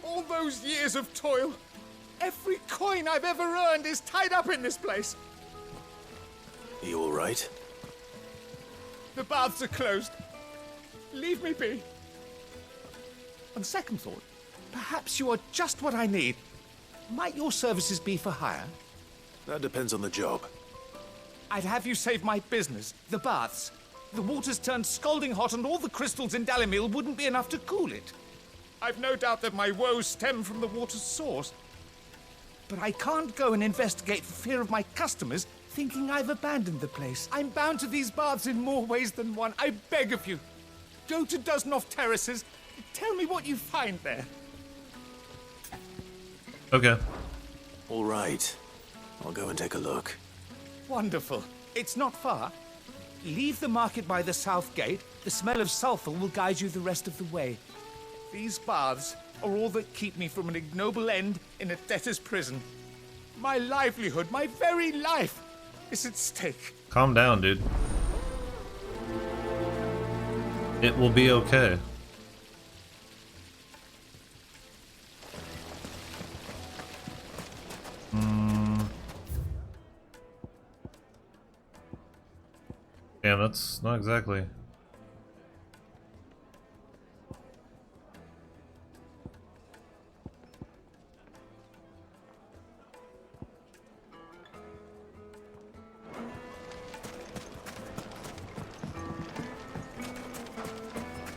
S15: All those years of toil. Every coin I've ever earned is tied up in this place.
S4: Are you all right?
S15: The baths are closed. Leave me be. On second thought, perhaps you are just what I need. Might your services be for hire?
S4: That depends on the job.
S15: I'd have you save my business, the baths. The water's turned scalding hot and all the crystals in Dhalmekia wouldn't be enough to cool it. I've no doubt that my woes stem from the water's source. But I can't go and investigate for fear of my customers thinking I've abandoned the place. I'm bound to these baths in more ways than one. I beg of you. Go to Dusnoff Terraces. Tell me what you find there.
S1: Okay.
S4: All right. I'll go and take a look.
S15: Wonderful. It's not far. Leave the market by the south gate. The smell of sulfur will guide you the rest of the way. These baths are all that keep me from an ignoble end in a debtor's prison. My livelihood, my very life, is at stake.
S1: Calm down, dude. It will be okay. Damn, that's not exactly.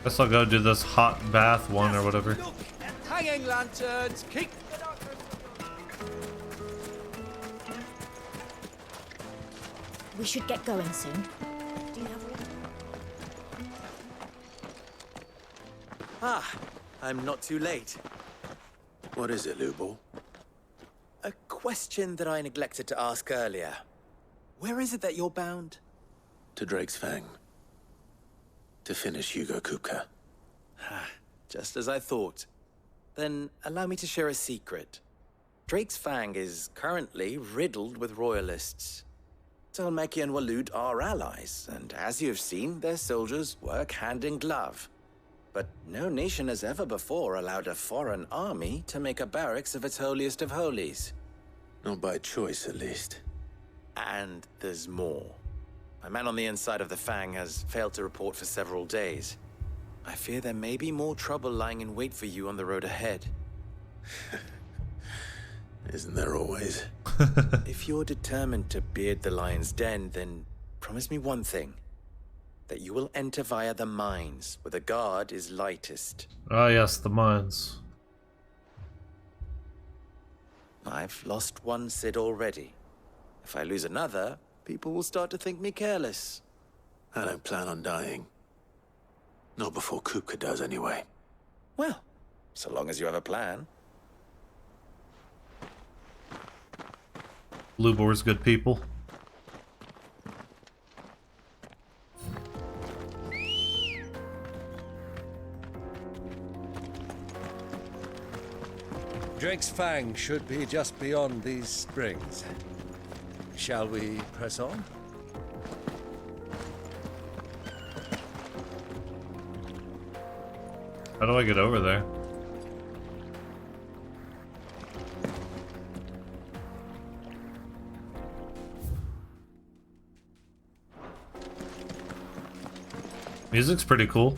S1: Guess I'll go do this hot bath one or whatever.
S15: Hanging lanterns, keep the darkness.
S6: We should get going soon. Do you have water?
S2: Ah, I'm not too late.
S4: What is it, Lubor?
S2: A question that I neglected to ask earlier. Where is it that you're bound?
S4: To Drake's Fang. To finish Hugo Kupka.
S2: Just as I thought. Then allow me to share a secret. Drake's Fang is currently riddled with royalists. Dhalmekia and Waloed are allies, and as you've seen, their soldiers work hand in glove. But no nation has ever before allowed a foreign army to make a barracks of its holiest of holies.
S4: Not by choice, at least.
S2: And there's more. A man on the inside of the Fang has failed to report for several days. I fear there may be more trouble lying in wait for you on the road ahead.
S4: Isn't there always?
S2: If you're determined to beard the lion's den, then promise me one thing. that you will enter via the mines, where the guard is lightest.
S1: Ah, yes, the mines.
S2: I've lost one Cid already. If I lose another, people will start to think me careless.
S4: I don't plan on dying. Not before Kupka does, anyway.
S2: Well, so long as you have a plan.
S1: Lubor's good people.
S21: Drake's Fang should be just beyond these springs. Shall we press on?
S1: How do I get over there? Music's pretty cool.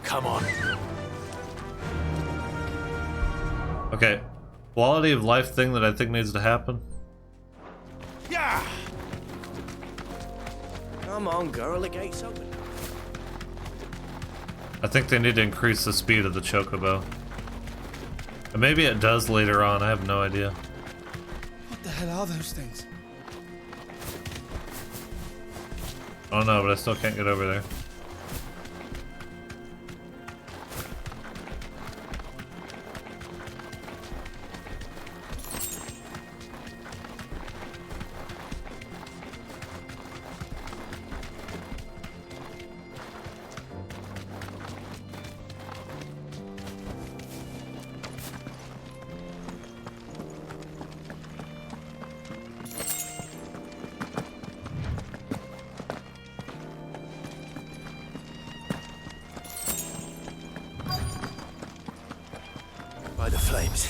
S2: Come on.
S1: Okay, quality of life thing that I think needs to happen.
S2: Yeah. Come on, girl, the gate's open.
S1: I think they need to increase the speed of the chocobo. And maybe it does later on, I have no idea.
S5: What the hell are those things?
S1: I don't know, but I still can't get over there.
S2: By the flames.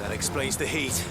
S2: That explains the heat.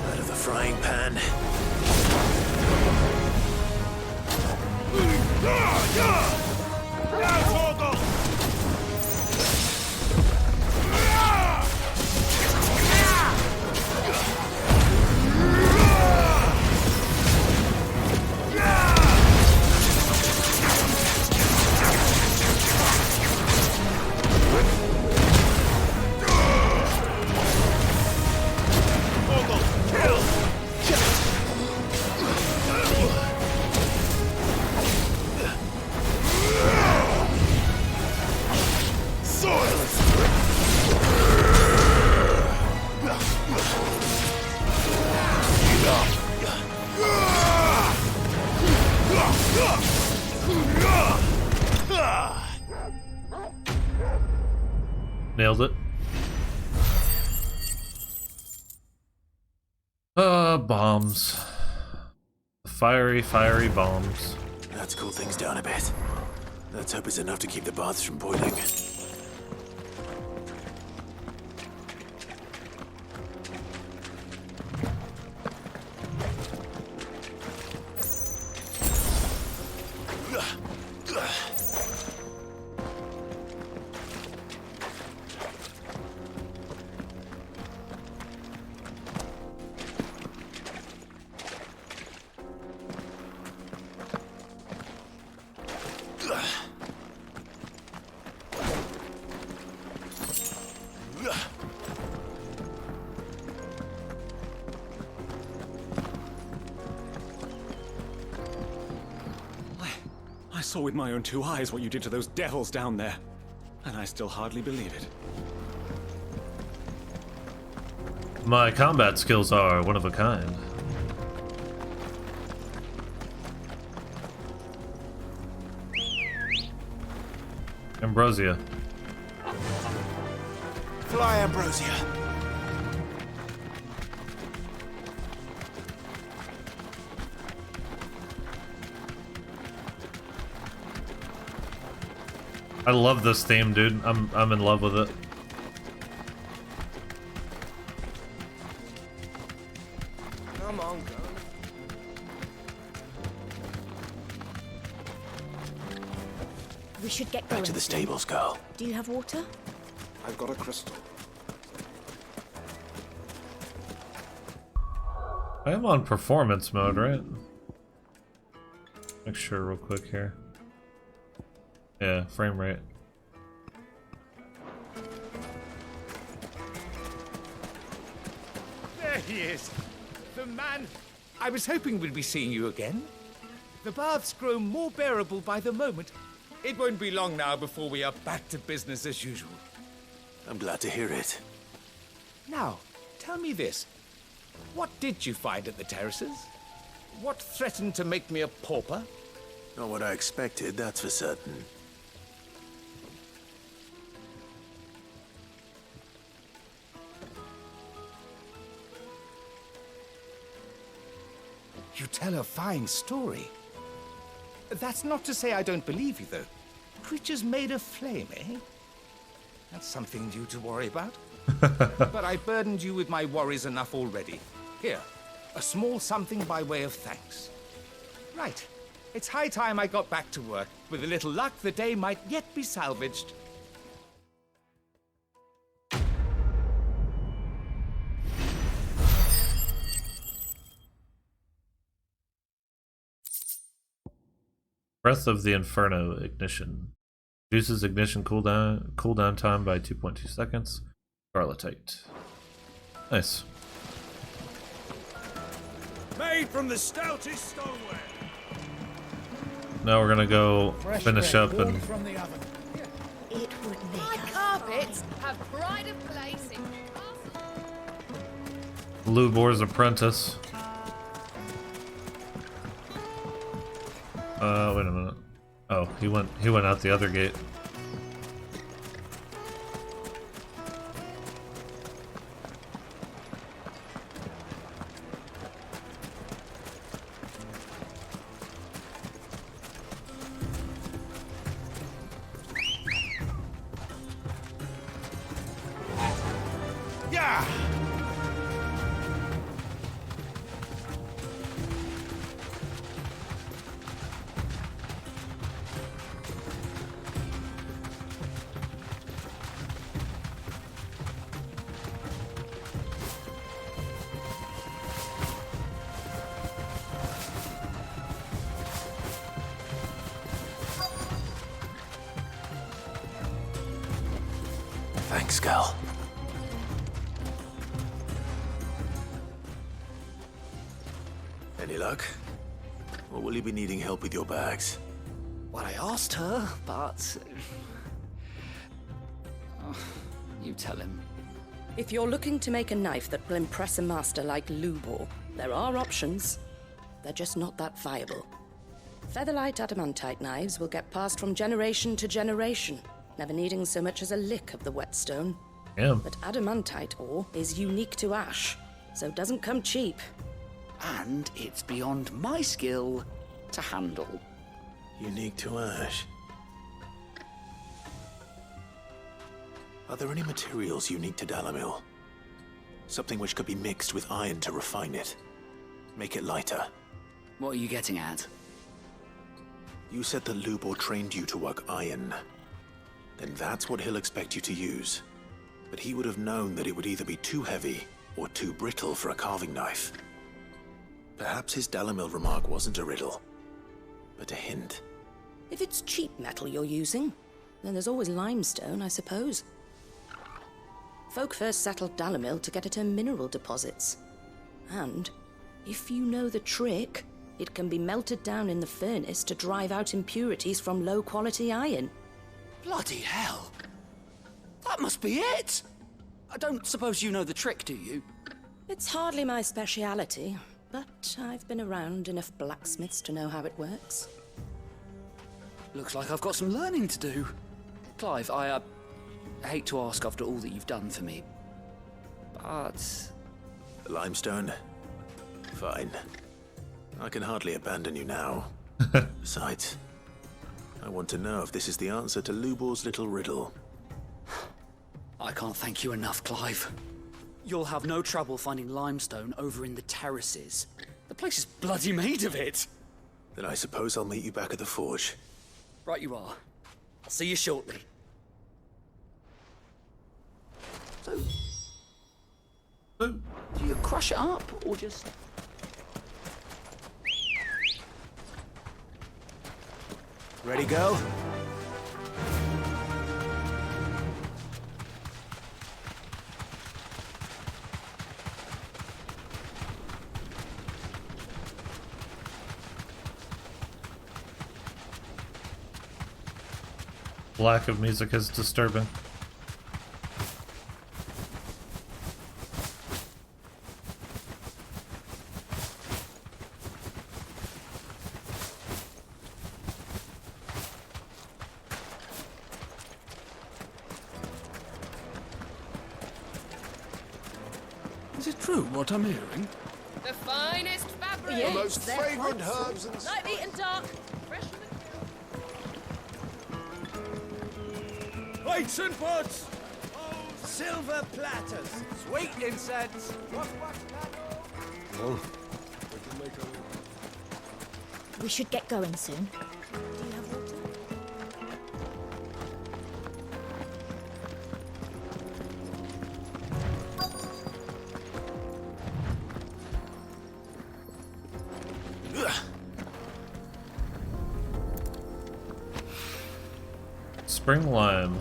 S2: Out of the frying pan.
S1: Nailed it. Bombs. Fiery, fiery bombs.
S4: Let's cool things down a bit. Let's hope it's enough to keep the baths from boiling.
S3: I saw with my own 2 eyes what you did to those devils down there, and I still hardly believe it.
S1: My combat skills are one of a kind. Ambrosia.
S5: Fly, Ambrosia.
S1: I love this theme, dude. I'm in love with it.
S5: Come on, go.
S6: We should get going.
S4: Back to the stables, girl.
S6: Do you have water?
S21: I've got a crystal.
S1: I am on performance mode, right? Make sure real quick here. Yeah, frame rate.
S15: There he is. The man. I was hoping we'd be seeing you again. The baths grow more bearable by the moment. It won't be long now before we are back to business as usual.
S4: I'm glad to hear it.
S15: Now, tell me this. What did you find at the terraces? What threatened to make me a pauper?
S4: Not what I expected, that's for certain.
S15: You tell a fine story. That's not to say I don't believe you, though. Creatures made of flame, eh? That's something new to worry about. But I burdened you with my worries enough already. Here, a small something by way of thanks. Right. It's high time I got back to work. With a little luck, the day might yet be salvaged.
S1: Breath of the Inferno ignition. Reduces ignition cooldown time by 2.2 seconds. Scarletite. Nice.
S21: Made from the stoutest stoneware.
S1: Now we're gonna go finish up and
S5: From the oven.
S6: It would make
S14: My carpets have pride of place in
S1: Lubor's apprentice. Wait a minute. Oh, he went out the other gate.
S21: Yeah.
S4: Thanks, girl. Any luck? Or will you be needing help with your bags?
S17: Well, I asked her, but... Oh, you tell him.
S7: If you're looking to make a knife that will impress a master like Lubor, there are options. They're just not that viable. Featherlight adamantite knives will get passed from generation to generation, never needing so much as a lick of the whetstone.
S1: Yeah.
S7: But adamantite ore is unique to ash, so it doesn't come cheap.
S17: And it's beyond my skill to handle.
S4: Unique to ash. Are there any materials unique to Dhalmekia? Something which could be mixed with iron to refine it. Make it lighter.
S17: What are you getting at?
S4: You said that Lubor trained you to work iron. Then that's what he'll expect you to use. But he would have known that it would either be too heavy or too brittle for a carving knife. Perhaps his Dhalmekia remark wasn't a riddle, but a hint.
S7: If it's cheap metal you're using, then there's always limestone, I suppose. Folk first settled Dhalmekia to get at her mineral deposits. And, if you know the trick, It can be melted down in the furnace to drive out impurities from low-quality iron.
S17: Bloody hell! That must be it! I don't suppose you know the trick, do you?
S7: It's hardly my speciality, but I've been around enough blacksmiths to know how it works.
S17: Looks like I've got some learning to do. Clive, I hate to ask after all that you've done for me, but...
S4: Limestone? Fine. I can hardly abandon you now. Besides, I want to know if this is the answer to Lubor's little riddle.
S17: I can't thank you enough, Clive. You'll have no trouble finding limestone over in the terraces. The place is bloody made of it.
S4: Then I suppose I'll meet you back at the forge.
S17: Right you are. I'll see you shortly. So... do you crush it up, or just...
S5: Ready, go?
S1: Lack of music is disturbing.
S17: Is it true what I'm hearing?
S14: The finest fabric.
S5: The most fragrant herbs and...
S14: Lightly and dark. Fresh
S5: Plates and pots! Silver platters! Sweet incense!
S23: Oh.
S6: We should get going soon. Do you have water?
S1: Spring lime.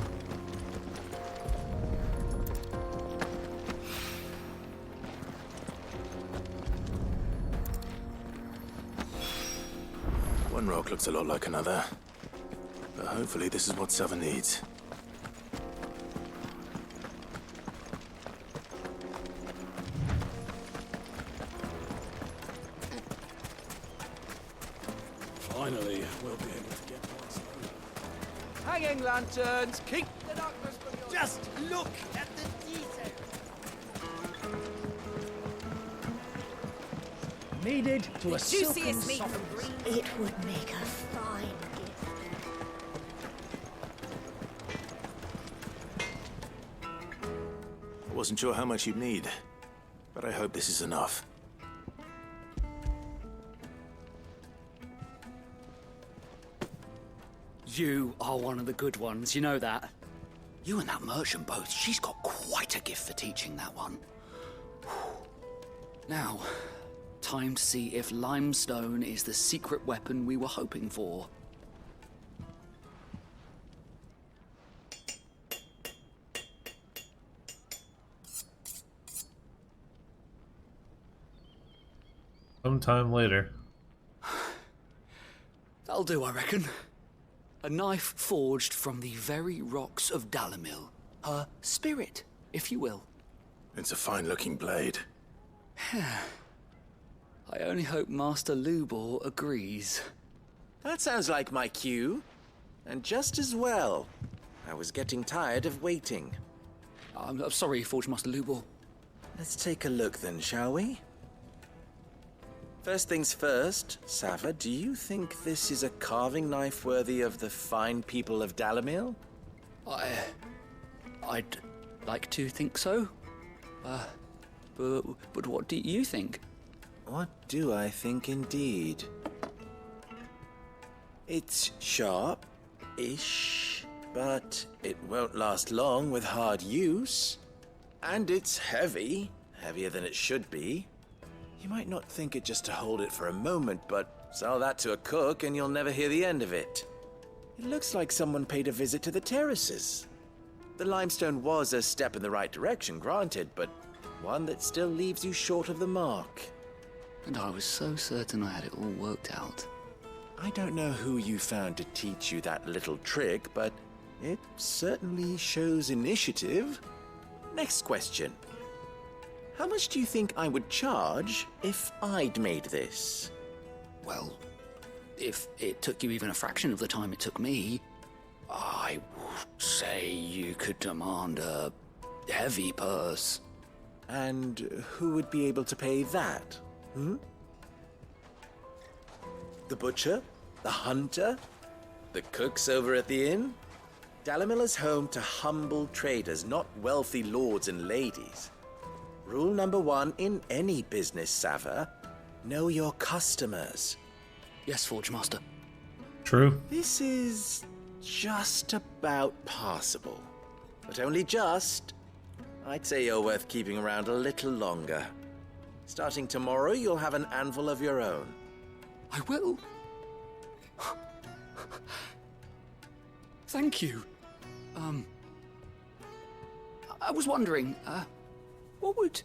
S4: One rock looks a lot like another. But hopefully this is what Sava needs.
S5: Finally, we'll be able to get one slow. Hanging lanterns, keep the darkness from your... Just look at the detail. Needed to a silken soft green.
S6: It would make a fine gift.
S4: I wasn't sure how much you'd need, but I hope this is enough.
S17: You are one of the good ones, you know that. You and that merchant both, she's got quite a gift for teaching that one. Now, time to see if limestone is the secret weapon we were hoping for.
S1: Sometime later.
S17: That'll do, I reckon. A knife forged from the very rocks of Dhalmekia. Her spirit, if you will.
S4: It's a fine-looking blade.
S17: I only hope Master Lubor agrees.
S2: That sounds like my cue. And just as well. I was getting tired of waiting.
S17: I'm sorry, Forge Master Lubor.
S2: Let's take a look then, shall we? First things first, Sava, do you think this is a carving knife worthy of the fine people of Dhalmekia?
S17: I'd like to think so. But what do you think?
S2: What do I think indeed? It's sharp-ish, but it won't last long with hard use. And it's heavy, heavier than it should be. You might not think it just to hold it for a moment, but sell that to a cook and you'll never hear the end of it. It looks like someone paid a visit to the terraces. The limestone was a step in the right direction, granted, but one that still leaves you short of the mark.
S17: And I was so certain I had it all worked out.
S2: I don't know who you found to teach you that little trick, but it certainly shows initiative. Next question. How much do you think I would charge if I'd made this?
S17: Well, if it took you even a fraction of the time it took me, I would say you could demand a heavy purse.
S2: And who would be able to pay that? The butcher? The hunter? The cooks over at the inn? Dhalmekia is home to humble traders, not wealthy lords and ladies. Rule number 1 in any business, Sava: know your customers.
S17: Yes, Forge Master.
S1: True.
S2: This is just about passable. But only just. I'd say you're worth keeping around a little longer. Starting tomorrow, you'll have an anvil of your own.
S17: I will. Thank you. I was wondering, what would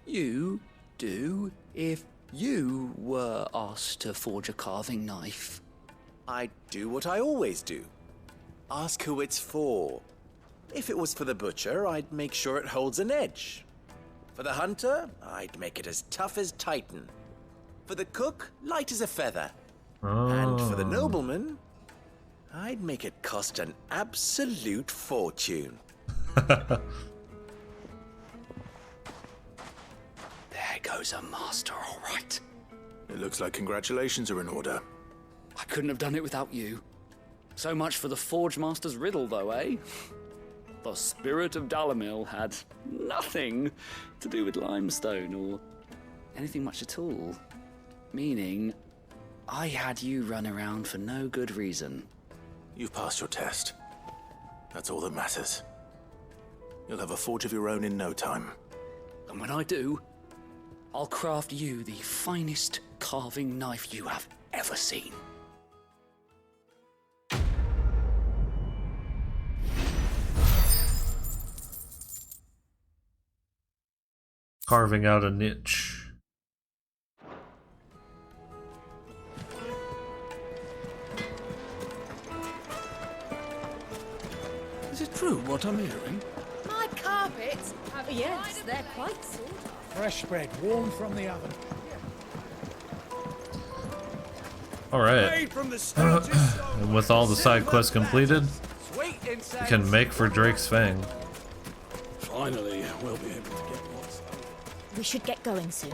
S17: you do if you were asked to forge a carving knife?
S2: I'd do what I always do. Ask who it's for. If it was for the butcher, I'd make sure it holds an edge. For the hunter, I'd make it as tough as Titan. For the cook, light as a feather. And for the nobleman, I'd make it cost an absolute fortune.
S17: There goes a master, all right.
S21: It looks like congratulations are in order.
S17: I couldn't have done it without you. So much for the Forge Master's riddle, though, eh? The spirit of Dhalmekia had nothing to do with limestone or anything much at all. Meaning, I had you run around for no good reason.
S21: You've passed your test. That's all that matters. You'll have a forge of your own in no time.
S17: And when I do, I'll craft you the finest carving knife you have ever seen.
S1: Carving out a niche.
S21: Is it true what I'm hearing?
S11: My carpets have
S6: Yes, they're quite sort of.
S5: Fresh bread, warm from the oven.
S1: Alright. And with all the side quests completed, we can make for Drake's Fang.
S5: Finally, we'll be able to get what's.
S6: We should get going soon.